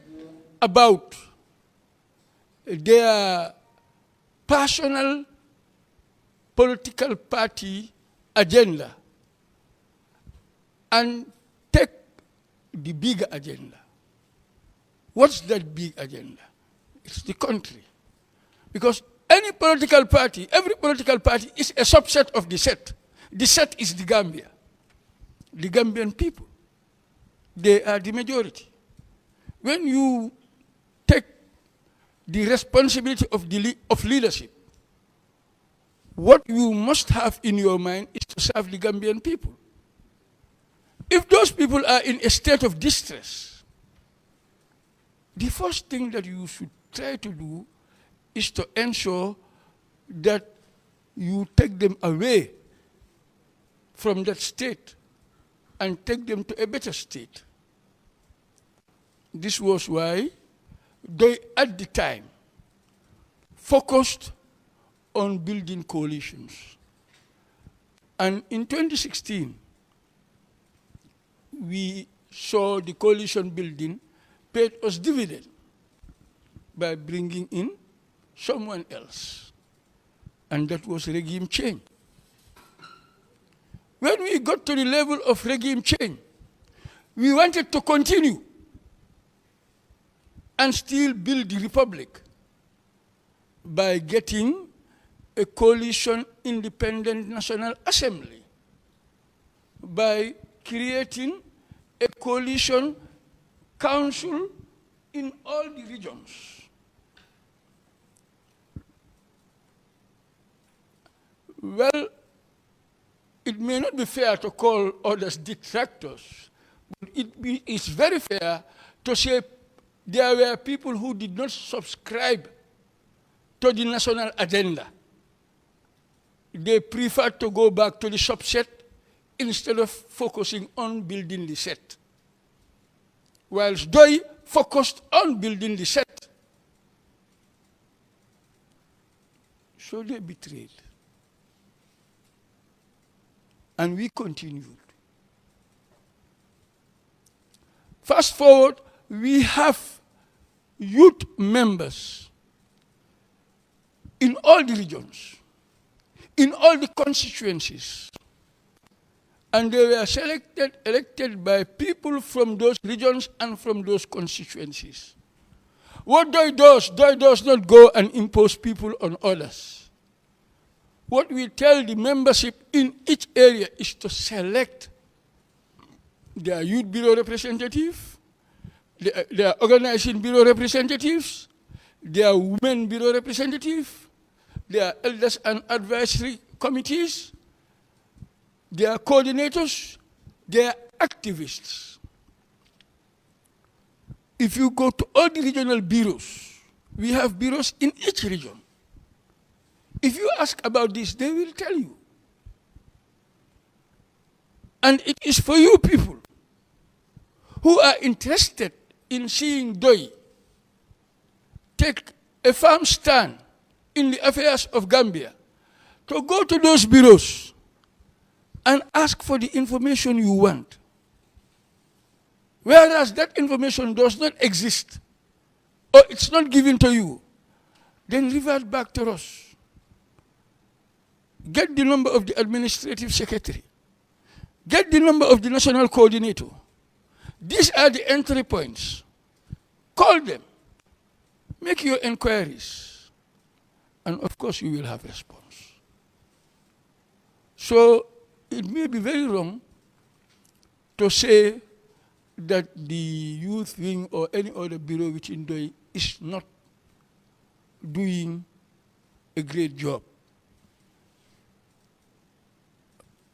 about their personal political party agenda and take the bigger agenda. What's that big agenda? It's the country. Because any political party, every political party is a subset of the set. The set is the Gambia, the Gambian people. They are the majority. When you take the responsibility of leadership, what you must have in your mind is to serve the Gambian people. If those people are in a state of distress, the first thing that you should try to do is to ensure that you take them away from that state and take them to a better state. This was why they, at the time, focused on building coalitions. And in 2016, we saw the coalition building paid us dividend by bringing in someone else. And that was regime change. When we got to the level of regime change, we wanted to continue and still build the republic by getting a coalition independent national assembly, by creating a coalition council in all the regions. Well, it may not be fair to call others detractors, but it's very fair to say there were people who did not subscribe to the national agenda. They preferred to go back to the subset instead of focusing on building the set. Whilst Pdois focused on building the set. So they betrayed. And we continued. Fast forward, we have youth members in all the regions, in all the constituencies. And they were elected by people from those regions and from those constituencies. What Pdois does not go and impose people on others. What we tell the membership in each area is to select their youth bureau representative, their organizing bureau representatives, their women bureau representative, their elders and advisory committees, their coordinators, their activists. If you go to all the regional bureaus, we have bureaus in each region. If you ask about this, they will tell you. And it is for you people who are interested in seeing Pdois take a firm stand in the affairs of Gambia, to go to those bureaus and ask for the information you want. Whereas that information does not exist, or it's not given to you, then revert back to us. Get the number of the administrative secretary. Get the number of the national coordinator. These are the entry points. Call them. Make your inquiries. And of course, you will have response. So it may be very wrong to say that the youth wing or any other bureau within Pdois is not doing a great job.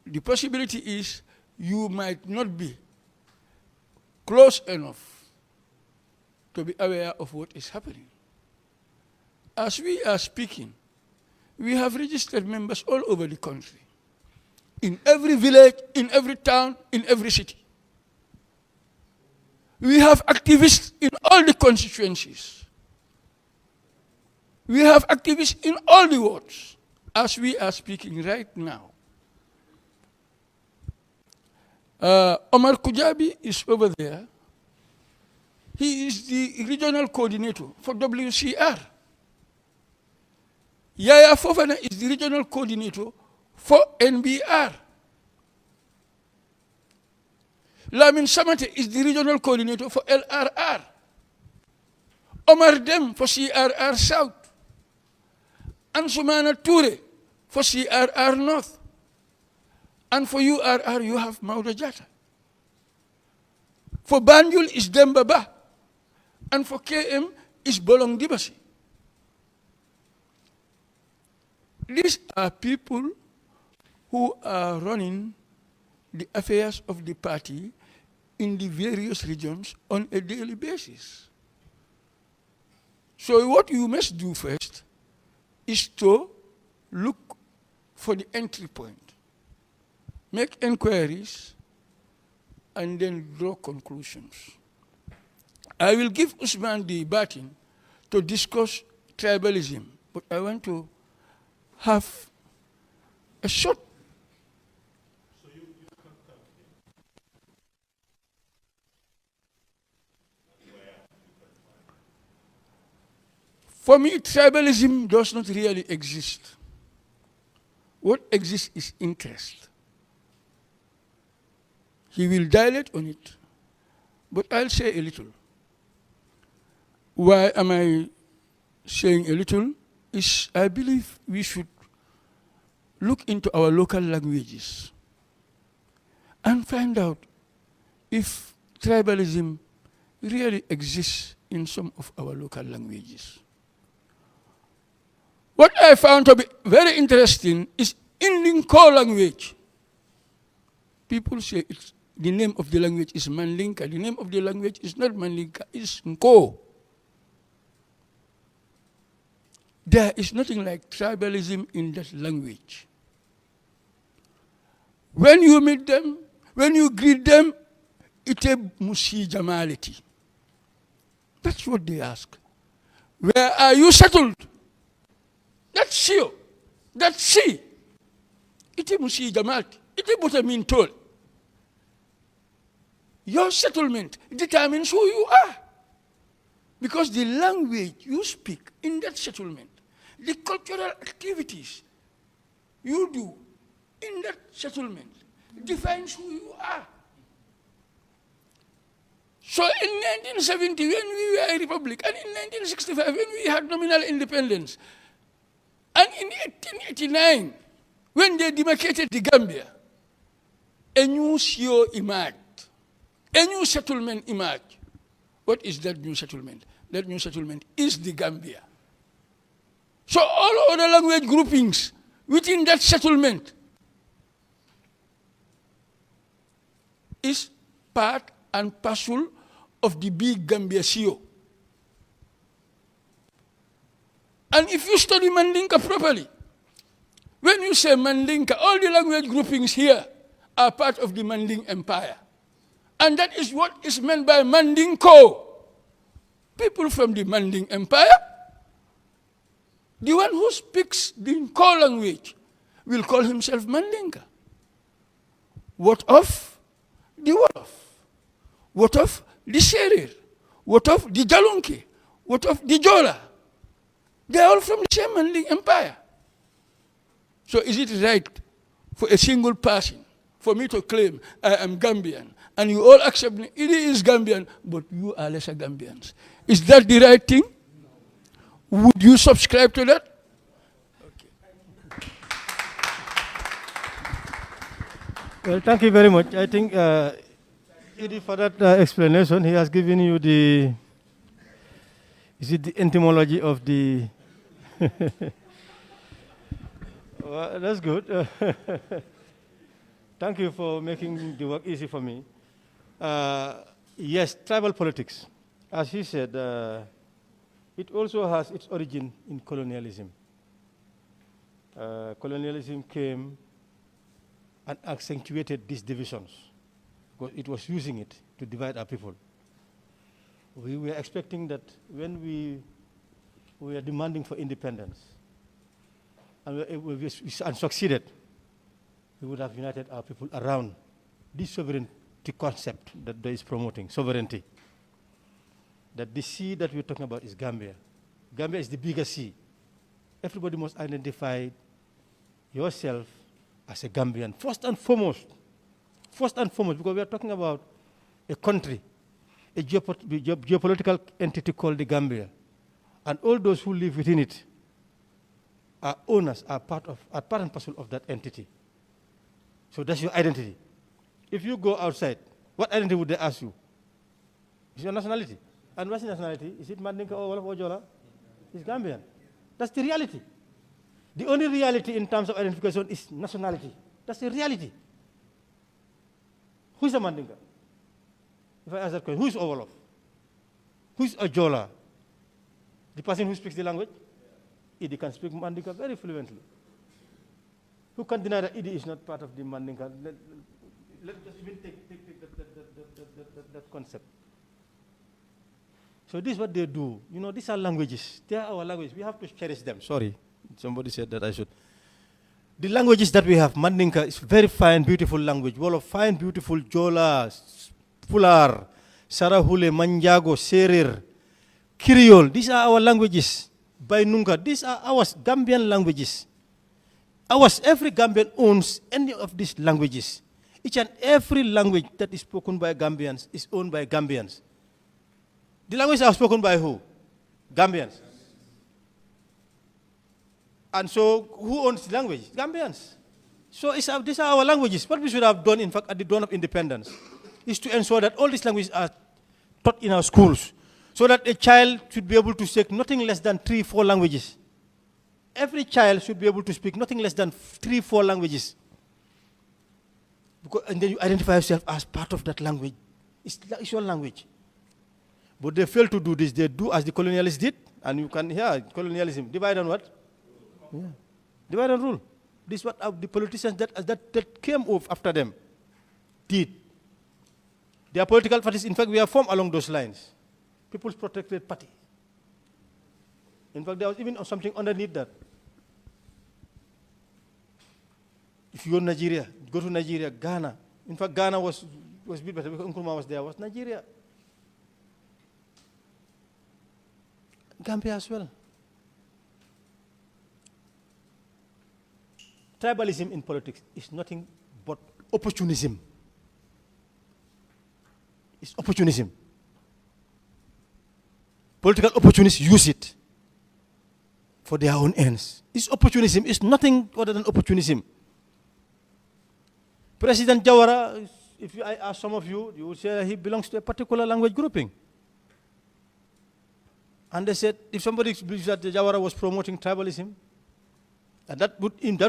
The possibility is you might not be close enough to be aware of what is happening. As we are speaking, we have registered members all over the country, in every village, in every town, in every city. We have activists in all the constituencies. We have activists in all the wards, as we are speaking right now. Omar Kujabi is over there. He is the regional coordinator for WCR. Yaya Fofana is the regional coordinator for NBR. Lamin Samate is the regional coordinator for LRR. Omar Dem for CRR South. Ansumana Toure for CRR North. And for URR, you have Mauda Jata. For Banjul is Dembaba. And for KM is Bolong Dibasi. These are people who are running the affairs of the party in the various regions on a daily basis. So what you must do first is to look for the entry point. Make inquiries, and then draw conclusions. I will give Usman the baton to discuss tribalism, but I want to have a short. So you can come here. For me, tribalism does not really exist. What exists is interest. He will dilate on it, but I'll say a little. Why am I saying a little? Is I believe we should look into our local languages and find out if tribalism really exists in some of our local languages. What I found to be very interesting is Indinko language. People say it's the name of the language is Mandinka. The name of the language is not Mandinka, it's Nko. There is nothing like tribalism in that language. When you meet them, when you greet them, it's a musi jamality. That's what they ask. Where are you settled? That's you. That's she. It's a musi jamality. It's a butamin toll. Your settlement determines who you are. Because the language you speak in that settlement, the cultural activities you do in that settlement defines who you are. So in 1970, when we were a republic, and in 1965, when we had nominal independence, and in 1889, when they demarcated the Gambia, a new CEO emerged. A new settlement emerged. What is that new settlement? That new settlement is the Gambia. So all other language groupings within that settlement is part and parcel of the big Gambia CEO. And if you study Mandinka properly, when you say Mandinka, all the language groupings here are part of the Manding Empire. And that is what is meant by Mandinko. People from the Manding Empire The one who speaks the Nkol language will call himself Mandinka. What of the Wolof? What of the Serer? What of the Jalunki? What of the Jola? They are all from the same Manding empire. So is it right for a single person for me to claim I am Gambian and you all accept me? It is Gambian, but you are lesser Gambians. Is that the right thing? Would you subscribe to that? Well, thank you very much. I think, Edie, for that explanation, he has given you the, is it the etymology of the, well, that's good. Thank you for making the work easy for me. Yes, tribal politics. As he said, it also has its origin in colonialism. Colonialism came and accentuated these divisions because it was using it to divide our people. We were expecting that when we were demanding for independence and we succeeded, we would have united our people around this sovereignty concept that there is promoting, sovereignty. That the sea that we're talking about is Gambia. Gambia is the biggest sea. Everybody must identify yourself as a Gambian, first and foremost, because we are talking about a country, a geopolitical entity called the Gambia, and all those who live within it are owners, are part and parcel of that entity. So that's your identity. If you go outside, what identity would they ask you? Is your nationality? And what's your nationality? Is it Mandinka or Wolof or Jola? It's Gambian. That's the reality. The only reality in terms of identification is nationality. That's the reality. Who's a Mandinka? If I ask that question, who's a Wolof? Who's a Jola? The person who speaks the language? Idi can speak Mandinka very fluently. Who can deny that Idi is not part of the Mandinka? Let's just even take that concept. So this is what they do. You know, these are languages. They are our languages. We have to cherish them. Sorry. Somebody said that I should. The languages that we have, Mandinka is very fine, beautiful language. Wolof, fine, beautiful, Jola, Pular, Sarahule, Manjago, Serer, Creole. These are our languages. Bainunga, these are our Gambian languages. Every Gambian owns any of these languages. Each and every language that is spoken by Gambians is owned by Gambians. The languages are spoken by who? Gambians. And so, who owns the language? Gambians. So, these are our languages. What we should have done, in fact, at the dawn of independence, is to ensure that all these languages are taught in our schools, so that a child should be able to speak nothing less than 3-4 languages. Every child should be able to speak nothing less than 3-4 languages. And then you identify yourself as part of that language. It's your language. But they fail to do this. They do as the colonialists did, and you can hear colonialism. Divide and what? Yeah. Divide and rule. This is what the politicians that came after them did. Their political parties, in fact, we are formed along those lines. People's Protected Party. In fact, there was even something underneath that. If you go to Nigeria, Ghana. In fact, Ghana was bit better because Nkrumah was there, was Nigeria. Gambia as well. Tribalism in politics is nothing but opportunism. It's opportunism. Political opportunists use it for their own ends. It's opportunism. It's nothing other than opportunism. President Jawara, if I ask some of you, you would say he belongs to a particular language grouping. And they said, if somebody believes that Jawara was promoting tribalism, and that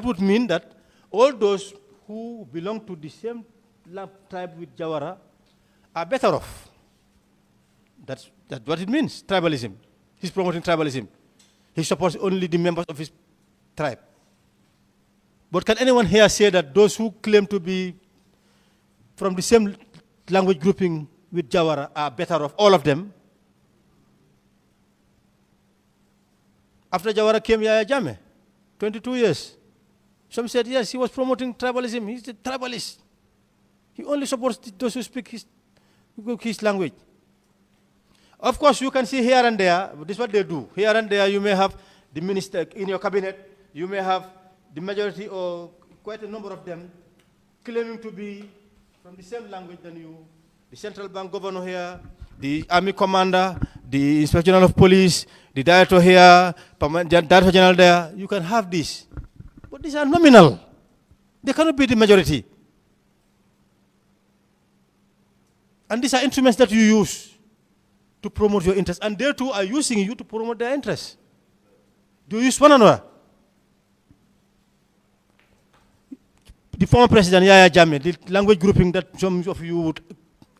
would mean that all those who belong to the same tribe with Jawara are better off. That's what it means, tribalism. He's promoting tribalism. He supports only the members of his tribe. But can anyone here say that those who claim to be from the same language grouping with Jawara are better off, all of them? After Jawara came, Yaya Jammeh, 22 years. Some said, yes, he was promoting tribalism. He's a tribalist. He only supports those who speak his language. Of course, you can see here and there, this is what they do. Here and there, you may have the minister in your cabinet, you may have the majority or quite a number of them claiming to be from the same language than you. The central bank governor here, the army commander, the inspector general of police, the director here, director general there. You can have this. But these are nominal. They cannot be the majority. And these are instruments that you use to promote your interests. And they too are using you to promote their interests. Do you use one another? The former president, Yaya Jammeh, the language grouping that some of you would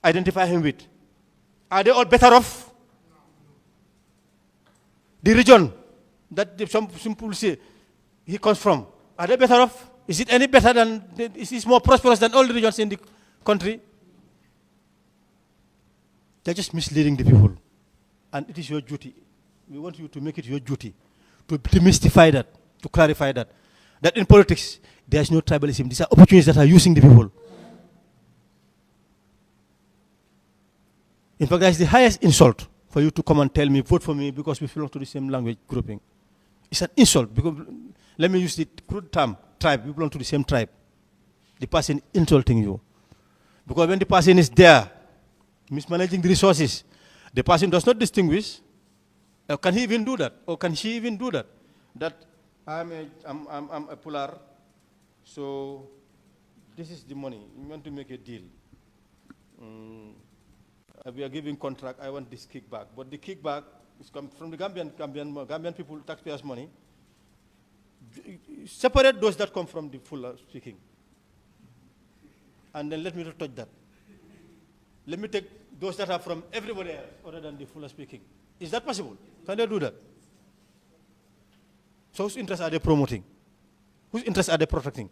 identify him with, are they all better off? The region that some people say he comes from, are they better off? Is it any better than, is it more prosperous than all the regions in the country? They're just misleading the people. And it is your duty. We want you to make it your duty to demystify that, to clarify that. That in politics, there is no tribalism. These are opportunities that are using the people. In fact, that is the highest insult for you to come and tell me, vote for me because we belong to the same language grouping. It's an insult because, let me use the crude term, tribe, we belong to the same tribe. The person insulting you. Because when the person is there, mismanaging the resources, the person does not distinguish. Can he even do that? Or can she even do that? That I'm a puller, so this is the money. You want to make a deal. We are giving contract, I want this kickback. But the kickback is come from the Gambian people, taxpayers' money. Separate those that come from the fuller speaking. And then let me not touch that. Let me take those that are from everybody else other than the fuller speaking. Is that possible? Can they do that? So whose interests are they promoting? Whose interests are they protecting?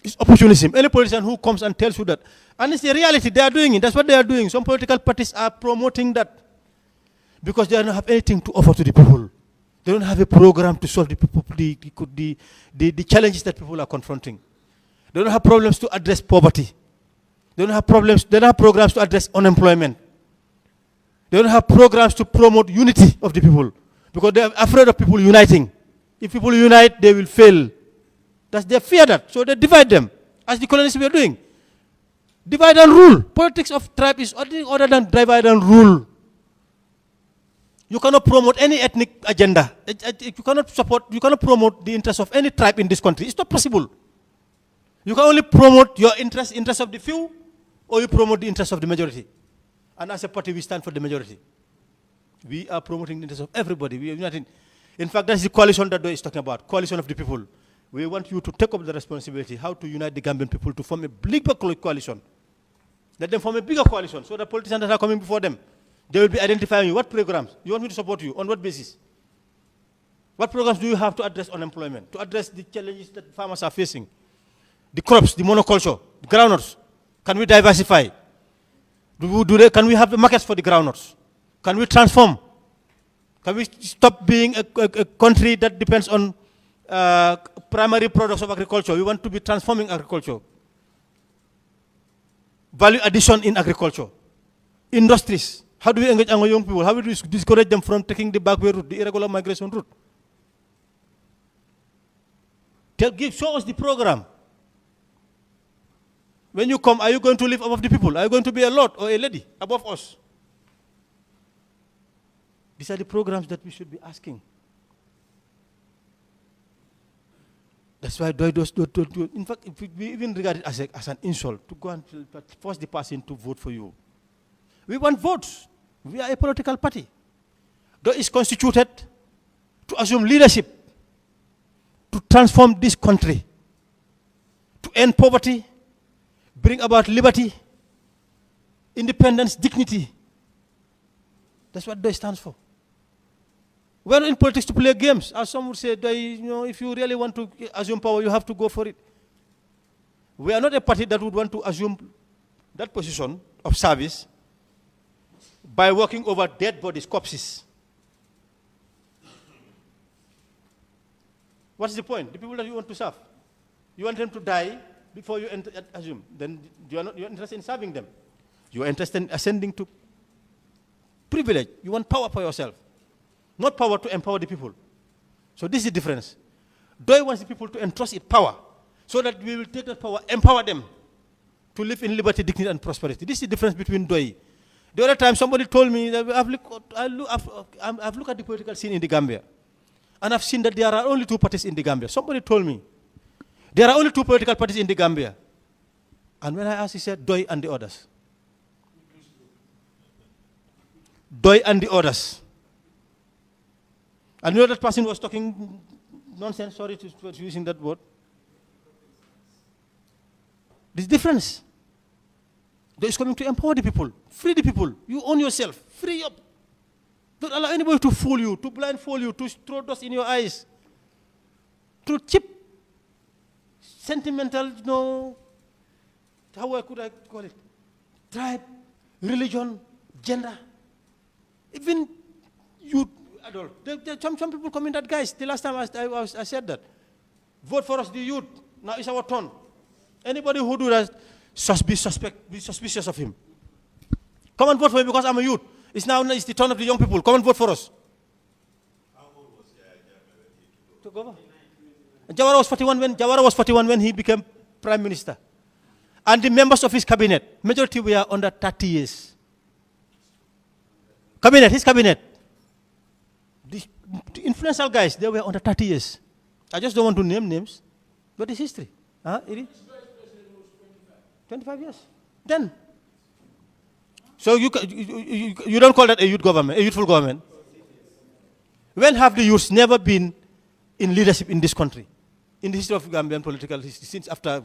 It's opportunism. Any politician who comes and tells you that, and it's the reality, they are doing it. That's what they are doing. Some political parties are promoting that because they don't have anything to offer to the people. They don't have a program to solve the challenges that people are confronting. They don't have problems to address poverty. They don't have problems. They don't have programs to address unemployment. They don't have programs to promote unity of the people because they are afraid of people uniting. If people unite, they will fail. They fear that, so they divide them, as the colonists were doing. Divide and rule. Politics of tribe is other than divide and rule. You cannot promote any ethnic agenda. You cannot promote the interests of any tribe in this country. It's not possible. You can only promote your interests of the few, or you promote the interests of the majority. And as a party, we stand for the majority. We are promoting the interests of everybody. We are uniting. In fact, that's the coalition that Pdois is talking about, coalition of the people. We want you to take up the responsibility, how to unite the Gambian people to form a bigger coalition. Let them form a bigger coalition so the politicians that are coming before them, they will be identifying you. What programs? You want me to support you? On what basis? What programs do you have to address unemployment, to address the challenges that farmers are facing? The crops, the monoculture, the groundnuts. Can we diversify? Can we have markets for the groundnuts? Can we transform? Can we stop being a country that depends on primary products of agriculture? We want to be transforming agriculture. Value addition in agriculture. Industries. How do we engage our young people? How do we discourage them from taking the backward route, the irregular migration route? Show us the program. When you come, are you going to live above the people? Are you going to be a lord or a lady above us? These are the programs that we should be asking. That's why in fact, we even regard it as an insult to go and force the person to vote for you. We want votes. We are a political party. Pdois is constituted to assume leadership, to transform this country, to end poverty, bring about liberty, independence, dignity. That's what Pdois stands for. We're not in politics to play games. As some would say, if you really want to assume power, you have to go for it. We are not a party that would want to assume that position of service by working over dead bodies, corpses. What's the point? The people that you want to serve. You want them to die before you assume. Then you're interested in serving them. You are interested in ascending to privilege. You want power for yourself. Not power to empower the people. So this is the difference. Doi wants the people to entrust it power, so that we will take that power, empower them to live in liberty, dignity, and prosperity. This is the difference between Doi. The other time somebody told me that I've looked at the political scene in the Gambia, and I've seen that there are only two parties in the Gambia. Somebody told me there are only two political parties in the Gambia. And when I asked, he said, Doi and the others. Doi and the others. And you know that person was talking nonsense, sorry for using that word. This difference. Doi is coming to empower the people, free the people. You own yourself, free up. Don't allow anybody to fool you, to blindfold you, to throw dust in your eyes. To cheap, sentimental, how could I call it? Tribe, religion, gender. Even youth, adult. Some people come in that, guys. The last time I said that. Vote for us, the youth. Now it's our turn. Anybody who do that, be suspicious of him. Come and vote for me because I'm a youth. It's the turn of the young people. Come and vote for us. How old was Jawara was 41 when he became prime minister. And the members of his cabinet, majority were under 30 years. His cabinet. The influential guys, they were under 30 years. I just don't want to name names, but it's history. It is 25 years. Then. So you don't call that a youth government, a youthful government? When have the youths never been in leadership in this country? In the history of Gambian political history, since after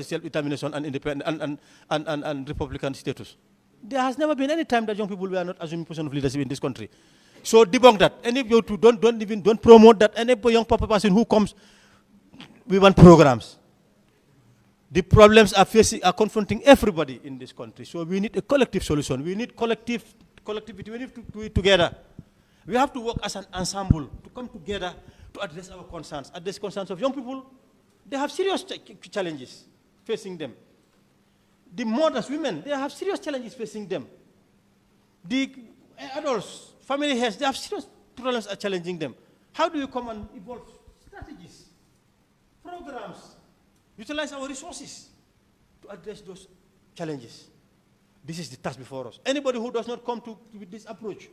self-determination and independent and Republican status. There has never been any time that young people were not assuming position of leadership in this country. So debunk that. Any of you don't promote that. Any young person who comes, we want programs. The problems are confronting everybody in this country. So we need a collective solution. We need collectivity. We need to do it together. We have to work as an ensemble to come together to address our concerns. Address concerns of young people. They have serious challenges facing them. The mothers, women, they have serious challenges facing them. The adults, family heads, they have serious problems are challenging them. How do you come and evolve strategies, programs, utilize our resources to address those challenges? This is the task before us. Anybody who does not come with this approach,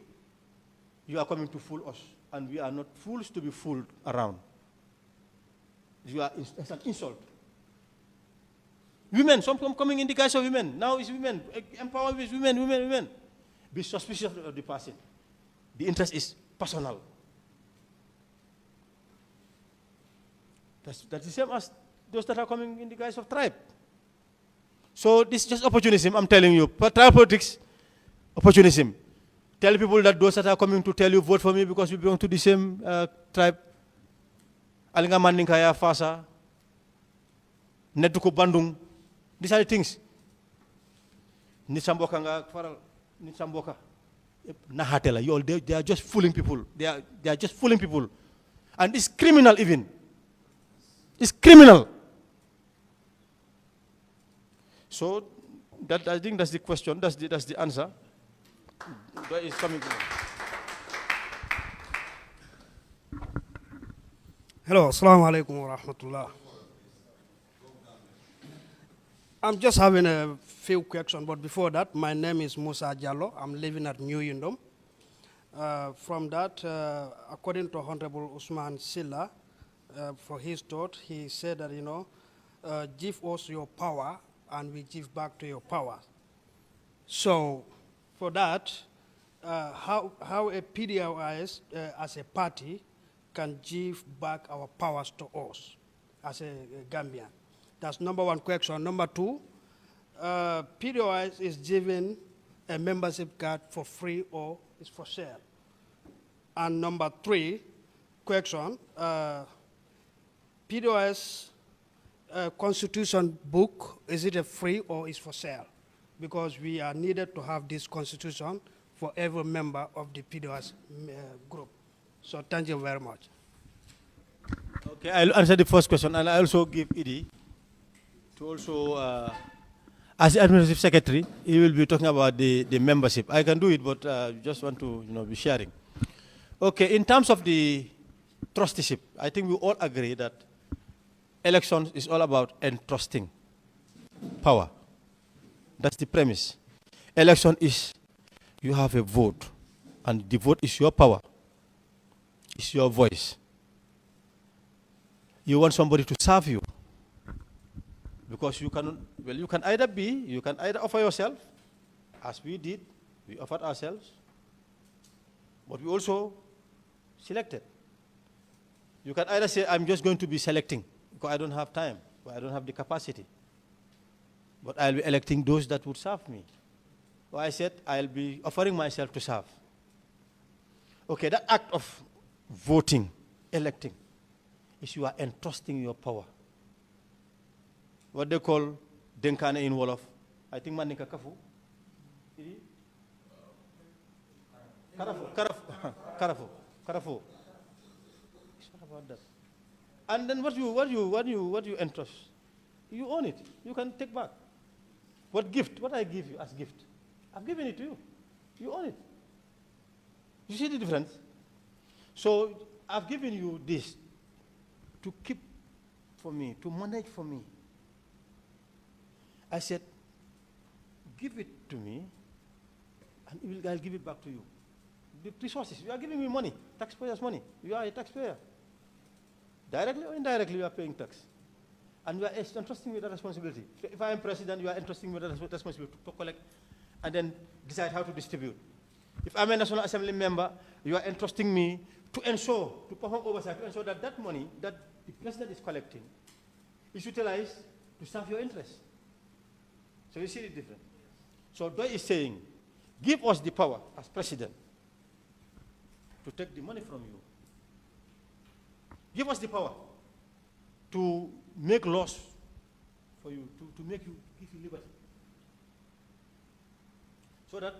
you are coming to fool us. And we are not fools to be fooled around. It's an insult. Women, some coming in the guise of women. Now it's women. Empower with women. Be suspicious of the person. The interest is personal. That's the same as those that are coming in the guise of tribe. So this is just opportunism, I'm telling you. For tribe politics, opportunism. Tell people that those that are coming to tell you, vote for me because we belong to the same tribe. Alinga Mandinkaya, Fasa, Netuko Bandung. These are the things. Nisamboka nga faral, Nisamboka. Nahatela, they are just fooling people. They are just fooling people. And it's criminal even. It's criminal. So I think that's the question, that's the answer. That is coming. Hello, assalamu alaikum wa rahmatullah. I'm just having a few questions, but before that, my name is Musa Jallo. I'm living at New Yundum. From that, according to Honorable Usman Silla, for his thought, he said that, give us your power and we give back to your power. So, for that, how a PDOIS as a party can give back our powers to us as a Gambian? That's number one question. Number two, PDOIS is giving a membership card for free or is for sale. And number three question, PDOIS constitution book, is it a free or is for sale? Because we are needed to have this constitution for every member of the PDOIS group. So thank you very much. Okay. Okay, I'll answer the first question, and I also give Idi to also, as the administrative secretary, he will be talking about the membership. I can do it, but just want to be sharing. Okay, in terms of the trusteeship, I think we all agree that elections is all about entrusting power. That's the premise. Election is you have a vote, and the vote is your power. It's your voice. You want somebody to serve you, because you can either offer yourself, as we did, we offered ourselves, but we also selected. You can either say, I'm just going to be selecting, because I don't have time, or I don't have the capacity, but I'll be electing those that would serve me. Or I said, I'll be offering myself to serve. Okay, that act of voting, electing, is you are entrusting your power. What they call denkane in Wolof. I think Manika Kafu. Karafu. It's not about that. And then what you entrust, you own it. You can take back. What I give you as gift, I've given it to you. You own it. You see the difference? So I've given you this to keep for me, to manage for me. I said, give it to me, and I'll give it back to you. The resources, you are giving me money, taxpayers' money. You are a taxpayer. Directly or indirectly, you are paying tax. And you are entrusting me with the responsibility. If I am president, you are entrusting me with the responsibility to collect and then decide how to distribute. If I'm a National Assembly member, you are entrusting me to ensure, to perform oversight, to ensure that that money that the president is collecting is utilized to serve your interests. So you see the difference. So Pdois is saying, give us the power as president to take the money from you. Give us the power to make laws for you, to give you liberty. So that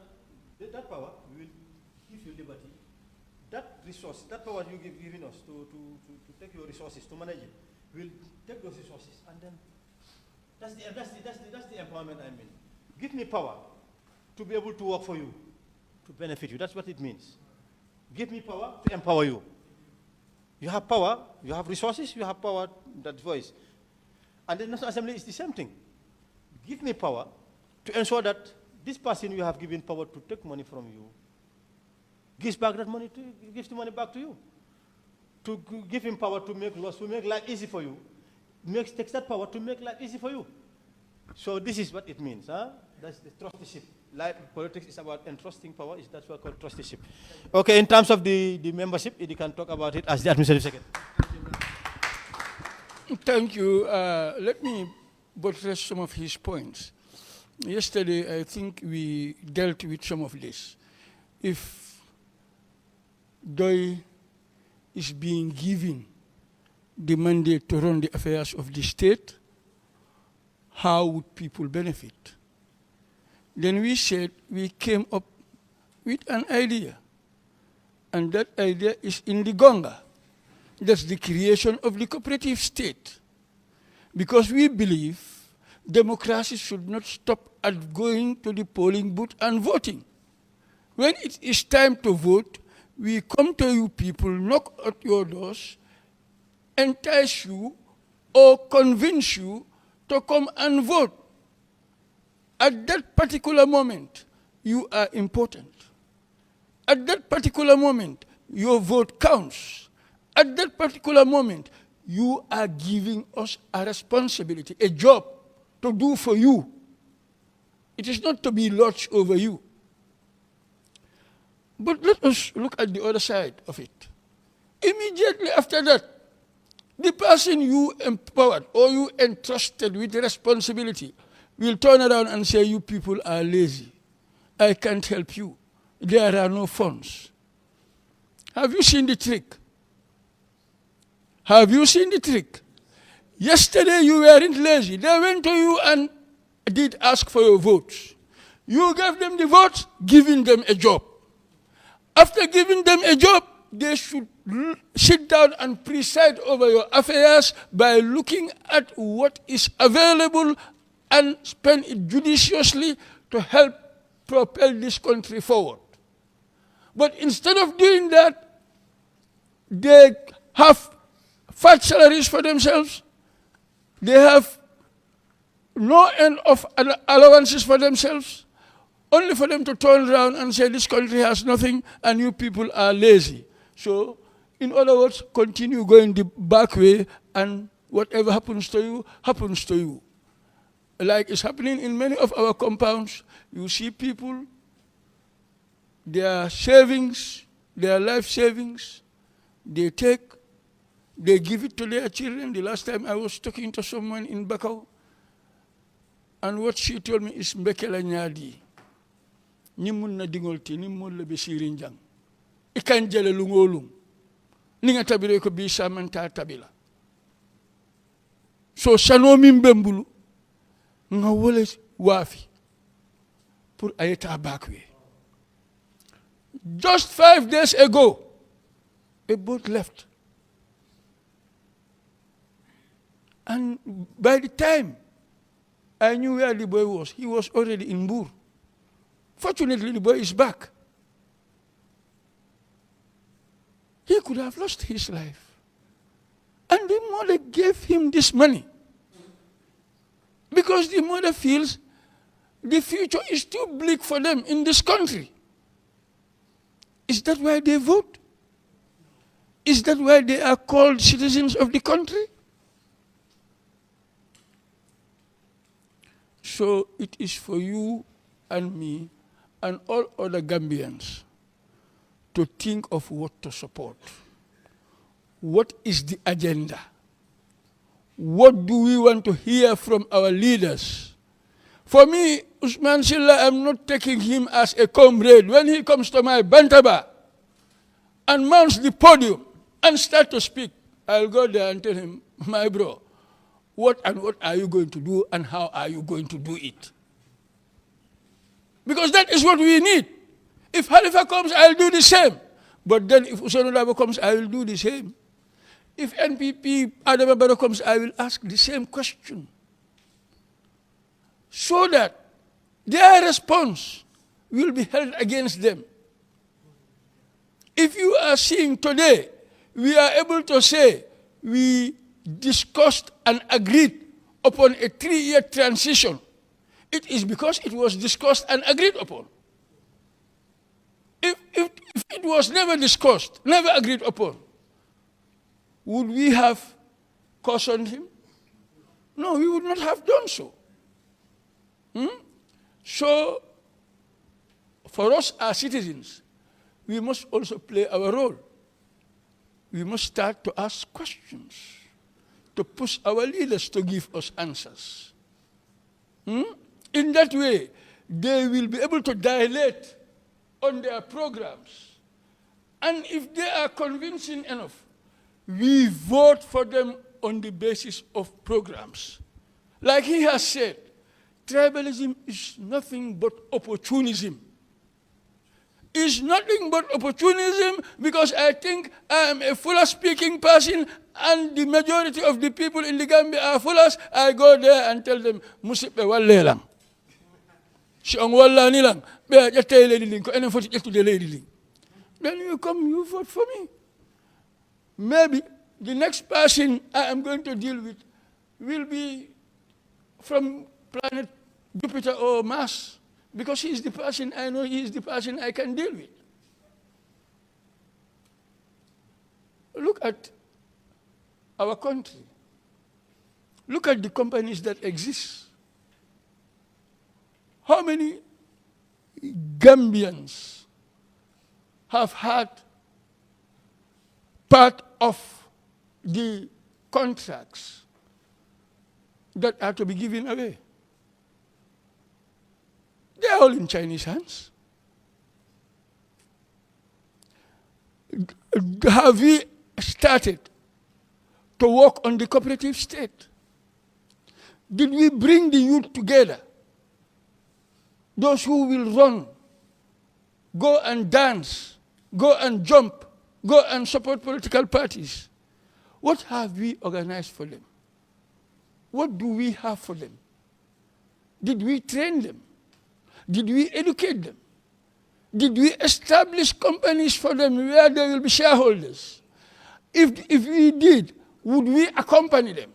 power will give you liberty. That resource, that power you've given us to take your resources, to manage it, we'll take those resources, and then that's the empowerment I mean. Give me power to be able to work for you, to benefit you. That's what it means. Give me power to empower you. You have power, you have resources, you have power, that voice. And the National Assembly is the same thing. Give me power to ensure that this person you have given power to take money from you gives back that money to you, gives the money back to you. To give him power to make laws, to make life easy for you, takes that power to make life easy for you. So this is what it means. Huh? That's the trusteeship. Politics is about entrusting power. That's what we call trusteeship. Okay, in terms of the membership, you can talk about it as the administrative secretary. Thank you. Let me buttress some of his points. Yesterday, I think we dealt with some of this. If Pdois is being given the mandate to run the affairs of the state, how would people benefit? Then we said we came up with an idea, and that idea is in the Gonga. That's the creation of the cooperative state. Because we believe democracy should not stop at going to the polling booth and voting. When it is time to vote, we come to you people, knock at your doors, entice you or convince you to come and vote. At that particular moment, you are important. At that particular moment, your vote counts. At that particular moment, you are giving us a responsibility, a job to do for you. It is not to be lorded over you. But let us look at the other side of it. Immediately after that, the person you empowered or you entrusted with the responsibility will turn around and say, you people are lazy. I can't help you. There are no funds. Have you seen the trick? Have you seen the trick? Yesterday you weren't lazy. They went to you and did ask for your votes. You gave them the votes, giving them a job. After giving them a job, they should sit down and preside over your affairs by looking at what is available and spend it judiciously to help propel this country forward. But instead of doing that, they have fat salaries for themselves. They have no end of allowances for themselves, only for them to turn around and say this country has nothing and you people are lazy. So, in other words, continue going the back way and whatever happens to you, happens to you. Like it's happening in many of our compounds, you see people, their savings, their life savings, they give it to their children. The last time I was talking to someone in Bakau, and what she told me is mbekela nyadi. Ni mun na dingolti, ni mun le besirin jang. Ikan jele lungolung. Ni nga tabire ko bi samanta tabila. So sano mimbembulu nga wole wafi pour ayeta bakwe. Just 5 days ago, a boat left. And by the time I knew where the boy was, he was already in Bur. Fortunately, the boy is back. He could have lost his life. And the mother gave him this money. Because the mother feels the future is too bleak for them in this country. Is that why they vote? Is that why they are called citizens of the country? So it is for you and me and all other Gambians to think of what to support. What is the agenda? What do we want to hear from our leaders? For me, Usman Silla, I'm not taking him as a comrade. When he comes to my Bantaba and mounts the podium and start to speak, I'll go there and tell him, my bro, what are you going to do and how are you going to do it? Because that is what we need. If Halifa comes, I'll do the same. But then if Usman Dabo comes, I will do the same. If NPP Adam Abaro comes, I will ask the same question. So that their response will be held against them. If you are seeing today, we are able to say we discussed and agreed upon a 3-year transition. It is because it was discussed and agreed upon. If it was never discussed, never agreed upon, would we have cautioned him? No, we would not have done so. So, for us as citizens, we must also play our role. We must start to ask questions, to push our leaders to give us answers. In that way, they will be able to dilate on their programs. And if they are convincing enough, we vote for them on the basis of programs. Like he has said, tribalism is nothing but opportunism. It's nothing but opportunism because I think I am a fuller speaking person and the majority of the people in the Gambia are fullers. I go there and tell them, Musipe wallelang. Si ang wala nilang, then you come, you vote for me. Maybe the next person I am going to deal with will be from planet Jupiter or Mars, because he is the person I know, he is the person I can deal with. Look at our country. Look at the companies that exist. How many Gambians have had part of the contracts that are to be given away? They are all in Chinese hands. Have we started to work on the cooperative state? Did we bring the youth together? Those who will run, go and dance, go and jump, go and support political parties. What have we organized for them? What do we have for them? Did we train them? Did we educate them? Did we establish companies for them where they will be shareholders? If we did, would we accompany them?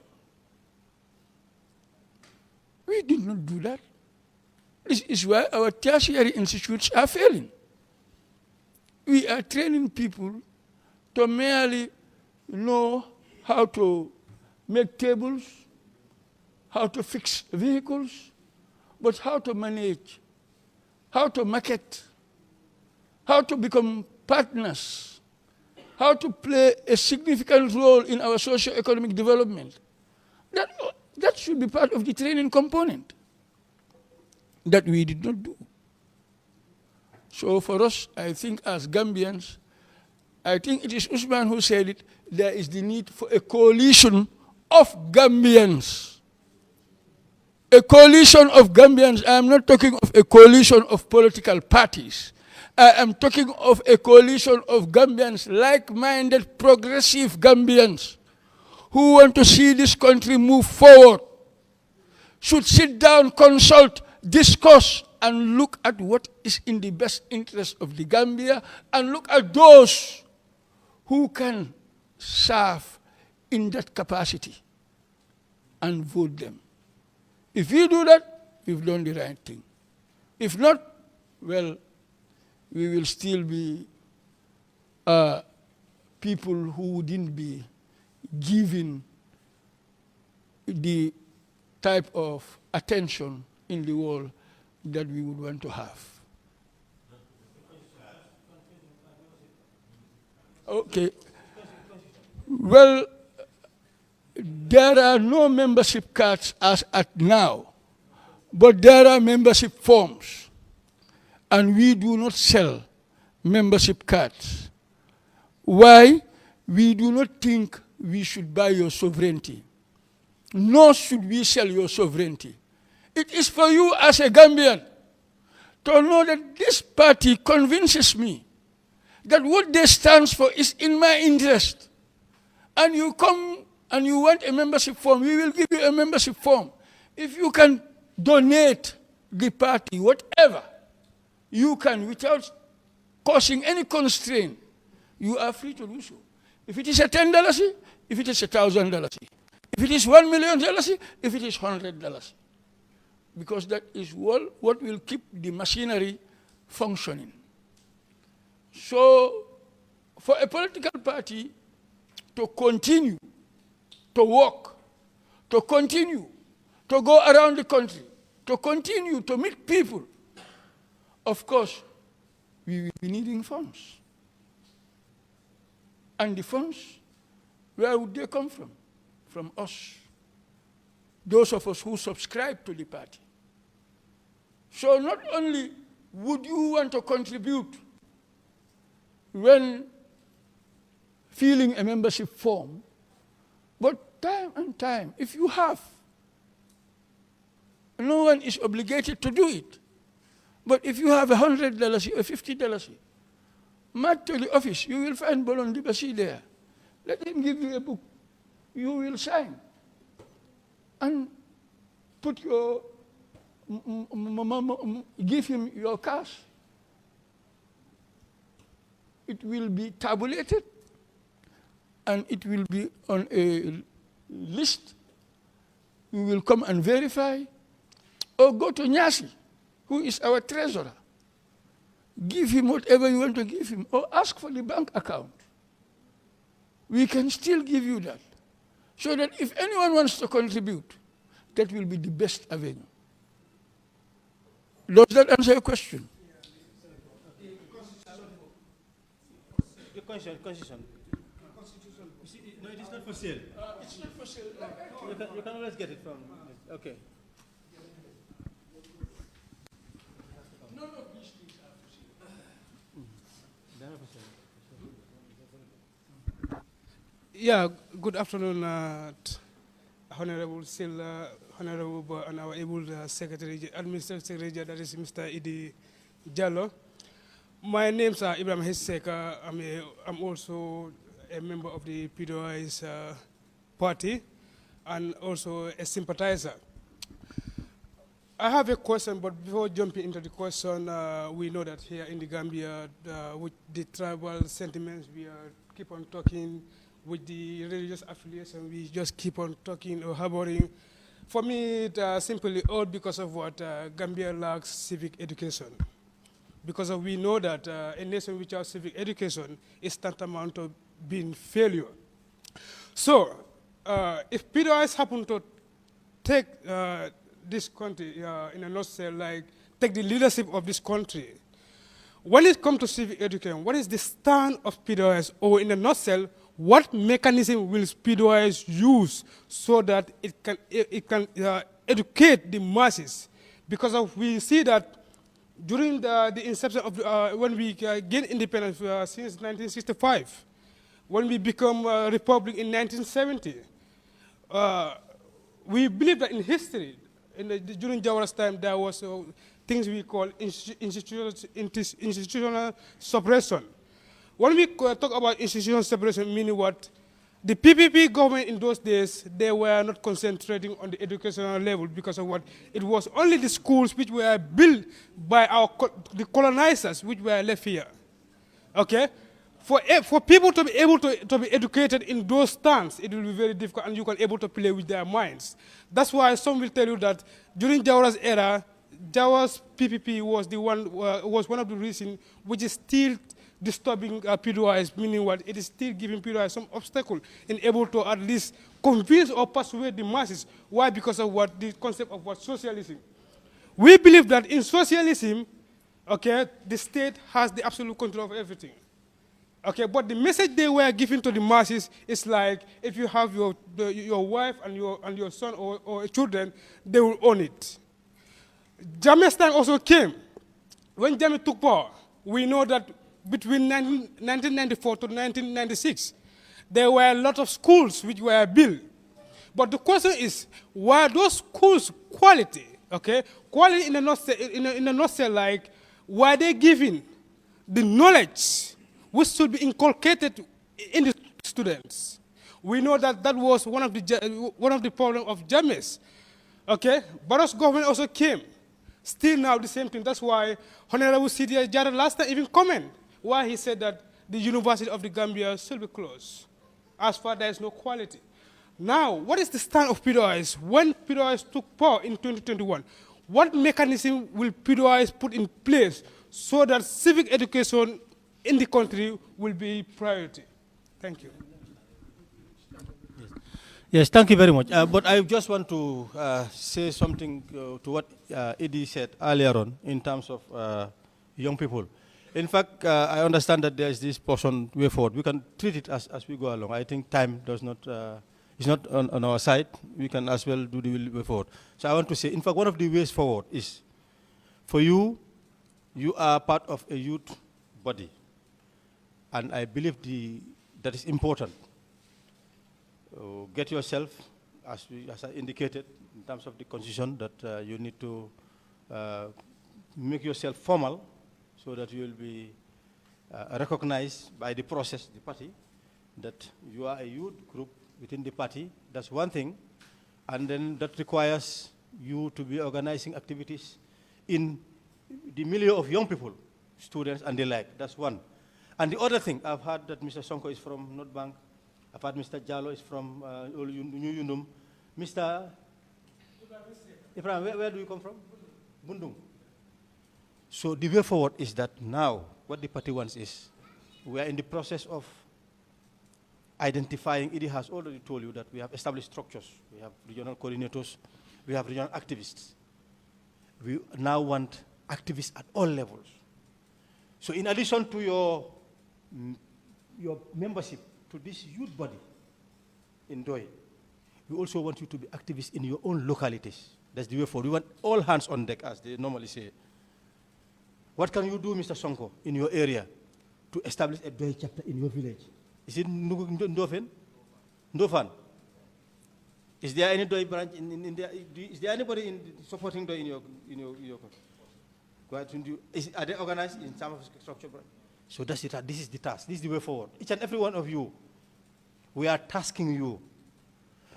We did not do that. This is why our tertiary institutes are failing. We are training people to merely know how to make tables, how to fix vehicles, but how to manage, how to market, how to become partners, how to play a significant role in our socio-economic development. That should be part of the training component that we did not do. So for us, I think as Gambians, I think it is Usman who said it, there is the need for a coalition of Gambians. A coalition of Gambians. I am not talking of a coalition of political parties. I am talking of a coalition of Gambians, like-minded, progressive Gambians, who want to see this country move forward, should sit down, consult, discuss, and look at what is in the best interest of the Gambia, and look at those who can serve in that capacity, and vote them. If we do that, we've done the right thing. If not, well, we will still be people who wouldn't be given the type of attention in the world that we would want to have. Okay. Well, there are no membership cards as at now, but there are membership forms, and we do not sell membership cards. Why? We do not think we should buy your sovereignty, nor should we sell your sovereignty. It is for you as a Gambian to know that this party convinces me that what they stand for is in my interest. And you come and you want a membership form, we will give you a membership form. If you can donate the party, whatever, you can without causing any constraint, you are free to do so. If it is a $10, if it is $1,000, if it is $1 million, if it is $100. Because that is what will keep the machinery functioning. So, for a political party to continue to work, to continue to go around the country, to continue to meet people, of course, we will be needing funds. And the funds, where would they come from? From us, those of us who subscribe to the party. So not only would you want to contribute when filling a membership form, but time and time, if you have, no one is obligated to do it. But if you have $100 or $50, march to the office, you will find Bolondi Basi there. Let him give you a book. You will sign. And put your, give him your cash. It will be tabulated, and it will be on a list. You will come and verify, or go to Nyasi, who is our treasurer. Give him whatever you want to give him, or ask for the bank account. We can still give you that. So that if anyone wants to contribute, that will be the best avenue. Does that answer your question? The constitution. No, it is not for sale. It's not for sale. You can always get it from. Okay. None of these things are for sale. Yeah, good afternoon, Honorable Silla, Honorable and our able Secretary, Administrative Secretary, that is Mr. Idi Jallo. My name's Ibrahim Hisseka. I'm also a member of the Pdois party and also a sympathizer. I have a question, but before jumping into the question, we know that here in the Gambia, with the tribal sentiments, we keep on talking. With the religious affiliation, we just keep on talking or harboring. For me, it's simply all because of what Gambia lacks civic education. Because we know that a nation without civic education is tantamount to being failure. So, if Pdois happen to take this country in a nutshell, like take the leadership of this country, when it comes to civic education, what is the stand of Pdois, or in a nutshell, what mechanism will Pdois use so that it can educate the masses? Because we see that during the inception of when we gained independence since 1965, when we become a republic in 1970, we believe that in history, during Jawara's time, there was things we call institutional suppression. When we talk about institutional separation, meaning what? The PPP government in those days, they were not concentrating on the educational level because of what? It was only the schools which were built by the colonizers which were left here. Okay? For people to be able to be educated in those times, it will be very difficult and you can able to play with their minds. That's why some will tell you that during Jawara's era, Jawara's PPP was one of the reasons which is still disturbing Pdois, meaning what? It is still giving Pdois some obstacle in able to at least convince or persuade the masses. Why? Because of what? The concept of what? Socialism. We believe that in socialism, okay, the state has the absolute control of everything. Okay, but the message they were giving to the masses is like, if you have your wife and your son or children, they will own it. Jammeh's time also came. When Jammeh took power, we know that between 1994 to 1996, there were a lot of schools which were built. But the question is, were those schools quality? Okay, quality in a nutshell, like, were they given the knowledge which should be inculcated in the students? We know that that was one of the problems of Jammeh's. Okay, Barrow's government also came. Still now the same thing. That's why Honorable Sidi Jara last time even comment why he said that the University of the Gambia should be closed, as far there is no quality. Now, what is the stand of Pdois? When Pdois took power in 2021, what mechanism will Pdois put in place so that civic education in the country will be priority? Thank you. Yes, thank you very much. But I just want to say something to what Eddie said earlier on in terms of young people. In fact, I understand that there is this portion way forward. We can treat it as we go along. I think time does not, is not on our side. We can as well do the way forward. So I want to say, in fact, one of the ways forward is for you, you are part of a youth body. And I believe that is important. Get yourself, as I indicated, in terms of the constitution, that you need to make yourself formal so that you will be recognized by the process, the party, that you are a youth group within the party. That's one thing. And then that requires you to be organizing activities in the milieu of young people, students and the like. That's one. And the other thing, I've heard that Mr. Sonko is from North Bank. I've heard Mr. Jallo is from New Yundum. Mr. Ibrahim, where do you come from? Bundung. So the way forward is that now what the party wants is we are in the process of identifying. Idi has already told you that we have established structures. We have regional coordinators. We have regional activists. We now want activists at all levels. So in addition to your membership to this youth body in Doi, we also want you to be activists in your own localities. That's the way forward. We want all hands on deck, as they normally say. What can you do, Mr. Sonko, in your area to establish a Doi chapter in your village? Is it Ndofan? Ndofan? Is there any Doi branch in there? Is there anybody supporting Doi in your country? Are they organized in some of the structure? So that's it. This is the task. This is the way forward. Each and every one of you, we are tasking you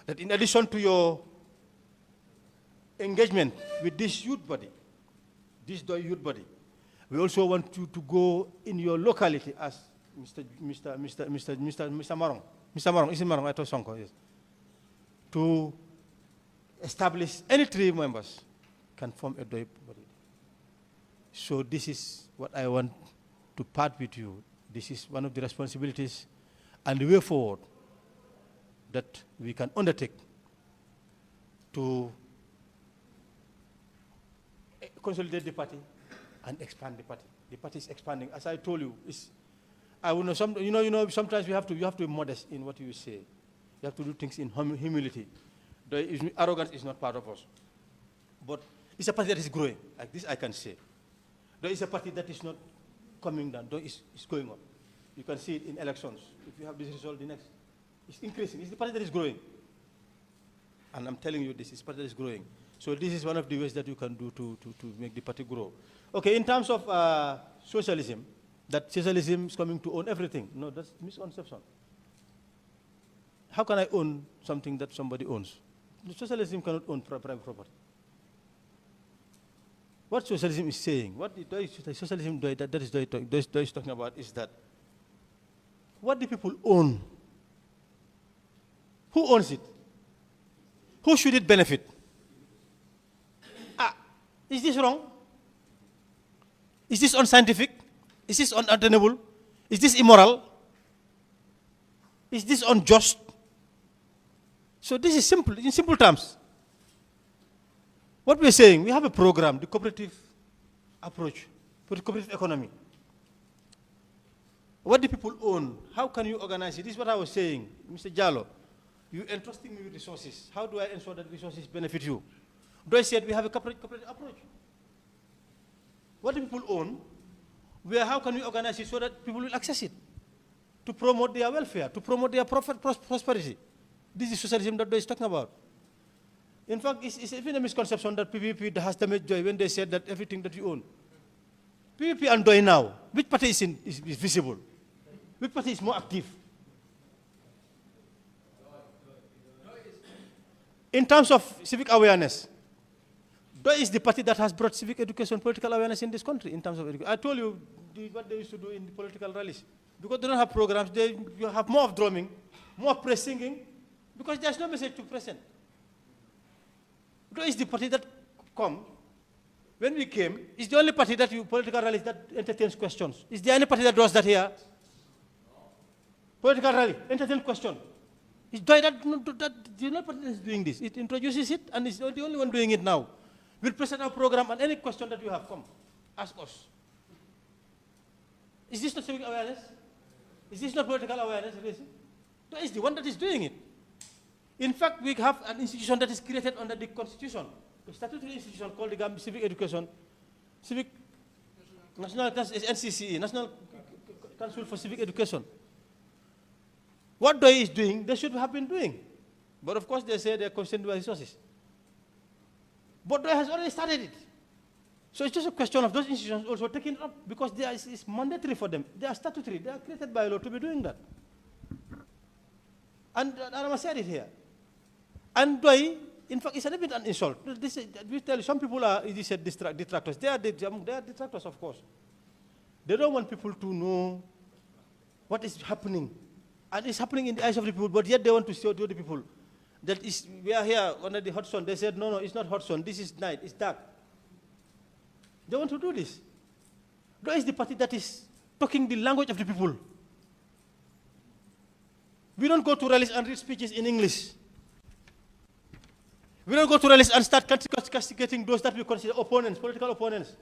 that in addition to your engagement with this youth body, this Pdois youth body, we also want you to go in your locality as Mr. Marong. Mr. Marong, is it Marong? I thought Sonko, yes. To establish any 3 members can form a Pdois body. So this is what I want to part with you. This is one of the responsibilities and the way forward that we can undertake to consolidate the party and expand the party. The party is expanding. As I told you, I will know sometimes you have to be modest in what you say. You have to do things in humility. Arrogance is not part of us. But it's a party that is growing. Like this I can say. There is a party that is not coming down. There is going on. You can see it in elections. If you have this result, the next, it's increasing. It's the party that is growing. And I'm telling you, this is party that is growing. So this is one of the ways that you can do to make the party grow. Okay, in terms of socialism, that socialism is coming to own everything. No, that's misconception. How can I own something that somebody owns? Socialism cannot own private property. What socialism is saying, what the socialism that is talking about is that what the people own, who owns it? Who should it benefit? Is this wrong? Is this unscientific? Is this unattainable? Is this immoral? Is this unjust? So this is simple, in simple terms. What we're saying, we have a program, the cooperative approach, for the cooperative economy. What do people own? How can you organize it? This is what I was saying. Mr. Jallo, you entrusting me with resources. How do I ensure that resources benefit you? Pdois said we have a cooperative approach. What do people own? How can we organize it so that people will access it? To promote their welfare, to promote their prosperity. This is socialism that Pdois is talking about. In fact, it's even a misconception that PPP has damaged Pdois when they said that everything that you own. PPP and Pdois now, which party is visible? Which party is more active? In terms of civic awareness, Pdois is the party that has brought civic education, political awareness in this country in terms of education. I told you what they used to do in the political rallies. Because they don't have programs, you have more of drumming, more of praise singing, because there's no message to present. Pdois is the party that when we came, it's the only party that political rallies that entertains questions. Is there any party that does that here? Political rally, entertain question. It's Pdois the only party that is doing this. It introduces it, and it's the only one doing it now. We'll present our program, and any question that you have, come, ask us. Is this not civic awareness? Is this not political awareness? Pdois is the one that is doing it. In fact, we have an institution that is created under the Constitution, a statutory institution called the Gambia Civic Education, National NCCE, National Council for Civic Education. What Pdois is doing, they should have been doing. But of course, they say they're constrained by resources. But Pdois has already started it. So it's just a question of those institutions also taking it up because it's mandatory for them. They are statutory. They are created by law to be doing that. And I said it here. And Pdois, in fact, it's a little bit an insult. We tell you, some people are, you said, detractors. They are detractors, of course. They don't want people to know what is happening. And it's happening in the eyes of the people, but yet they want to show to the people that we are here under the hot sun. They said, no, it's not hot sun. This is night. It's dark. They want to do this. Pdois is the party that is talking the language of the people. We don't go to rallies and read speeches in English. We don't go to rallies and start castigating those that we consider opponents, political opponents.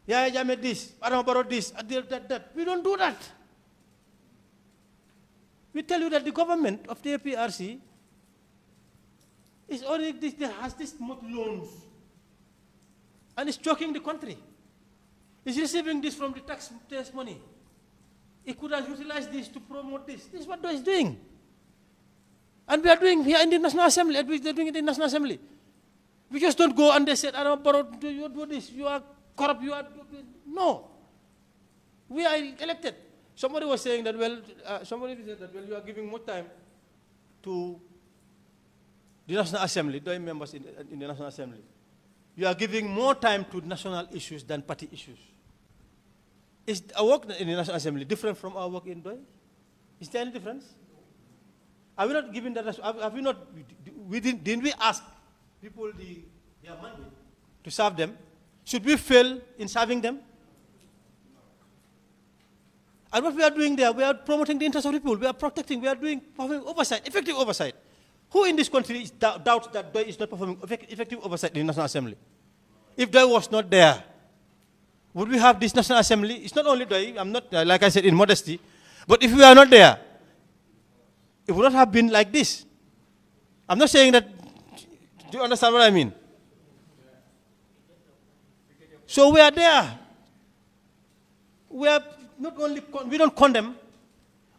Yeah, I made this, I don't borrow this, that. We don't do that. We tell you that the government of the APRC is already has this much loans and is choking the country. It's receiving this from the tax money. It could have utilized this to promote this. This is what Pdois is doing. And we are doing here in the National Assembly. They're doing it in the National Assembly. We just don't go and they said, I don't borrow, you do this. You are corrupt, you are, no. We are elected. Somebody was saying that, well, you are giving more time to the National Assembly, Doi members in the National Assembly. You are giving more time to national issues than party issues. Is our work in the National Assembly different from our work in Doi? Is there any difference? Are we not giving that? Have we not? Didn't we ask people their mandate to serve them? Should we fail in serving them? And what we are doing there, we are promoting the interests of people. We are protecting. We are doing oversight, effective oversight. Who in this country doubts that Doi is not performing effective oversight in the National Assembly? If Doi was not there, would we have this National Assembly? It's not only Doi. I'm not, like I said, in modesty. But if we are not there, it would not have been like this. I'm not saying that. Do you understand what I mean? So we are there. We are not only, we don't condemn,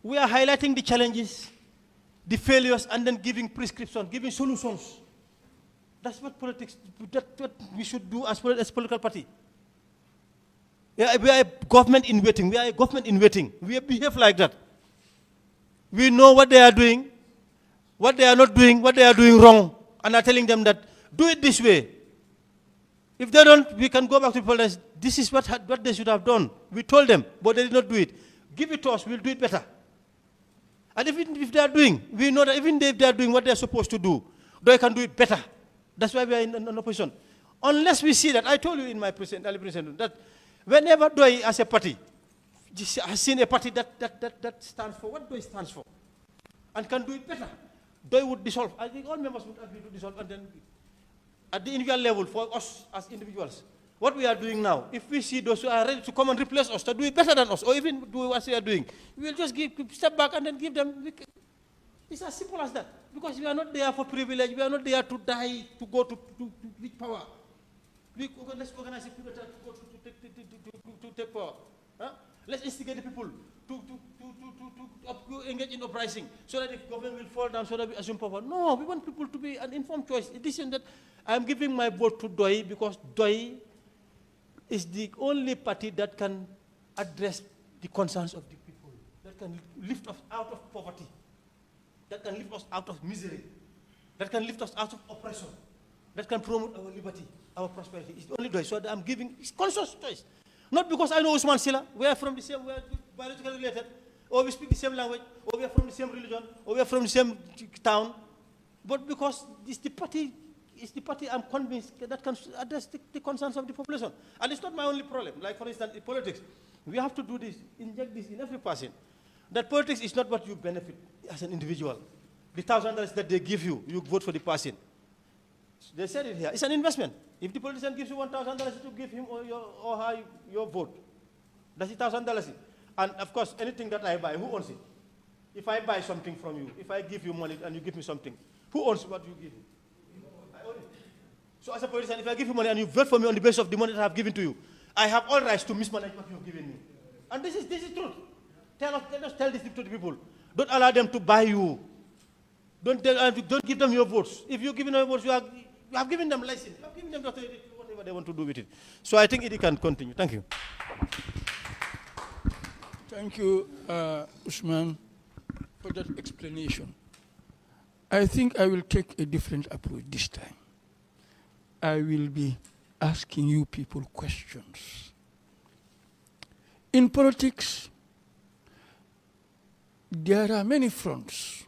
we are highlighting the challenges, the failures, and then giving prescriptions, giving solutions. That's what politics, that's what we should do as political party. We are a government in waiting. We are a government in waiting. We behave like that. We know what they are doing, what they are not doing, what they are doing wrong, and are telling them that, do it this way. If they don't, we can go back to people and say, this is what they should have done. We told them, but they did not do it. Give it to us, we'll do it better. And even if they are doing, we know that even if they are doing what they are supposed to do, they can do it better. That's why we are in opposition. Unless we see that, I told you in my early presentation, that whenever Doi as a party has seen a party that stands for what Doi stands for and can do it better, Doi would dissolve. I think all members would agree to dissolve, and then at the individual level, for us as individuals, what we are doing now, if we see those who are ready to come and replace us, to do it better than us, or even do what we are doing, we will just step back and then give them. It's as simple as that. Because we are not there for privilege, we are not there to die, to go to reach power. Let's organize people to take power. Huh? Let's instigate the people to engage in uprising so that the government will fall down, so that we assume power. No, we want people to be an informed choice. It isn't that I'm giving my vote to Doi because Doi is the only party that can address the concerns of the people, that can lift us out of poverty, that can lift us out of misery, that can lift us out of oppression, that can promote our liberty, our prosperity. It's only Doi. So I'm giving, it's conscious choice. Not because I know Usman Silla, we are from the same, we are biologically related, or we speak the same language, or we are from the same religion, or we are from the same town, but because it's the party I'm convinced that can address the concerns of the population. And it's not my only problem. Like, for instance, in politics, we have to do this, inject this in every person. That politics is not what you benefit as an individual. The $1,000 that they give you, you vote for the person. They said it here. It's an investment. If the politician gives you $1,000 to give him or her your vote, that's $1,000. And of course, anything that I buy, who owns it? If I buy something from you, if I give you money and you give me something, who owns what you give me? I own it. So as a politician, if I give you money and you vote for me on the basis of the money that I have given to you, I have all rights to mismanage what you have given me. And this is truth. Let us tell this to the people. Don't allow them to buy you. Don't give them your votes. If you give them your votes, you have given them license. You have given them whatever they want to do with it. So I think it can continue. Thank you. Thank you, Usman, for that explanation. I think I will take a different approach this time. I will be asking you people questions. In politics, there are many fronts.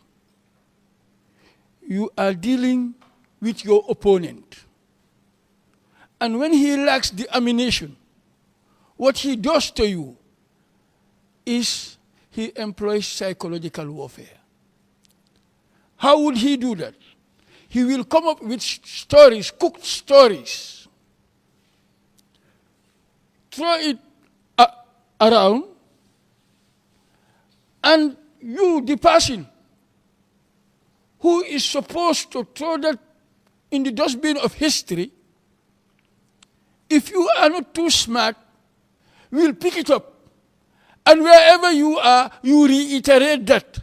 You are dealing with your opponent. And when he lacks the ammunition, what he does to you is he employs psychological warfare. How would he do that? He will come up with stories, cooked stories, throw it around, and you, the person who is supposed to throw that in the dustbin of history, if you are not too smart, will pick it up. And wherever you are, you reiterate that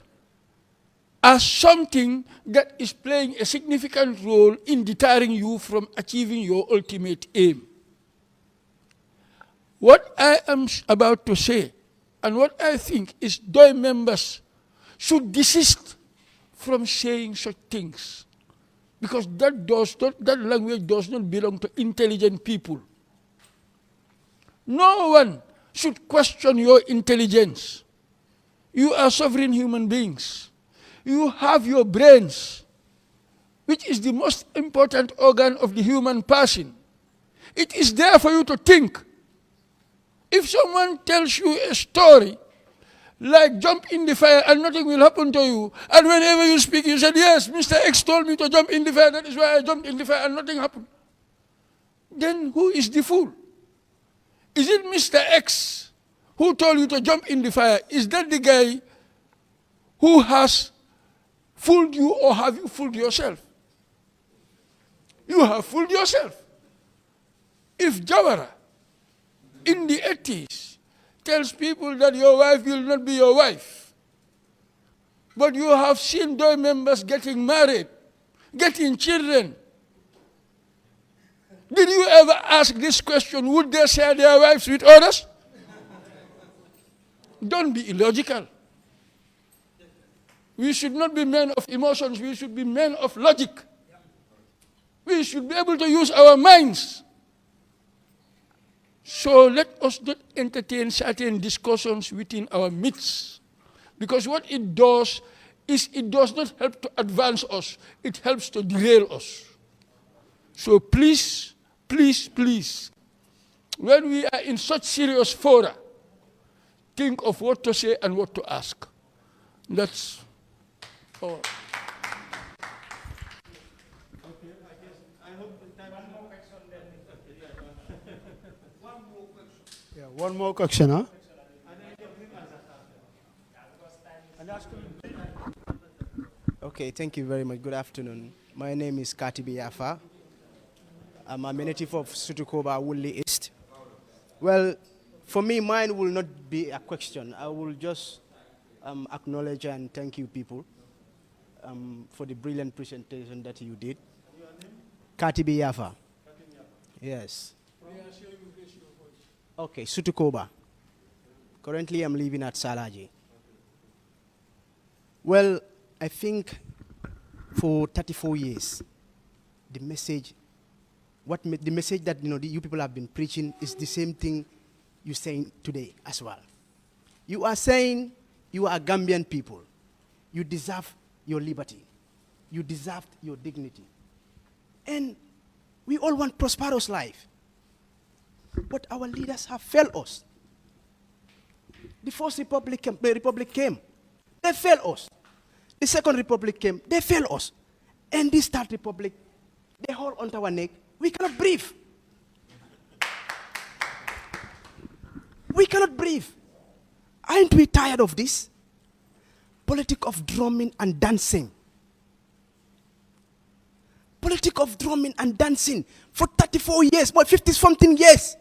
as something that is playing a significant role in deterring you from achieving your ultimate aim. What I am about to say and what I think is Doi members should desist from saying such things, because that language does not belong to intelligent people. No one should question your intelligence. You are sovereign human beings. You have your brains, which is the most important organ of the human person. It is there for you to think. If someone tells you a story, like jump in the fire and nothing will happen to you, and whenever you speak, you said, yes, Mr. X told me to jump in the fire, that is why I jumped in the fire and nothing happened. Then who is the fool? Is it Mr. X who told you to jump in the fire? Is that the guy who has fooled you, or have you fooled yourself? You have fooled yourself. If Jawara in the 80s tells people that your wife will not be your wife, but you have seen Doi members getting married, getting children, did you ever ask this question, would they share their wives with others? Don't be illogical. We should not be men of emotions, we should be men of logic. We should be able to use our minds. So let us not entertain certain discussions within our midst. Because what it does is it does not help to advance us, it helps to derail us. So please, please, please, when we are in such serious fora, think of what to say and what to ask. That's all. Yeah, one more question, huh? Okay, thank you very much. Good afternoon. My name is Katibi Yafa. I'm a native of Sutukoba, Wuli East. Well, for me, mine will not be a question. I will just acknowledge and thank you people for the brilliant presentation that you did. Katibi Yafa. Yes. Okay, Sutukoba. Currently, I'm living at Salaji. Well, I think for 34 years, the message that you people have been preaching is the same thing you're saying today as well. You are saying you are Gambian people. You deserve your liberty. You deserve your dignity. And we all want prosperous life. But our leaders have failed us. The first republic came. They failed us. The second republic came. They failed us. And this third republic, they hold onto our neck. We cannot breathe. We cannot breathe. Aren't we tired of this? Politic of drumming and dancing. Politic of drumming and dancing for 34 years, 50-something years.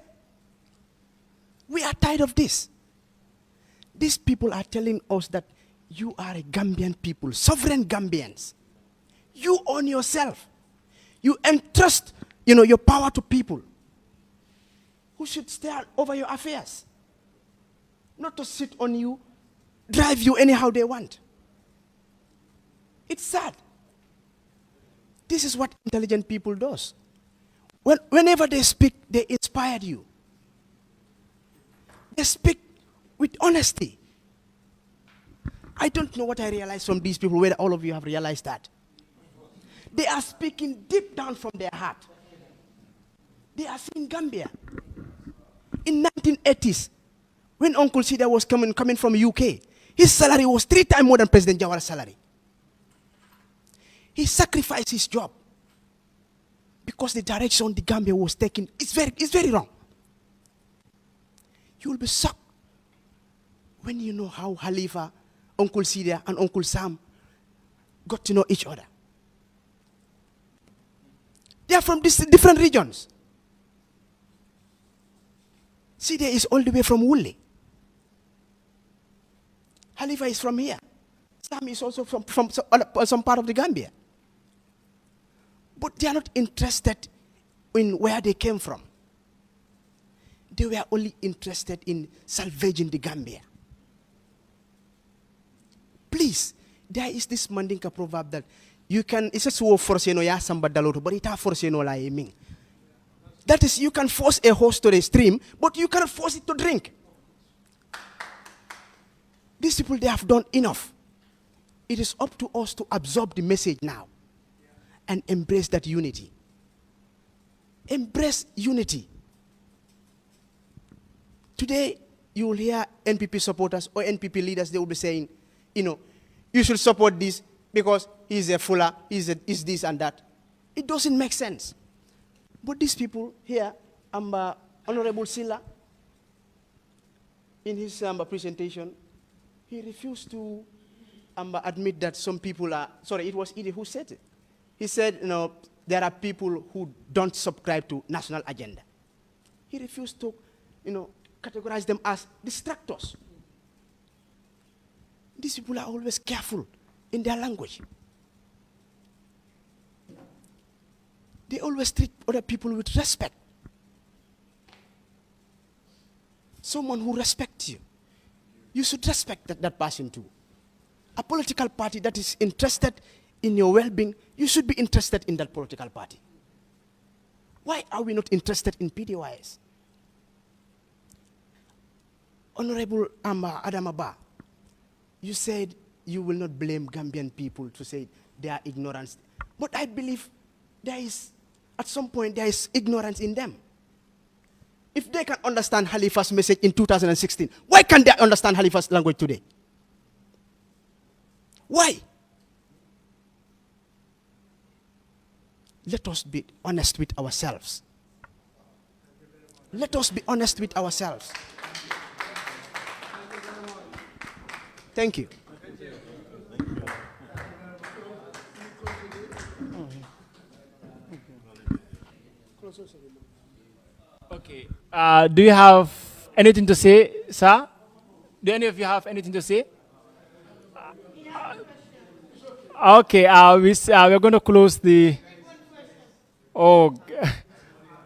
We are tired of this. These people are telling us that you are a Gambian people, sovereign Gambians. You own yourself. You entrust, your power to people who should stare over your affairs, not to sit on you, drive you anyhow they want. It's sad. This is what intelligent people does. Whenever they speak, they inspire you. They speak with honesty. I don't know what I realized from these people, whether all of you have realized that. They are speaking deep down from their heart. They are saying Gambia. In 1980s, when Uncle Sida was coming from UK, his salary was 3 times more than President Jawara's salary. He sacrificed his job because the direction the Gambia was taking is very wrong. You will be shocked when you know how Halifa, Uncle Sida, and Uncle Sam got to know each other. They are from different regions. Sida is all the way from Wuli. Halifa is from here. Sam is also from some part of the Gambia. But they are not interested in where they came from. They were only interested in salvaging the Gambia. Please, there is this Mandinka proverb that you can, it's a so force no ya samba daloto, but it a force no la eming. That is, you can force a horse to the stream, but you cannot force it to drink. These people, they have done enough. It is up to us to absorb the message now and embrace that unity. Embrace unity. Today, you will hear NPP supporters or NPP leaders, they will be saying, you know, you should support this because he's a fuller, he's this and that. It doesn't make sense. But these people here, Honorable Silla, in his presentation, he refused to admit that some people are, sorry, it was Edie who said it. He said, you know, there are people who don't subscribe to national agenda. He refused to, you know, categorize them as distractors. These people are always careful in their language. They always treat other people with respect. Someone who respects you, you should respect that person too. A political party that is interested in your well-being, you should be interested in that political party. Why are we not interested in Pdois? Honorable Adam Abba, you said you will not blame Gambian people to say they are ignorant. But I believe there is, at some point, there is ignorance in them. If they can understand Halifa's message in 2016, why can't they understand Halifa's language today? Why? Let us be honest with ourselves. Let us be honest with ourselves. Thank you. Okay. Do you have anything to say, sir? Do any of you have anything to say? Okay. We're going to close the. Oh.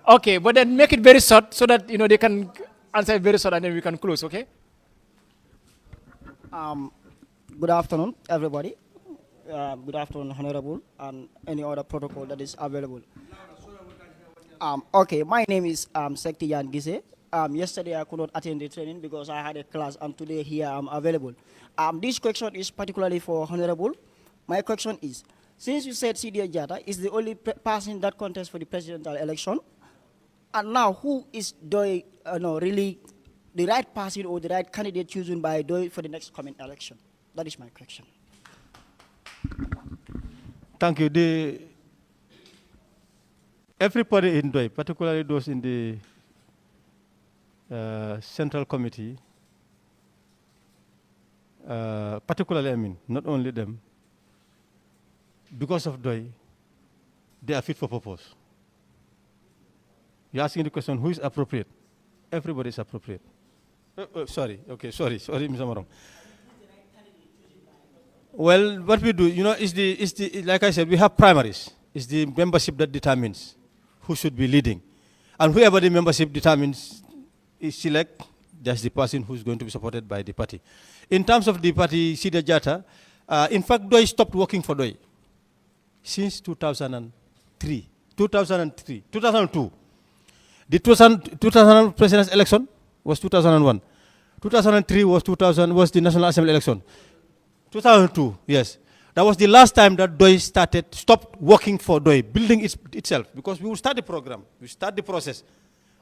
Okay, but then make it very short so that you know they can answer it very short, and then we can close. Okay. Good afternoon, everybody. Good afternoon, Honorable, and any other protocol that is available. Okay, my name is Sekti Yan Gise. Yesterday I could not attend the training because I had a class, and today here I'm available. This question is particularly for Honorable. My question is, since you said Sidia Jata is the only person that contests for the presidential election, and now who is really the right person or the right candidate chosen by DOI for the next coming election? That is my question. Thank you. Everybody in DOI, particularly those in the Central Committee, particularly, I mean, not only them, because of DOI, they are fit for purpose. You're asking the question, who is appropriate? Everybody is appropriate. Sorry, Mr. Marong. Well, what we do, you know, is the like I said, we have primaries. It's the membership that determines who should be leading. And whoever the membership determines is select, that's the person who's going to be supported by the party. In terms of the party, Sida Jata, in fact, DOI stopped working for DOI since 2002. The 2000 president's election was 2001. 2003 was the National Assembly election. 2002, yes. That was the last time that DOI stopped working for DOI, building itself, because we will start the program, we start the process.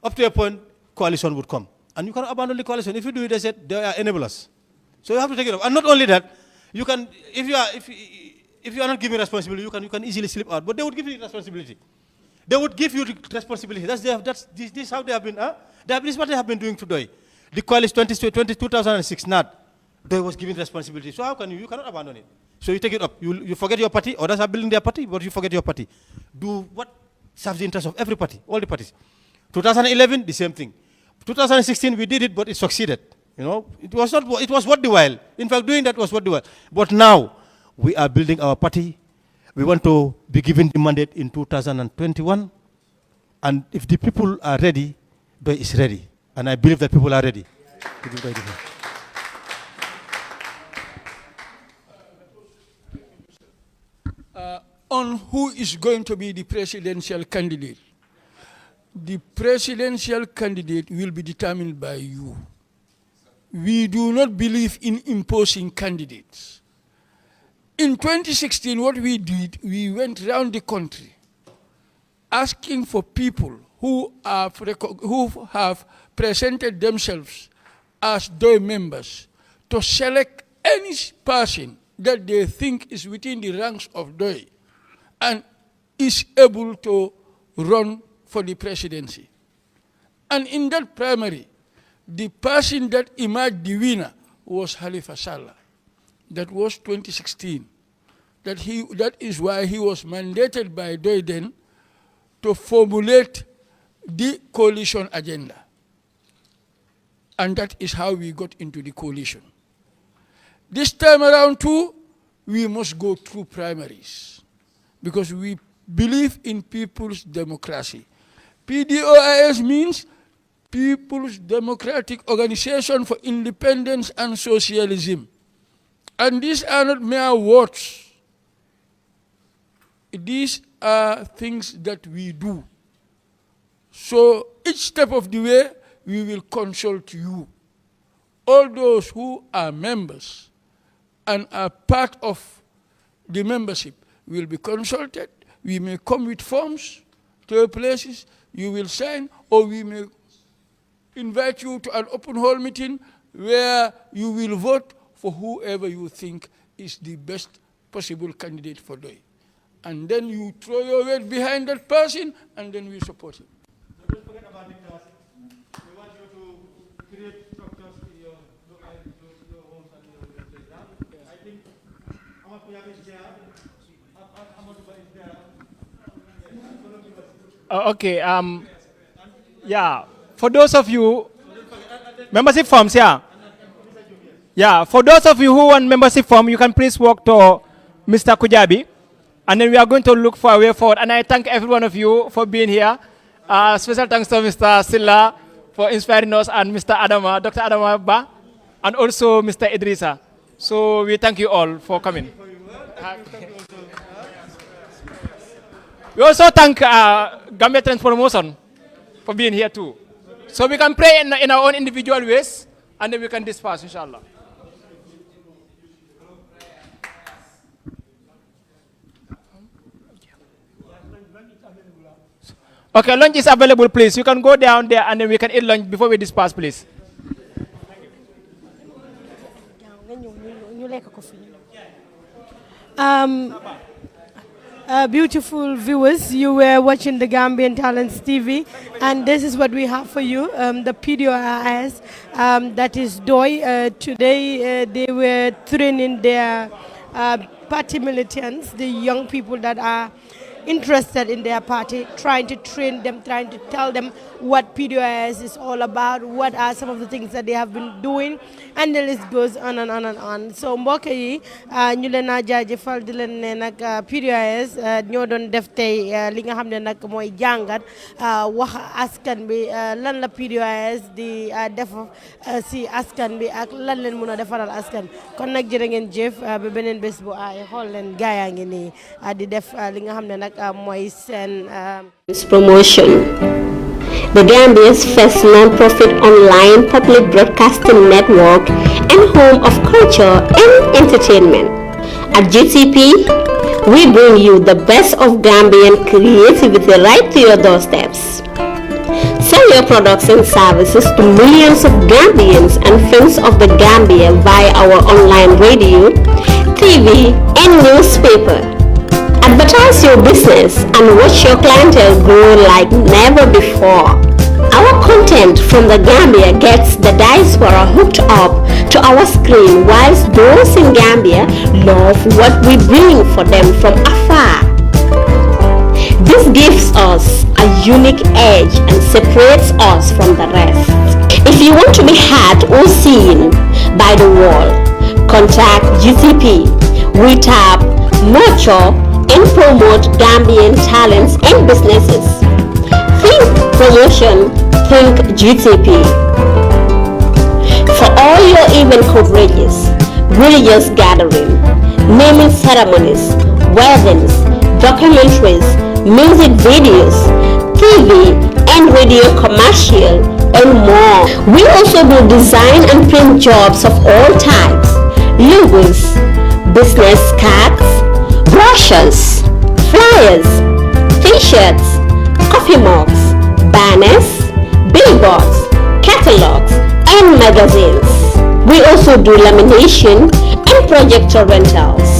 Up to a point, coalition would come. And you can abandon the coalition. If you do it, they said they are enablers. So you have to take it off. And not only that, you can, if you are not given responsibility, you can easily slip out. But they would give you responsibility. They would give you the responsibility. This is how they have been. This is what they have been doing to DOI. The coalition 2006, not. DOI was given responsibility. So how can you cannot abandon it. So you take it up. You forget your party. Others are building their party, but you forget your party. Do what serves the interest of every party, all the parties. 2011, the same thing. 2016, we did it, but it succeeded. You know, it was worth the while. In fact, doing that was worth the while. But now, we are building our party. We want to be given the mandate in 2021. And if the people are ready, DOI is ready. And I believe that people are ready. On who is going to be the presidential candidate. The presidential candidate will be determined by you. We do not believe in imposing candidates. In 2016, what we did, we went around the country asking for people who have presented themselves as Pdois members to select any person that they think is within the ranks of Pdois and is able to run for the presidency. And in that primary, the person that emerged the winner was Halifa Sallah. That was 2016. That is why he was mandated by Pdois then to formulate the coalition agenda. And that is how we got into the coalition. This time around too, we must go through primaries because we believe in people's democracy. Pdois means People's Democratic Organization for Independence and Socialism. And these are not mere words. These are things that we do. So each step of the way, we will consult you. All those who are members and are part of the membership will be consulted. We may come with forms to places, you will sign, or we may invite you to an open hall meeting where you will vote for whoever you think is the best possible candidate for Pdois. And then you throw your weight behind that person, and then we support him. Don't forget about the class. We want you to create structures in your homes and your places. I think Amakuya is there. Amakuya is there. Okay. Yeah. For those of you, membership forms, yeah. Yeah. For those of you who want membership form, you can please walk to Mr. Kujabi, and then we are going to look for a way forward. And I thank every one of you for being here. Special thanks to Mr. Silla for inspiring us, and Mr. Adama, Dr. Adama Ba, and also Mr. Idrissa. So we thank you all for coming. We also thank Gambia Trends Promotion for being here too. So we can pray in our own individual ways, and then we can disperse, inshallah. Okay, lunch is available, please. You can go down there, and then we can eat lunch before we disperse, please. Beautiful viewers, you were watching the Gambian Talents TV, and this is what we have for you. The Pdois, that is Pdois. Today they were training their party militants, the young people that are interested in their party, trying to train them, trying to tell them what Pdois is all about, what are some of the things that they have been doing, and the list goes on and on and on. So mbokk yi ñu leen a jaajëfal di leen ne nag Pdois ñoo doon def tey li nga xam ne nag mooy jàngat wax askan bi lan la Pdois di def si askan bi ak lan leen mën a defaral askan. Kon nag jërë ngeen jëf ba beneen bés bu ay xool leen gaayaa ngi nii di def li nga xam ne nag mooy seen promotion. The Gambia's first non-profit online public broadcasting network and home of culture and entertainment. At GTP, we bring you the best of Gambian creativity right to your doorsteps. Sell your products and services to millions of Gambians and friends of the Gambia via our online radio, TV, and newspaper. Advertise your business and watch your clientele grow like never before. Our content from the Gambia gets the diaspora hooked up to our screen, whilst those in Gambia love what we bring for them from afar. This gives us a unique edge and separates us from the rest. If you want to be heard or seen by the world, contact GTP. We tap, nurture, and promote Gambian talents and businesses. Think promotion, think GTP. For all your event coverages, religious gathering, naming ceremonies, weddings, documentaries, music videos, TV and radio commercial, and more. We also do design and print jobs of all types, logos, business cards, brochures, flyers, t-shirts, coffee mugs, banners, billboards, catalogs, and magazines. We also do lamination and projector rentals.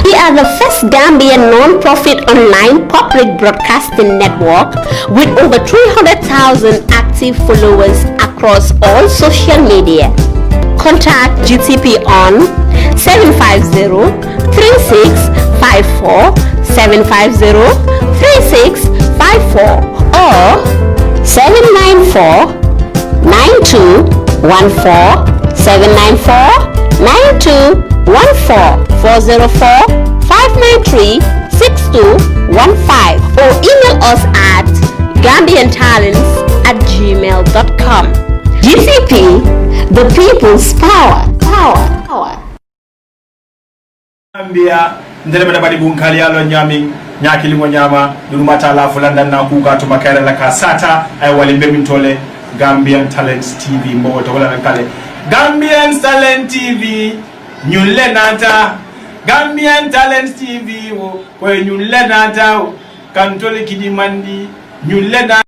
We are the first Gambian non-profit online public broadcasting network with over 300,000 active followers across all social media. Contact GTP on 750-3654, 750-3654 or 794-9214, 794-9214, 404-593-6215 or email us at gambiantalents@gmail.com. GCP, the people's power. Gambia ndele bada badi bunkali alo nyami nyaki lingo nyama dulumata la fulanda na kuka to makara la kasata ay wali mbemintole Gambian Talents TV mbo to wala kale Gambian Talent TV nyulle nata Gambian Talents TV wo nyulle nata kantole kidimandi nyulle